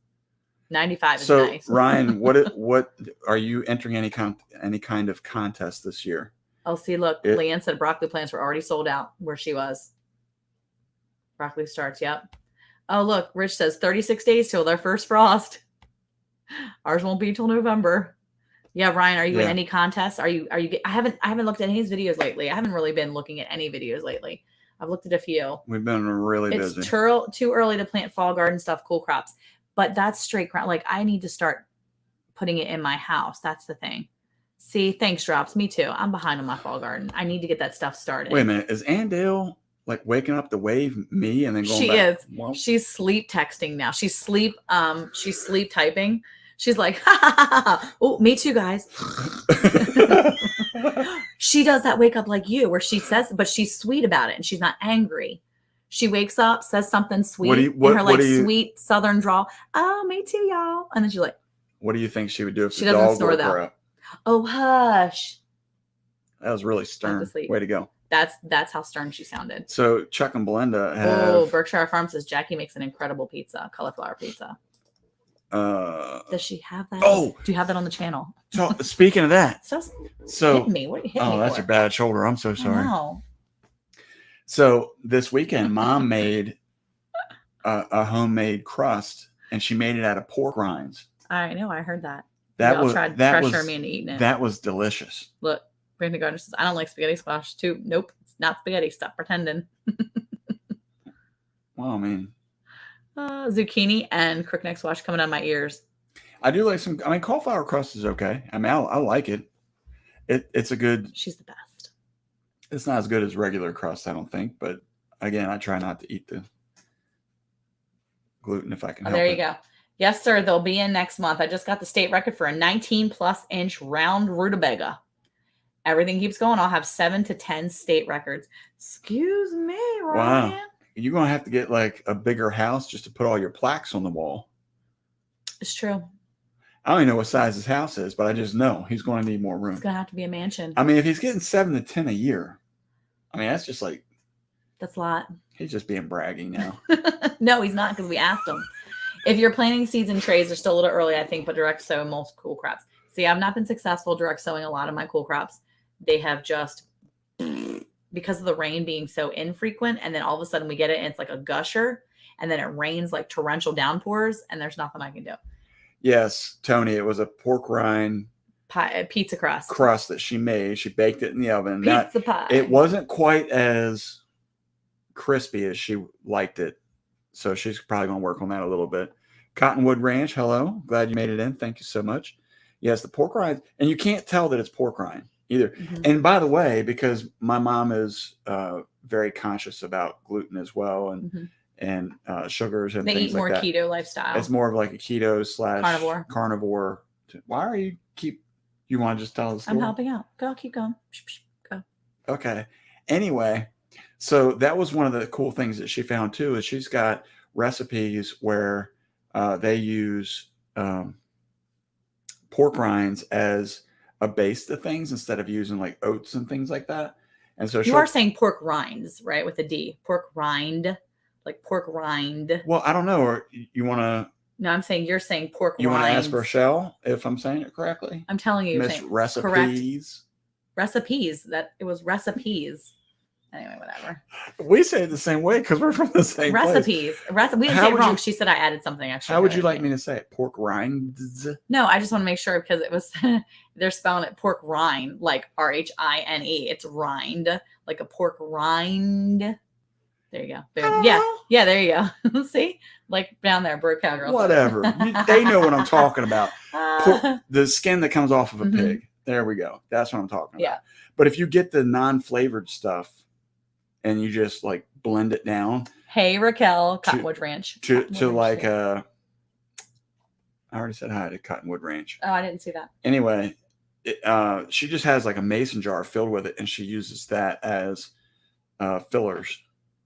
95 is nice. So Ryan, what are you entering any kind of contest this year? Oh, see, look, Leanne said broccoli plants were already sold out where she was. Broccoli starts, yep. Oh, look, Rich says 36 days till their first frost. Ours won't be till November. Yeah, Ryan, are you in any contests? Are you? I haven't looked at his videos lately. I haven't really been looking at any videos lately. I've looked at a few. We've been really busy. It's too early to plant fall garden stuff, cool crops. But that's straight crop. Like I need to start putting it in my house. That's the thing. See, thanks, Drops. Me too. I'm behind on my fall garden. I need to get that stuff started. Wait a minute. Is Andale like waking up to wave me and then going back? She is. Well, she's sleep texting now. She's sleep typing. She's like, ha, ha, ha, ha. Oh, me too, guys. She does that wake up like you, where she says, but she's sweet about it and she's not angry. She wakes up, says something sweet in her sweet Southern drawl. Oh, me too, y'all. And then she's like, what do you think she would do if she the doesn't dog snore woke her up? Oh, hush. That was really stern. Way to go. That's how stern she sounded. So Chuck and Belinda have... Oh, Berkshire Farm says Jackie makes an incredible pizza, cauliflower pizza. Does she have that? Oh, do you have that on the channel? So speaking of that, so hit me. What are you hitting me that's for? your bad shoulder. I'm so sorry. So this weekend, Mom made a homemade crust, and she made it out of pork rinds. I know. I heard that. Y'all tried to pressure me into eating it. That was delicious. Look, Brandon Gardner says, I don't like spaghetti squash too. Nope, it's not spaghetti. Stop pretending. Well, I mean, zucchini and crookneck squash coming out of my ears. I do like some. I mean, cauliflower crust is okay. I mean, I like it. It's a good. She's the best. It's not as good as regular crust, I don't think. But again, I try not to eat the gluten if I can. There you go. Yes, sir. They'll be in next month. I just got the state record for a 19+ inch round rutabaga. Everything keeps going. I'll have 7 to 10 state records. Excuse me, Ryan. Wow. You're going to have to get like a bigger house just to put all your plaques on the wall. It's true. I don't even know what size his house is, but I just know he's going to need more room. It's going to have to be a mansion. I mean, if he's getting 7 to 10 a year, I mean, that's just like. That's a lot. He's just being braggy now. No, he's not, because we asked him. If you're planting seeds in trays, they're still a little early, I think, but direct sow most cool crops. See, I've not been successful direct sowing a lot of my cool crops. They have just, because of the rain being so infrequent, and then all of a sudden we get it and it's like a gusher, and then it rains like torrential downpours, and there's nothing I can do. Yes, Tony, it was a pork rind pizza crust. Crust that she made. She baked it in the oven. Pie. It wasn't quite as crispy as she liked it. So she's probably going to work on that a little bit. Cottonwood Ranch, hello. Glad you made it in. Thank you so much. Yes, the pork rind. And you can't tell that it's pork rind either. Mm-hmm. And by the way, because my mom is very conscious about gluten as well and sugars and things like that. They eat more keto lifestyle. It's more of like a keto / carnivore. Why are you you want to just tell us? I'm helping out. Go, keep going. Go. Okay. Anyway, so that was one of the cool things that she found too, is she's got recipes where they use pork rinds as a base to things instead of using like oats and things like that. And so you are saying pork rinds, right? With a D, pork rind, like pork rind. Well, I don't know. Or you want to? No, I'm saying you're saying pork. You want to ask Rochelle if I'm saying it correctly? I'm telling you, Miss Recipes. Correct. Recipes. That it was recipes. Anyway, whatever. We say it the same way because we're from the same recipes. Place. We didn't say it wrong. She said I added something extra. How would you like me to say it? Pork rinds? No, I just want to make sure because it was they're spelling it pork rind, like RHINE. It's rind, like a pork rind. There you go. Yeah, there you go. See? Like down there, Bird Cowgirl. Whatever. They know what I'm talking about. The skin that comes off of a pig. There we go. That's what I'm talking about. Yeah. But if you get the non-flavored stuff and you just like blend it down. Hey, Raquel, Cottonwood Ranch. To like I already said hi to Cottonwood Ranch. Oh, I didn't see that. Anyway, she just has like a mason jar filled with it, and she uses that as fillers,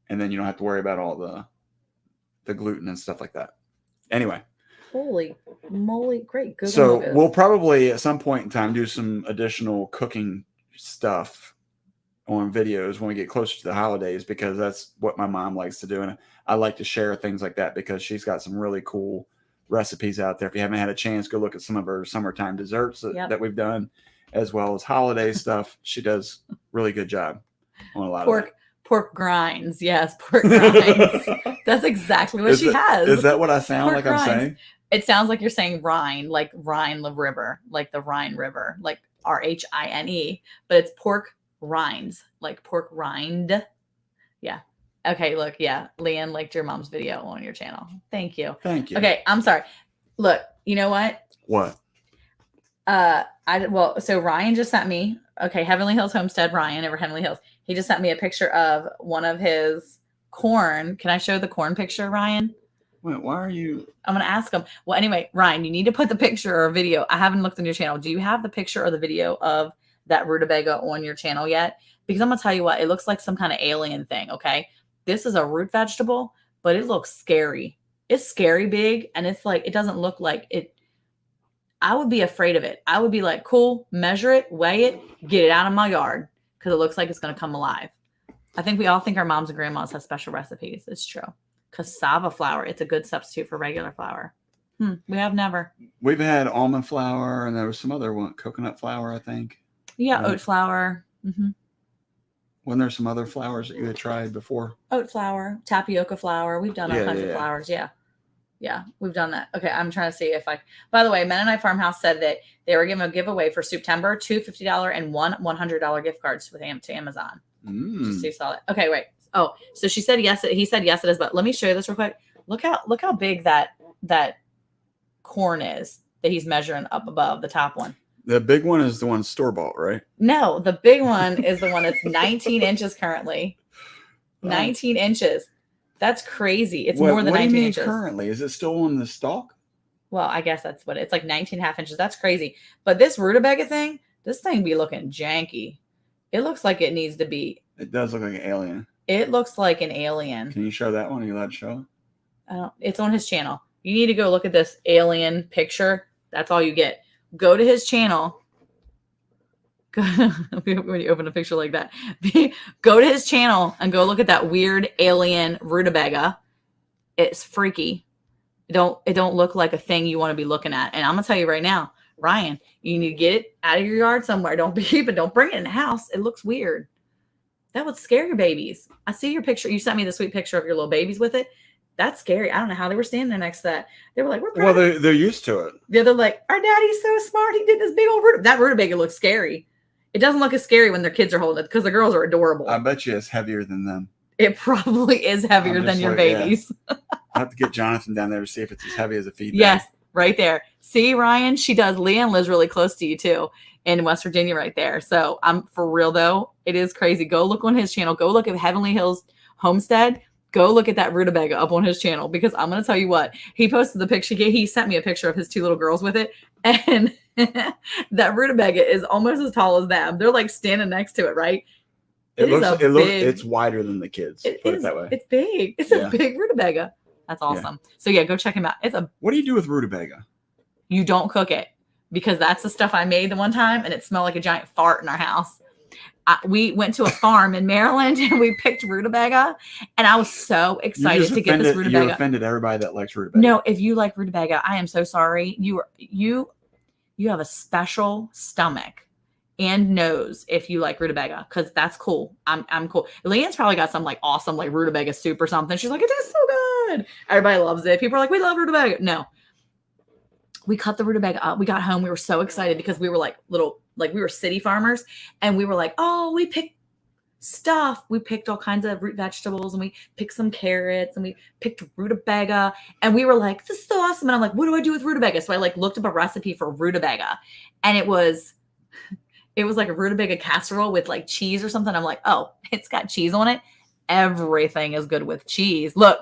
and then you don't have to worry about all the gluten and stuff like that. Anyway. Holy moly, great. Good. So we'll probably at some point in time do some additional cooking stuff on videos when we get closer to the holidays, because that's what my mom likes to do. And I like to share things like that because she's got some really cool recipes out there. If you haven't had a chance, go look at some of her summertime desserts that we've done, as well as holiday stuff. She does a really good job on a lot of that. Pork grinds. Yes, pork grinds. That's exactly what she has. Is that what I sound like I'm saying? It sounds like you're saying Rhine, like Rhine the river, like the Rhine River, like RHINE, but it's pork rinds, like pork rind. Yeah. Okay, look, yeah. Leanne liked your mom's video on your channel. Thank you. Thank you. Okay, I'm sorry. Look, you know what? What? So Ryan just sent me, Heavenly Hills Homestead, Ryan over Heavenly Hills. He just sent me a picture of one of his corn. Can I show the corn picture, Ryan? Wait, why are you? I'm going to ask him. Well, anyway, Ryan, you need to put the picture or video. I haven't looked on your channel. Do you have the picture or the video of that rutabaga on your channel yet? Because I'm going to tell you what, it looks like some kind of alien thing, okay? This is a root vegetable, but it looks scary. It's scary big, and it's like, it doesn't look like it. I would be afraid of it. I would be like, cool, measure it, weigh it, get it out of my yard, because it looks like it's going to come alive. I think we all think our moms and grandmas have special recipes. It's true. Cassava flour. It's a good substitute for regular flour. We have never. We've had almond flour, and there was some other one, coconut flour, I think. Yeah, oat flour. Wasn't there some other flours that you had tried before? Oat flour, tapioca flour. We've done all kinds of flours. Yeah, we've done that. Okay, I'm trying to see if I. By the way, Mennonite Farmhouse said that they were giving a giveaway for September, 2 $50 and one $100 gift cards to Amazon. Just so you saw it. Okay, wait. Oh, so she said yes. He said yes, it is. But let me show you this real quick. Look how big that corn is that he's measuring up above the top one. The big one is the one store-bought, right? No, the big one is the one that's 19 inches currently. 19 inches. That's crazy. It's more than 19 inches. Currently? Is it still on the stalk? Well, I guess that's what it's like, 19.5 inches. That's crazy. But this rutabaga thing, this thing be looking janky. It looks like it needs to be. It does look like an alien. It looks like an alien. Can you show that one? Are you allowed to show it? It's on his channel. You need to go look at this alien picture. That's all you get. Go to his channel. When you open a picture like that, go to his channel and go look at that weird alien rutabaga. It's freaky. It don't look like a thing you want to be looking at. And I'm gonna tell you right now, Ryan, you need to get it out of your yard somewhere. Don't bring it in the house. It looks weird. That would scare your babies. I see your picture. You sent me the sweet picture of your little babies with it. That's scary. I don't know how they were standing there next to that. They were like, we're proud. Well, they're used to it. Yeah, they're like, our daddy's so smart. He did this big old rutabaga. That rutabaga looks scary. It doesn't look as scary when their kids are holding it because the girls are adorable. I bet you it's heavier than them. It probably is heavier than your babies. Yeah. I'll have to get Jonathan down there to see if it's as heavy as a feed bag. Yes, right there. See, Ryan, she does. Leanne lives really close to you too in West Virginia right there. So I'm for real though. It is crazy. Go look on his channel. Go look at Heavenly Hills Homestead. Go look at that rutabaga up on his channel because I'm going to tell you what. He posted the picture. He sent me a picture of his 2 little girls with it. And that rutabaga is almost as tall as them. They're like standing next to it, right? It's wider than the kids. Put it that way. It's big. It's a big rutabaga. That's awesome. Yeah. So yeah, go check him out. What do you do with rutabaga? You don't cook it because that's the stuff I made the one time and it smelled like a giant fart in our house. We went to a farm in Maryland and we picked rutabaga and I was so excited to get this rutabaga. You offended everybody that likes rutabaga. No, if you like rutabaga, I am so sorry. You have a special stomach and nose if you like rutabaga because that's cool. I'm cool. Leanne's probably got some like awesome like rutabaga soup or something. She's like, it tastes so good. Everybody loves it. People are like, we love rutabaga. No. We cut the rutabaga up. We got home. We were so excited because we were like we were city farmers and we were like, oh, we picked stuff. We picked all kinds of root vegetables and we picked some carrots and we picked rutabaga and we were like, this is so awesome. And I'm like, what do I do with rutabaga? So I like looked up a recipe for rutabaga and it was like a rutabaga casserole with like cheese or something. I'm like, oh, it's got cheese on it. Everything is good with cheese. Look,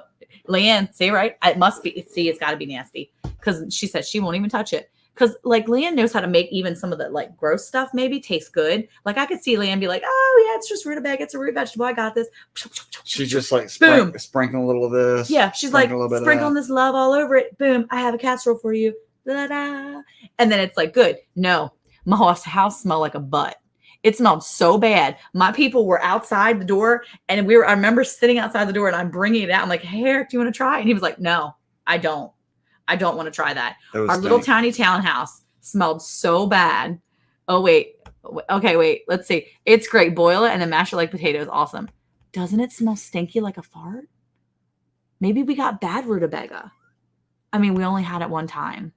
Leanne, see, right? It must be. See, it's got to be nasty because she said she won't even touch it. Because like Leanne knows how to make even some of the like gross stuff maybe taste good. Like I could see Leanne be like, oh yeah, it's just rutabaga. It's a root vegetable. I got this. She's just like sprinkling a little of this. Yeah, she's like sprinkling this love all over it. Boom, I have a casserole for you. Da-da. And then it's like good. No, my house smelled like a butt. It smelled so bad. My people were outside the door and I remember sitting outside the door and I'm bringing it out. I'm like, hey, Eric, do you want to try? And he was like, no, I don't want to try that. Our little tiny townhouse smelled so bad. Oh, wait. Okay, wait. Let's see. It's great. Boil it and then mash it like potatoes. Awesome. Doesn't it smell stinky like a fart? Maybe we got bad rutabaga. I mean, we only had it one time.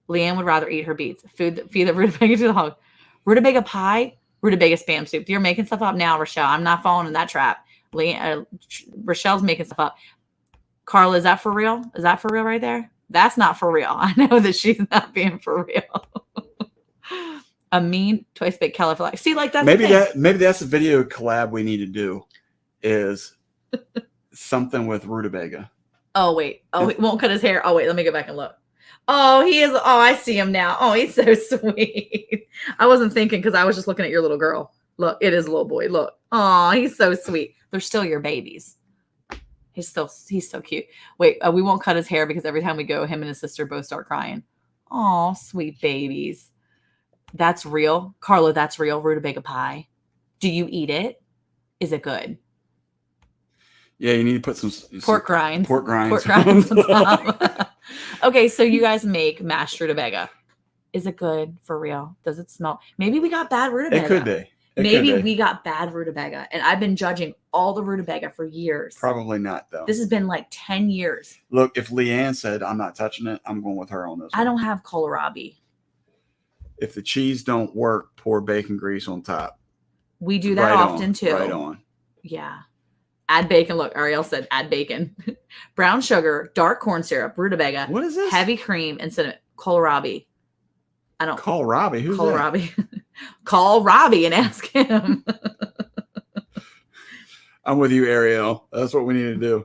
Leanne would rather eat her beets. Feed the rutabaga to the hog. Rutabaga pie, rutabaga spam soup. You're making stuff up now, Rochelle. I'm not falling in that trap. Rochelle's making stuff up. Carla, is that for real? Is that for real right there? That's not for real. I know that she's not being for real. A mean twice baked cauliflower. See, like that's maybe that's a video collab we need to do. Is something with rutabaga. Oh wait. Oh, he won't cut his hair. Oh wait, let me go back and look. Oh, he is. Oh, I see him now. Oh, he's so sweet. I wasn't thinking because I was just looking at your little girl. Look, it is a little boy. Look. Oh, he's so sweet. They're still your babies. He's so cute. Wait, we won't cut his hair because every time we go, him and his sister both start crying. Oh, sweet babies. That's real. Carla, that's real rutabaga pie. Do you eat it? Is it good? Yeah, you need to put some pork rinds. Pork rinds. On top. Okay, so you guys make mashed rutabaga. Is it good for real? Does it smell? Maybe we got bad rutabaga. It could be. Maybe we got bad rutabaga, and I've been judging all the rutabaga for years. Probably not, though. This has been like 10 years. Look, if Leanne said, I'm not touching it, I'm going with her on this I don't have kohlrabi. If the cheese don't work, pour bacon grease on top. We do that often, too. Right on. Yeah. Add bacon. Look, Ariel said add bacon. Brown sugar, dark corn syrup, rutabaga. What is this? Heavy cream and cinnamon. Kohlrabi. I don't. Kohlrabi? Who's Kohlrabi? That? Call Robbie and ask him. I'm with you, Ariel. That's what we need to do.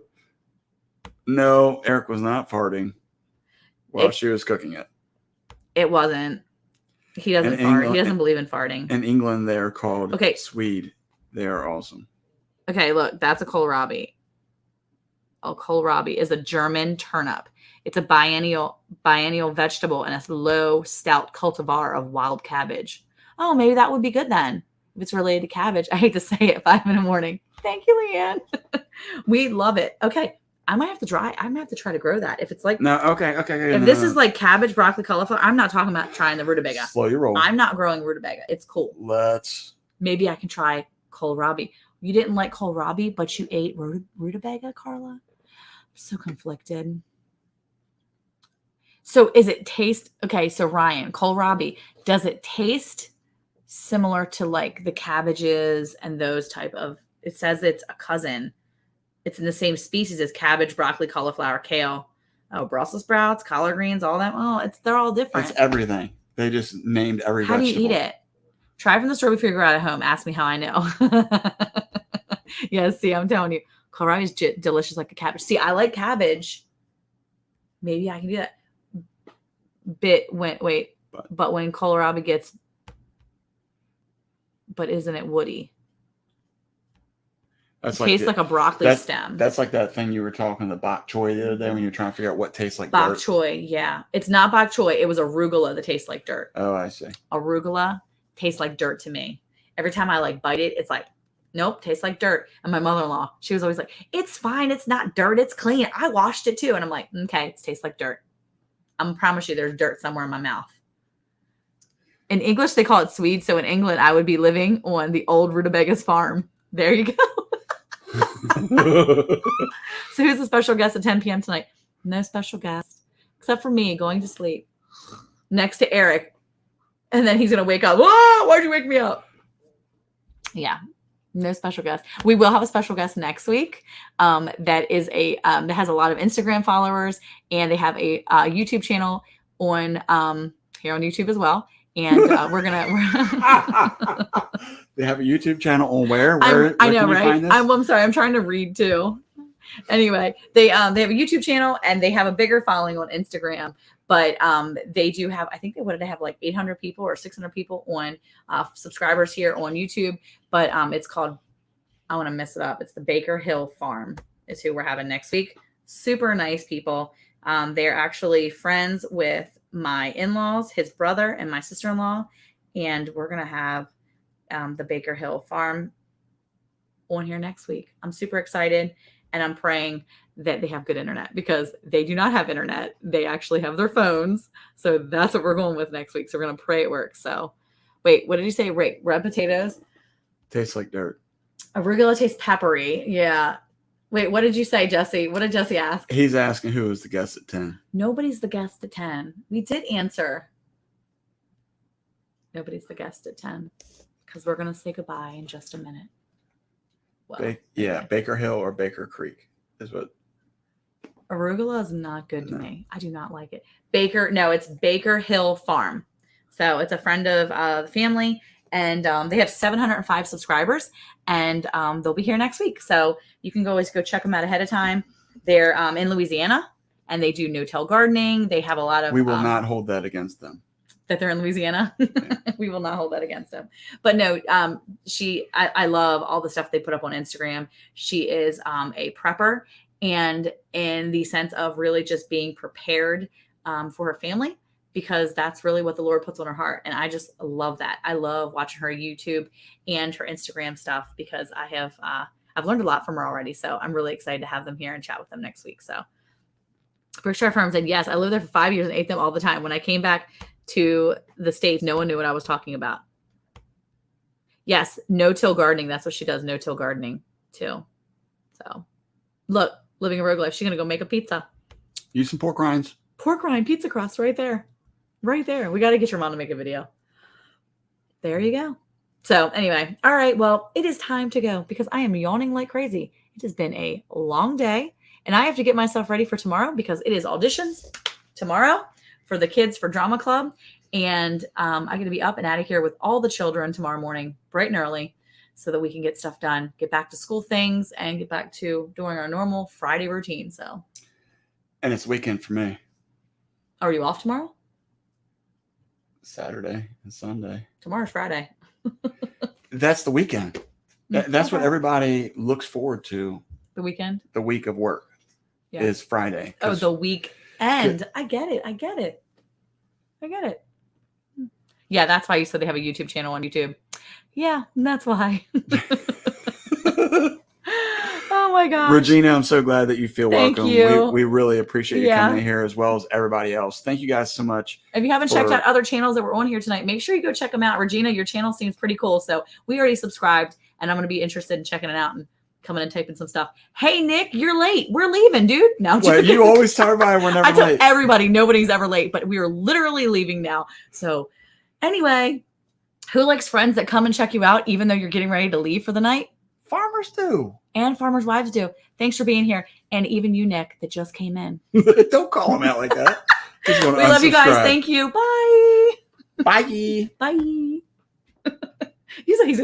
No, Eric was not farting while she was cooking it. It wasn't. He doesn't fart. He doesn't believe in farting. In England, they are called Swede. They are awesome. Okay, look, that's a kohlrabi. Oh, kohlrabi is a German turnip. It's a biennial vegetable and a low, stout cultivar of wild cabbage. Oh, maybe that would be good then. If it's related to cabbage. I hate to say it, 5 a.m. Thank you, Leanne. We love it. Okay. I'm gonna have to try to grow that. If it's like If this is like cabbage, broccoli, cauliflower, I'm not talking about trying the rutabaga. Slow your roll. I'm not growing rutabaga. It's cool. Maybe I can try kohlrabi. You didn't like kohlrabi, but you ate rutabaga, Carla? I'm so conflicted. So is it taste okay? So Ryan, kohlrabi, does it taste similar to like the cabbages and those type of? It says it's a cousin. It's in the same species as cabbage, broccoli, cauliflower, kale. Oh, Brussels sprouts, collard greens, all that. Oh, they're all different. It's everything. They just named every vegetable. How do you eat it? Try from the store before you go out at home. Ask me how I know. Yeah, see, I'm telling you. Kohlrabi is delicious like a cabbage. See, I like cabbage. Maybe I can do that. But when kohlrabi gets, but isn't it woody? It tastes like a broccoli stem. That's like that thing you were talking the bok choy the other day when you were trying to figure out what tastes like bok dirt. Choy, yeah. It's not bok choy. It was arugula that tastes like dirt. Oh, I see. Arugula tastes like dirt to me. Every time I bite it, it's like, nope, tastes like dirt. And my mother-in-law, she was always like, it's fine. It's not dirt. It's clean. I washed it too. And I'm like, okay, it tastes like dirt. I promise you there's dirt somewhere in my mouth. In English, they call it Swede. So in England, I would be living on the old rutabagas farm. There you go. So who's the special guest at 10 p.m. tonight? No special guest, except for me going to sleep next to Eric. And then he's going to wake up. Whoa, why'd you wake me up? Yeah. No special guest. We will have a special guest next week. That is that has a lot of Instagram followers, and they have a YouTube channel on here on YouTube as well. And we're gonna. They have a YouTube channel on where I know, right? I'm sorry. I'm trying to read too. Anyway, they have a YouTube channel and they have a bigger following on Instagram. But they do have, I think they have like 800 people or 600 people on subscribers here on YouTube. But it's called, I want to mess it up. It's the Baker Hill Farm is who we're having next week. Super nice people. They're actually friends with my in-laws, his brother and my sister-in-law. And we're going to have the Baker Hill Farm on here next week. I'm super excited. And I'm praying that they have good internet because they do not have internet. They actually have their phones. So that's what we're going with next week. So we're going to pray it works. So wait, what did you say? Red potatoes? Tastes like dirt. Arugula tastes peppery. Yeah. Wait, what did you say, Jesse? What did Jesse ask? He's asking who was the guest at 10. Nobody's the guest at 10. We did answer. Nobody's the guest at 10 because we're going to say goodbye in just a minute. Well, Baker Hill or Baker Creek is what. Arugula is not good to me. I do not like it. It's Baker Hill Farm. So it's a friend of the family, and they have 705 subscribers, and they'll be here next week. So you can always go check them out ahead of time. They're in Louisiana, and they do no-till gardening. They have a lot of. We will not hold that against them. That they're in Louisiana. Yeah. We will not hold that against them. But no, I love all the stuff they put up on Instagram. She is a prepper, and in the sense of really just being prepared for her family, because that's really what the Lord puts on her heart. And I just love that. I love watching her YouTube and her Instagram stuff because I've learned a lot from her already. So I'm really excited to have them here and chat with them next week. So Berkshire Farm said, yes, I lived there for 5 years and ate them all the time. When I came back to the States, no one knew what I was talking about. Yes, no-till gardening. That's what she does, no-till gardening too. So look, living a rogue life. She's going to go make a pizza. Use some pork rinds. Pork rind pizza crust right there. Right there. We got to get your mom to make a video. There you go. So anyway, all right. Well, it is time to go because I am yawning like crazy. It has been a long day and I have to get myself ready for tomorrow because it is auditions tomorrow for the kids for drama club. And I'm going to be up and out of here with all the children tomorrow morning, bright and early, so that we can get stuff done, get back to school things, and get back to doing our normal Friday routine. So, and it's weekend for me. Are you off tomorrow? Saturday and Sunday. Tomorrow's Friday. That's the weekend. That's what everybody looks forward to. The weekend? The week of work is Friday. Oh, the weekend. I get it. Yeah, that's why you said they have a YouTube channel on YouTube. Yeah, that's why. Oh my gosh. Regina, I'm so glad that you feel welcome. You. We really appreciate you coming in here as well as everybody else. Thank you guys so much. If you haven't checked out other channels that were on here tonight, make sure you go check them out. Regina, your channel seems pretty cool. So we already subscribed and I'm going to be interested in checking it out and coming and typing some stuff. Hey, Nick, you're late. We're leaving, dude. No, well, you always tell everybody we're never late. I tell everybody nobody's ever late, but we are literally leaving now. So anyway, who likes friends that come and check you out even though you're getting ready to leave for the night? Farmers farmers do. And farmers' wives do. Thanks for being here. And even you, Nick, that just came in. Don't call him out like that. We love you guys. Thank you. Bye. Bye. Bye. He's like, he's going to